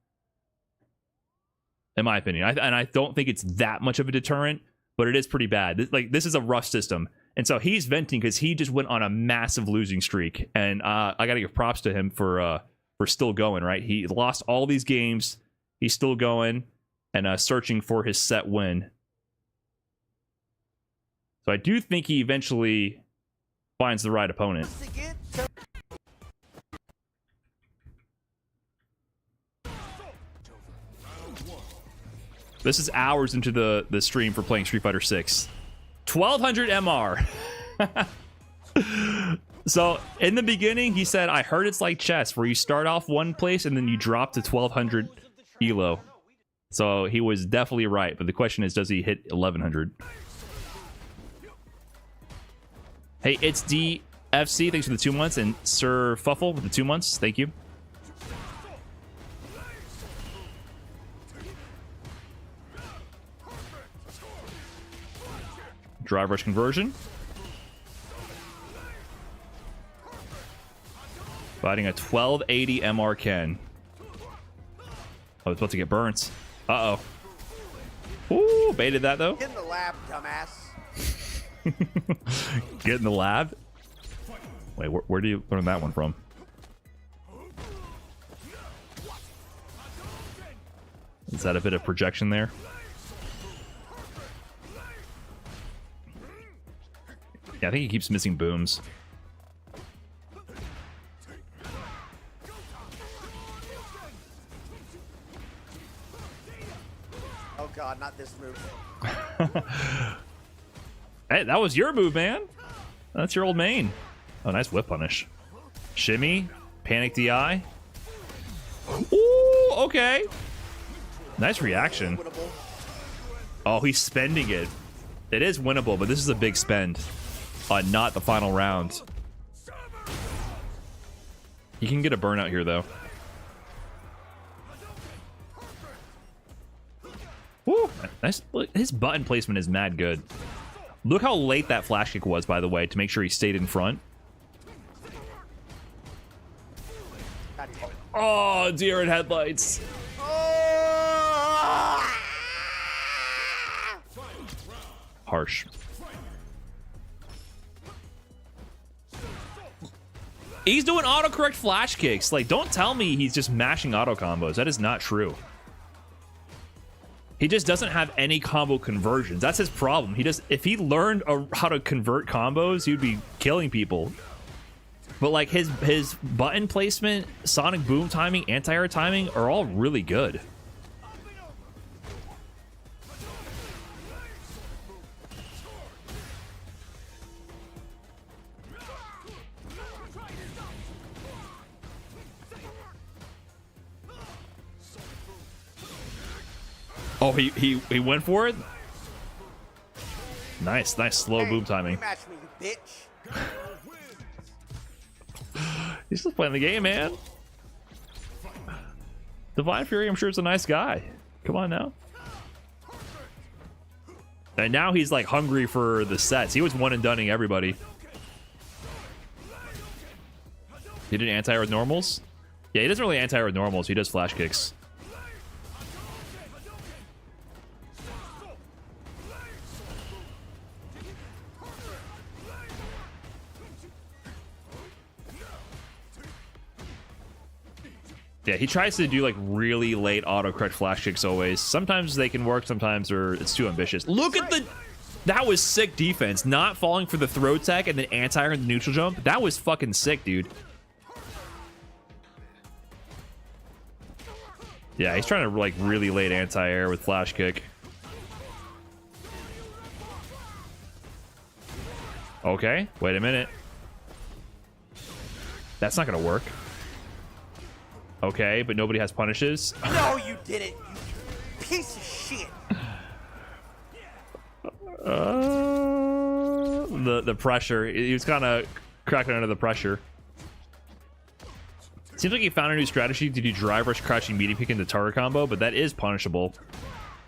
in my opinion. And I don't think it's that much of a deterrent, but it is pretty bad. Like, this is a rough system. And so he's venting because he just went on a massive losing streak. And I got to give props to him for still going, right? He lost all these games. He's still going and searching for his set win. So I do think he eventually finds the right opponent. This is hours into the stream for playing Street Fighter 6. 1200 MR. So in the beginning, he said, I heard it's like chess, where you start off one place and then you drop to 1200 elo. So he was definitely right. But the question is, does he hit 1100? Hey, it's DFC. Thanks for the 2 months. And Sir Fuffle with the 2 months. Thank you. Drive rush conversion. Fighting a 1280 MR Ken. Oh, it's about to get burnt. Uh-oh. Ooh, baited that though. Get in the lab, dumbass. Get in the lab? Wait, where do you learn that one from? Is that a bit of projection there? Yeah, I think he keeps missing booms. Oh god, not this move. Hey, that was your move, man. That's your old main. Oh, nice whip punish. Shimmy, panic DI. Ooh, okay. Nice reaction. Oh, he's spending it. It is winnable, but this is a big spend. Not the final round. You can get a burnout here, though. Woo! Nice. Look, his button placement is mad good. Look how late that flash kick was, by the way, to make sure he stayed in front. Oh, deer in headlights. Harsh. He's doing autocorrect flash kicks. Like, don't tell me he's just mashing auto combos. That is not true. He just doesn't have any combo conversions. That's his problem. If he learned how to convert combos, he would be killing people. But like his button placement, sonic boom timing, anti-air timing are all really good. Oh, he went for it. Nice slow boom timing. Rematch me, you bitch. He's just playing the game, man. Divine Fury, I'm sure, is a nice guy. Come on now. And now he's like hungry for the sets. He was one and doneing everybody. He did anti-air with normals? Yeah, he doesn't really anti-air with normals. He does flash kicks. Yeah, he tries to do like really late autocorrect flash kicks always. Sometimes they can work, sometimes it's too ambitious. Look at the... That was sick defense. Not falling for the throw tech and then anti-air and the neutral jump. That was fucking sick, dude. Yeah, he's trying to like really late anti-air with flash kick. Okay, wait a minute. That's not gonna work. Okay, but nobody has punishes. No, you didn't. You piece of shit. The pressure. He was kind of cracking under the pressure. Seems like he found a new strategy to do drive rush, crouching, medium kick into target combo, but that is punishable.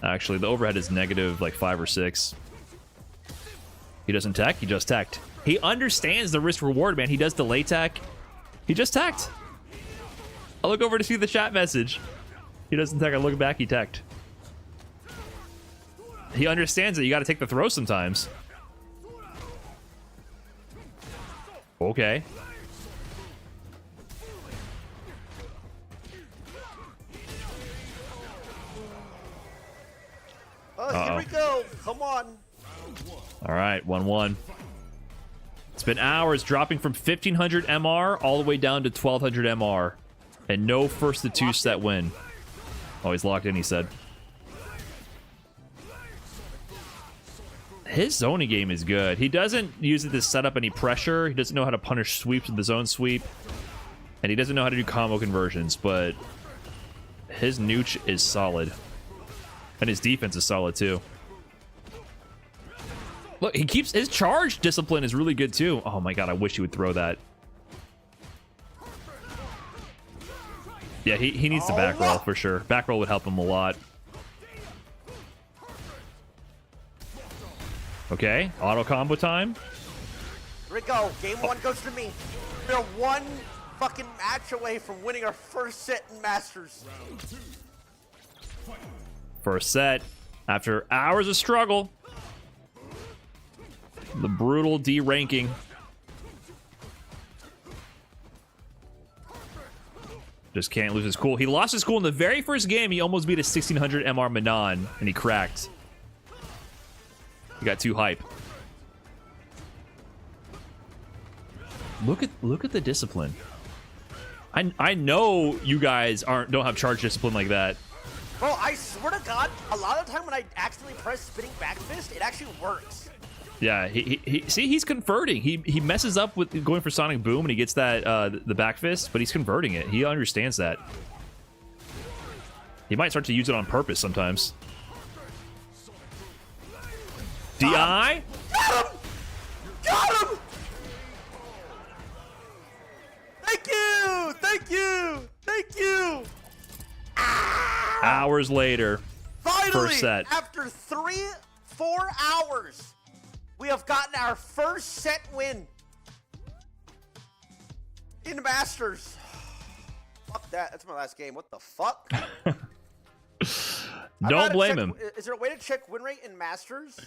Actually, the overhead is negative like 5 or 6. He doesn't tech. He just teched. He understands the risk reward, man. He does delay tech. He just teched. I look over to see the chat message. He doesn't tech. I look back. He teched. He understands that you got to take the throw sometimes. Okay. Oh, here we go. Come on. All right, 1-1. It's been hours, dropping from 1500 MR all the way down to 1200 MR. And no first to 2 set win. Oh, he's locked in, he said. His zoning game is good. He doesn't use it to set up any pressure. He doesn't know how to punish sweeps with the zone sweep. And he doesn't know how to do combo conversions, but his nooch is solid. And his defense is solid too. Look, he keeps his charge discipline is really good too. Oh my god, I wish he would throw that. Yeah, he needs to back roll for sure. Back roll would help him a lot. Okay, auto combo time. Here we go. Game 1 goes to me. We're one fucking match away from winning our first set in Masters. First set, after hours of struggle. The brutal D-ranking. Just can't lose his cool. He lost his cool in the very first game. He almost beat a 1600 MR Manon, and he cracked. He got too hype. Look at the discipline. I know you guys don't have charge discipline like that. Bro, I swear to God, a lot of the time when I accidentally press spinning back fist, it actually works. Yeah, see, he's converting. He messes up with going for Sonic Boom, and he gets that the back fist, but he's converting it. He understands that. He might start to use it on purpose sometimes. DI? Got him! Got him! Thank you! Thank you! Thank you! Hours later. Finally, first set. After 3-4 hours, we have gotten our first set win in the Masters. Fuck that. That's my last game. What the fuck? Don't blame him. Is there a way to check win rate in Masters?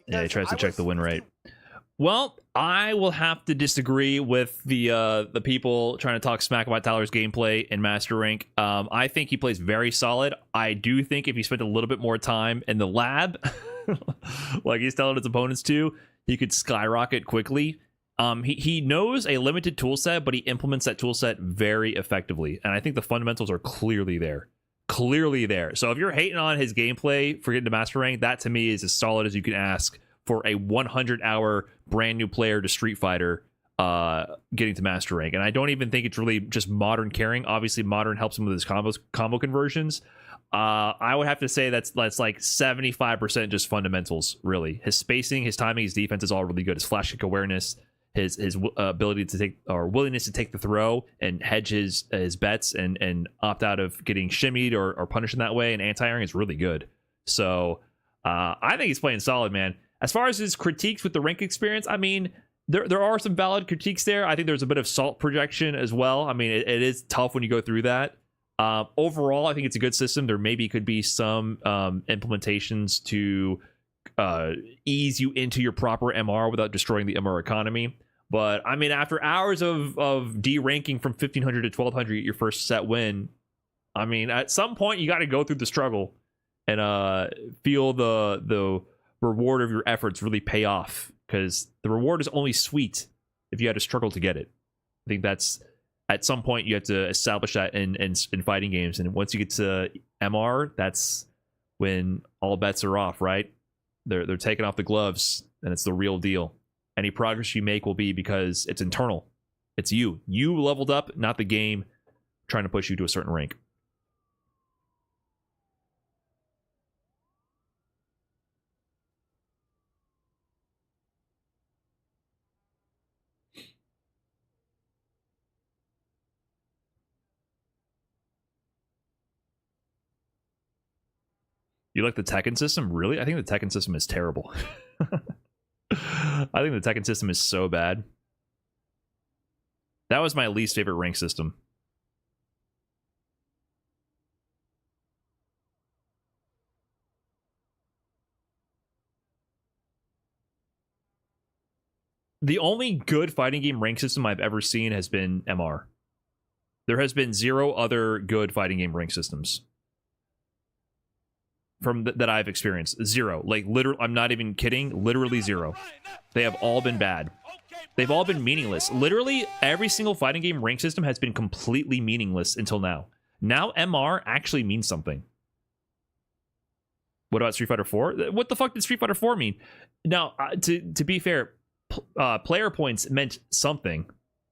Yeah, he tries to check the win rate. Well, I will have to disagree with the people trying to talk smack about Tyler's gameplay in Master Rank. I think he plays very solid. I do think if he spent a little bit more time in the lab, like he's telling his opponents to, he could skyrocket quickly. He knows a limited tool set, but he implements that tool set very effectively. And I think the fundamentals are clearly there. Clearly there. So if you're hating on his gameplay for getting to Master Rank, that to me is as solid as you can ask for a 100-hour brand new player to Street Fighter getting to Master Rank. And I don't even think it's really just modern carrying. Obviously, modern helps him with his combo conversions. I would have to say that's like 75% just fundamentals, really. His spacing, his timing, his defense is all really good. His flash kick awareness, his ability to take, or willingness to take the throw and hedge his bets and opt out of getting shimmied or punished in that way, and anti-airing is really good. So I think he's playing solid, man. As far as his critiques with the rank experience, I mean, there are some valid critiques there. I think there's a bit of salt projection as well. I mean, it is tough when you go through that. Overall, I think it's a good system. There maybe could be some implementations to ease you into your proper MR without destroying the MR economy. But I mean, after hours of de-ranking from 1500 to 1200 at your first set win, I mean, at some point you got to go through the struggle and feel the reward of your efforts really pay off, because the reward is only sweet if you had to struggle to get it. I think that's at some point you have to establish that in fighting games, and once you get to MR, that's when all bets are off, right? They're taking off the gloves, and it's the real deal. Any progress you make will be because it's internal. It's you. You leveled up, not the game trying to push you to a certain rank. You like the Tekken system? Really? I think the Tekken system is terrible. I think the Tekken system is so bad. That was my least favorite rank system. The only good fighting game rank system I've ever seen has been MR. There has been zero other good fighting game rank systems from that I've experienced. Zero. Like, literally, I'm not even kidding. Literally zero. They have all been bad. They've all been meaningless. Literally, every single fighting game rank system has been completely meaningless until now. Now, MR actually means something. What about Street Fighter 4? What the fuck did Street Fighter 4 mean? Now, to be fair, player points meant something,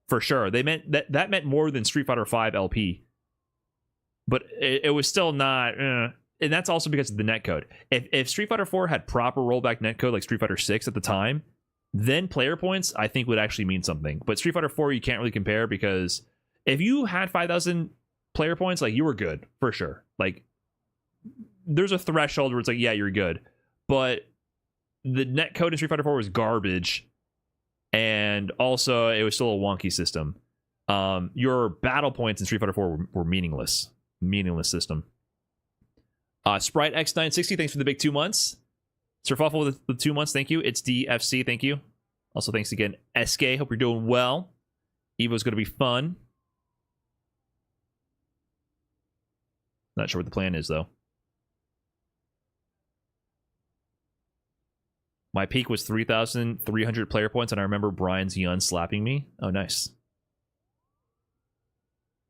for sure. They meant that meant more than Street Fighter 5 LP. But it was still not... and that's also because of the netcode. If Street Fighter 4 had proper rollback netcode like Street Fighter 6 at the time, then player points, I think, would actually mean something. But Street Fighter 4, you can't really compare, because if you had 5,000 player points, like, you were good, for sure. Like, there's a threshold where it's like, yeah, you're good. But the netcode in Street Fighter 4 was garbage, and also it was still a wonky system. Your battle points in Street Fighter 4 were meaningless. Meaningless system. Sprite X960, thanks for the big 2 months. Sir Fuffle with the 2 months, thank you. It's DFC, thank you. Also, thanks again, SK. Hope you're doing well. Evo's going to be fun. Not sure what the plan is, though. My peak was 3,300 player points, and I remember Brian's Yun slapping me. Oh, nice.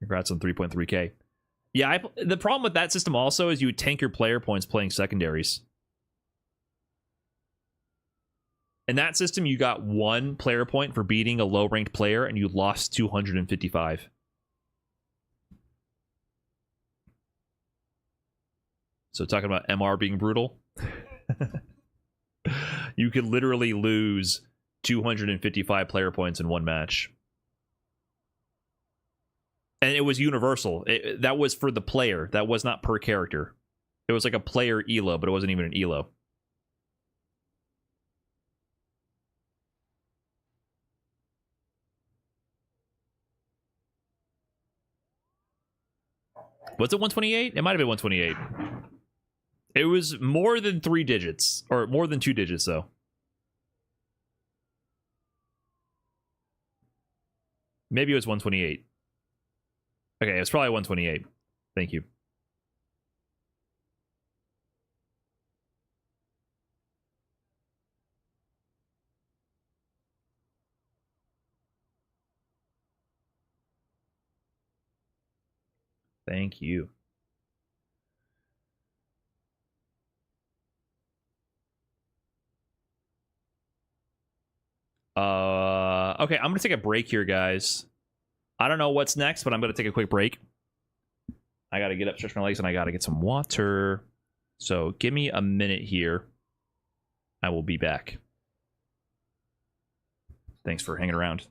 Congrats on 3.3k. Yeah, the problem with that system also is you would tank your player points playing secondaries. In that system, you got 1 player point for beating a low-ranked player, and you lost 255. So talking about MR being brutal, you could literally lose 255 player points in one match. And it was universal. That was for the player. That was not per character. It was like a player elo, but it wasn't even an elo. Was it 128? It might have been 128. It was more than 3 digits, or more than 2 digits, though. Maybe it was 128. Okay, it's probably 128. Thank you. Thank you. Okay, I'm gonna take a break here, guys. I don't know what's next, but I'm gonna take a quick break. I gotta get up, stretch my legs, and I gotta get some water. So give me a minute here. I will be back. Thanks for hanging around.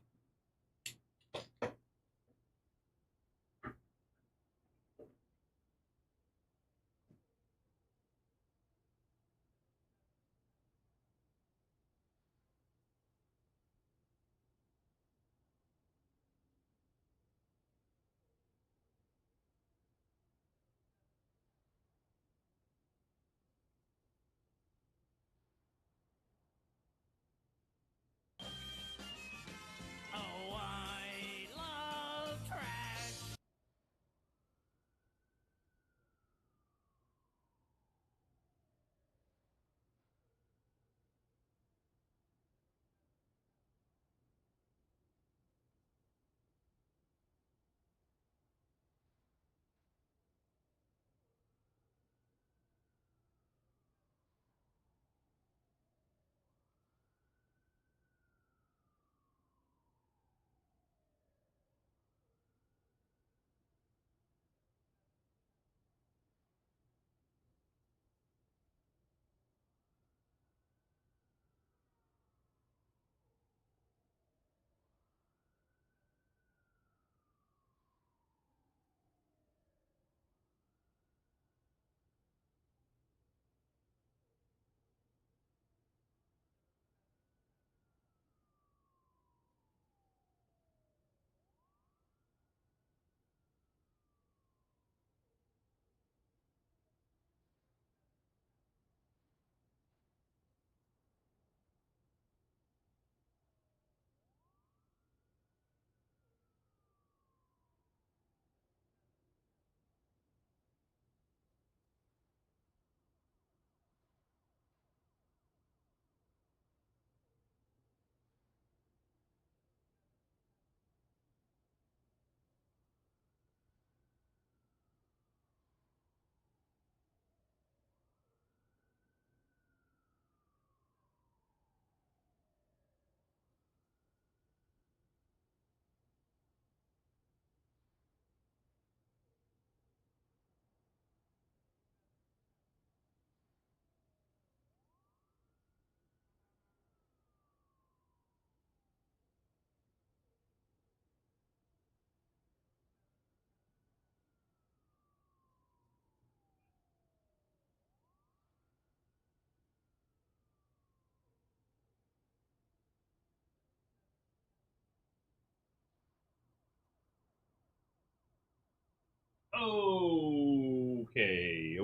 Okay.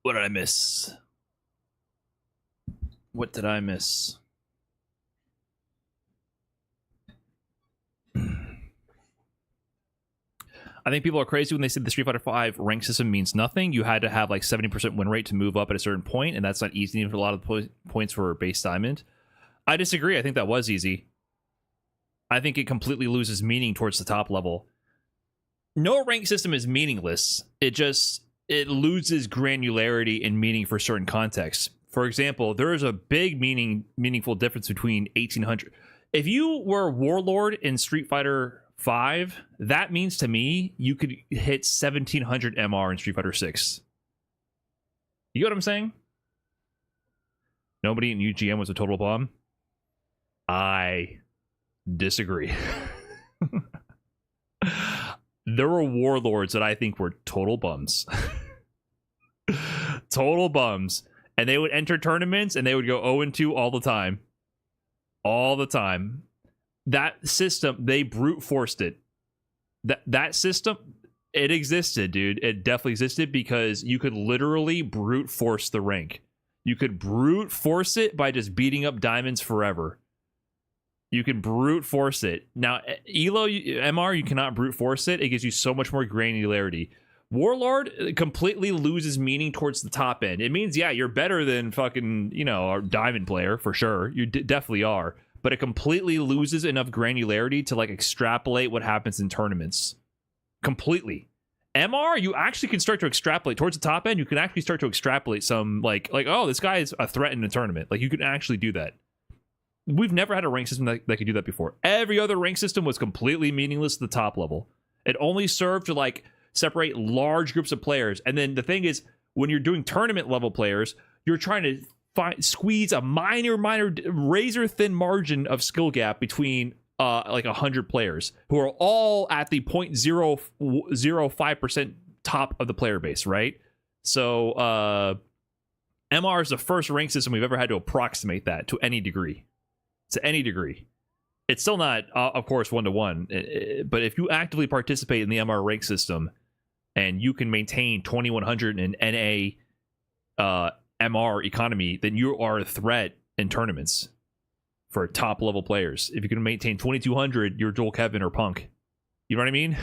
What did I miss? What did I miss? I think people are crazy when they say the Street Fighter V rank system means nothing. You had to have like 70% win rate to move up at a certain point, and that's not easy for a lot of points for base diamond. I disagree. I think that was easy. I think it completely loses meaning towards the top level. No rank system is meaningless. It loses granularity and meaning for certain contexts. For example, there is a big meaningful difference between 1800. If you were a Warlord in Street Fighter 5, that means to me you could hit 1700 MR in Street Fighter 6. You get what I'm saying? Nobody in UGM was a total bomb. I disagree. There were warlords that I think were total bums. Total bums. And they would enter tournaments and they would go 0-2 all the time. All the time. That system, they brute forced it. That system, it existed, dude. It definitely existed because you could literally brute force the rank. You could brute force it by just beating up diamonds forever. You can brute force it. Now, ELO, MR, you cannot brute force it. It gives you so much more granularity. Warlord completely loses meaning towards the top end. It means, yeah, you're better than fucking, a diamond player, for sure. You definitely are. But it completely loses enough granularity to, like, extrapolate what happens in tournaments. Completely. MR, you actually can start to extrapolate. Towards the top end, you can actually start to extrapolate some, like oh, this guy is a threat in a tournament. Like, you can actually do that. We've never had a rank system that could do that before. Every other rank system was completely meaningless at the top level. It only served to, like, separate large groups of players. And then the thing is, when you're doing tournament level players, you're trying to squeeze a minor, razor thin margin of skill gap between like 100 players who are all at the 0.005% top of the player base, right? So MR is the first rank system we've ever had to approximate that to any degree. To any degree. It's still not, of course, 1-to-1, but if you actively participate in the MR rank system and you can maintain 2100 in NA MR economy, then you are a threat in tournaments for top level players. If you can maintain 2200, you're Joel Kevin or Punk. You know what I mean?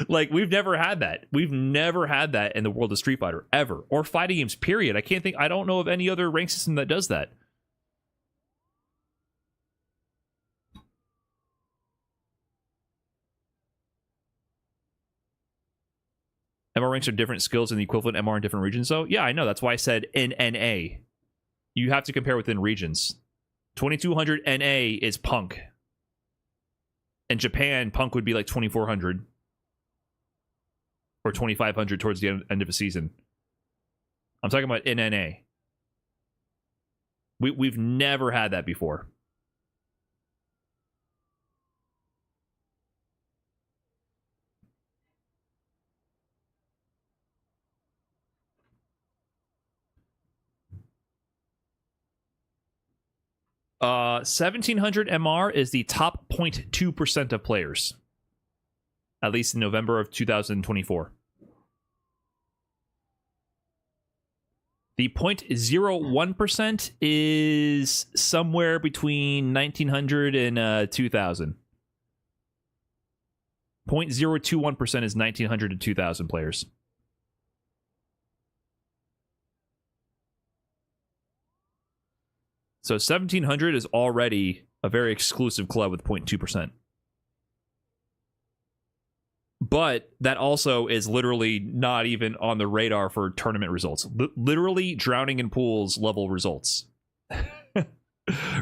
like we've never had that. We've never had that in the world of Street Fighter ever, or fighting games, period. I don't know of any other rank system that does that. MR ranks are different skills than the equivalent MR in different regions, though? Yeah, I know. That's why I said in NA. You have to compare within regions. 2200 NA is Punk. In Japan, Punk would be like 2400. Or 2500 towards the end of a season. I'm talking about in NA. We've never had that before. Uh, 1700 MR is the top 0.2% of players. At least in November of 2024. The 0.01% is somewhere between 1900 and 2000. 0.021% is 1900 to 2000 players. So 1700 is already a very exclusive club with 0.2%. But that also is literally not even on the radar for tournament results. Literally drowning in pools level results.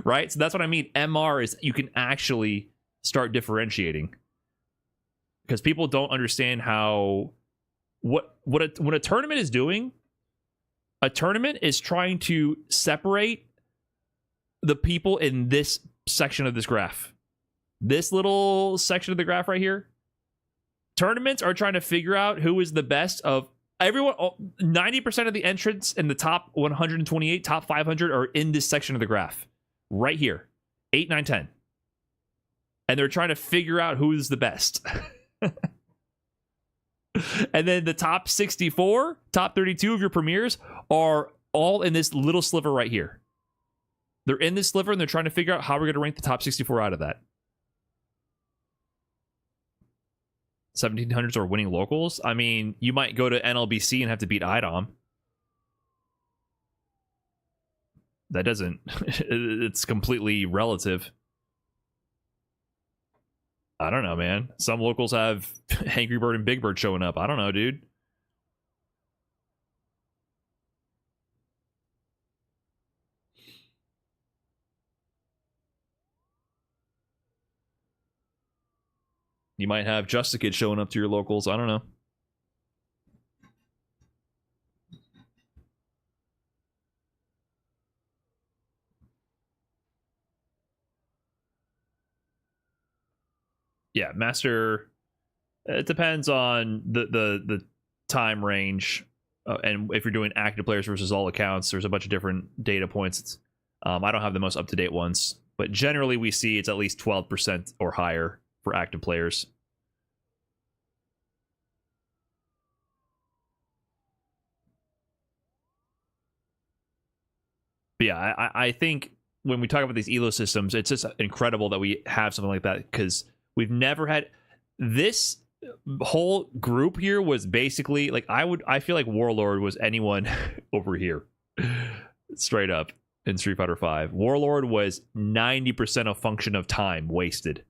Right? So that's what I mean. MR is you can actually start differentiating. Because people don't understand how... What a tournament is doing, a tournament is trying to separate the people in this section of this graph. This little section of the graph right here. Tournaments are trying to figure out who is the best of everyone. 90% of the entrants in the top 128, top 500 are in this section of the graph. Right here. 8, 9, 10. and they're trying to figure out who's the best. And then the top 64, top 32 of your premieres are all in this little sliver right here. They're in this sliver, and they're trying to figure out how we're going to rank the top 64 out of that. 1700s are winning locals. I mean, you might go to NLBC and have to beat IDOM. That doesn't... It's completely relative. I don't know, man. Some locals have Angry Bird and Big Bird showing up. I don't know, dude. You might have Just a Kid showing up to your locals. I don't know. Yeah, Master. It depends on the time range, and if you're doing active players versus all accounts, there's a bunch of different data points. I don't have the most up to date ones, but generally we see it's at least 12% or higher for active players. But yeah, I think when we talk about these ELO systems, it's just incredible that we have something like that, because we've never had this whole group here was basically like, I feel like Warlord was anyone over here. Straight up in Street Fighter V. Warlord was 90% a function of time wasted.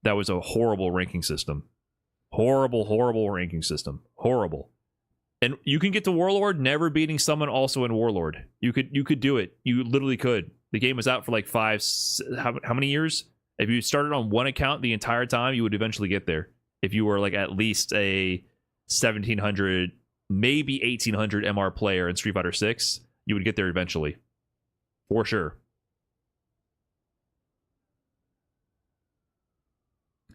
That was a horrible ranking system. Horrible ranking system. Horrible. And you can get to Warlord never beating someone also in Warlord. You could do it. You literally could. The game was out for like how many years? If you started on one account the entire time, you would eventually get there. If you were like at least a 1700, maybe 1800 MR player in Street Fighter 6, you would get there eventually. For sure.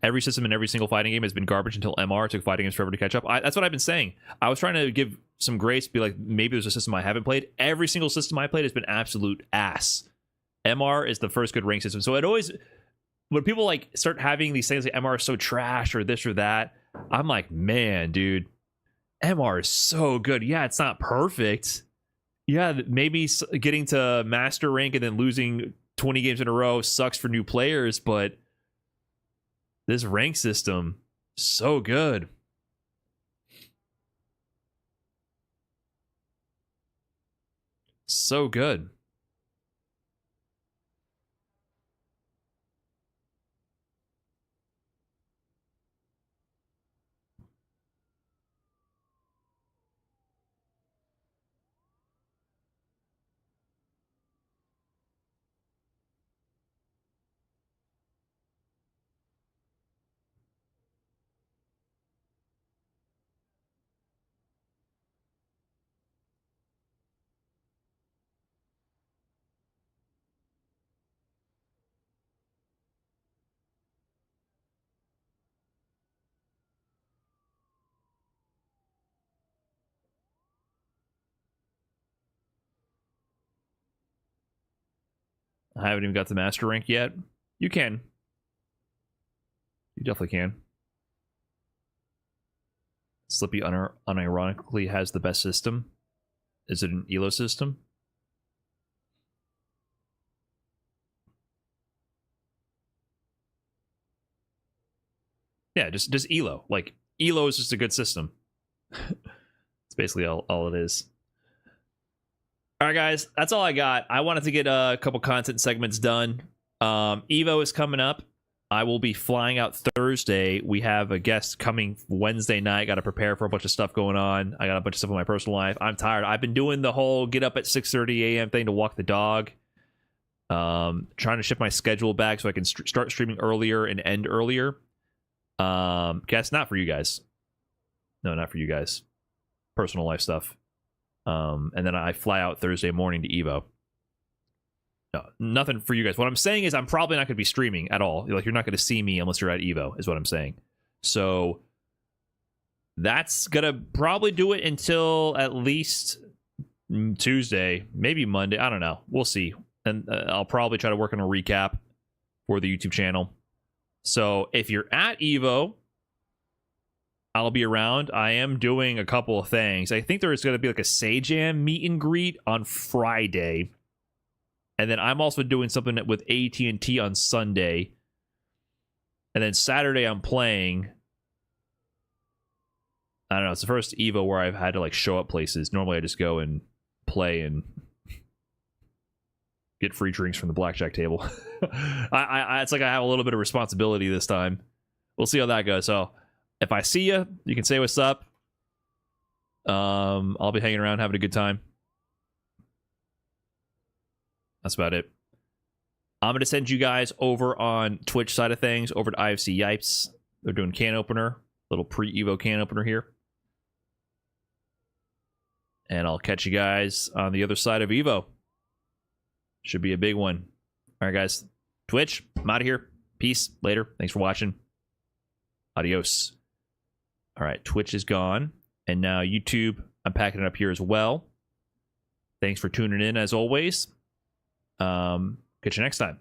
Every system in every single fighting game has been garbage until MR. It took fighting games forever to catch up. That's what I've been saying. I was trying to give some grace, be like, maybe there's a system I haven't played. Every single system I played has been absolute ass. MR is the first good rank system. So it always... When people like start having these things like MR is so trash or this or that, I'm like, man, dude, MR is so good. Yeah, it's not perfect. Yeah, maybe getting to Master Rank and then losing 20 games in a row sucks for new players, but this rank system, so good. So good. I haven't even got to Master Rank yet. You can. You definitely can. Slippy unironically has the best system. Is it an ELO system? Yeah, just ELO. Like, ELO is just a good system. It's basically all it is. All right, guys, that's all I got. I wanted to get a couple content segments done. Evo is coming up. I will be flying out Thursday. We have a guest coming Wednesday night. Got to prepare for a bunch of stuff going on. I got a bunch of stuff in my personal life. I'm tired. I've been doing the whole get up at 6:30 a.m. thing to walk the dog. Trying to shift my schedule back so I can start streaming earlier and end earlier. Guess not for you guys. No, not for you guys. Personal life stuff. And then I fly out Thursday morning to Evo. No, nothing for you guys. What I'm saying is I'm probably not going to be streaming at all. Like, you're not going to see me unless you're at Evo, is what I'm saying. So that's going to probably do it until at least Tuesday, maybe Monday. I don't know. We'll see. And I'll probably try to work on a recap for the YouTube channel. So if you're at Evo, I'll be around. I am doing a couple of things. I think there's going to be like a Sajam meet and greet on Friday. And then I'm also doing something with AT&T on Sunday. And then Saturday I'm playing. I don't know. It's the first Evo where I've had to like show up places. Normally I just go and play and get free drinks from the blackjack table. It's like I have a little bit of responsibility this time. We'll see how that goes. So if I see you, you can say what's up. I'll be hanging around, having a good time. That's about it. I'm going to send you guys over on Twitch side of things, over to IFC Yipes. They're doing can opener, little pre-Evo can opener here. And I'll catch you guys on the other side of Evo. Should be a big one. All right, guys. Twitch, I'm out of here. Peace. Later. Thanks for watching. Adios. All right, Twitch is gone. And now YouTube, I'm packing it up here as well. Thanks for tuning in, as always. Catch you next time.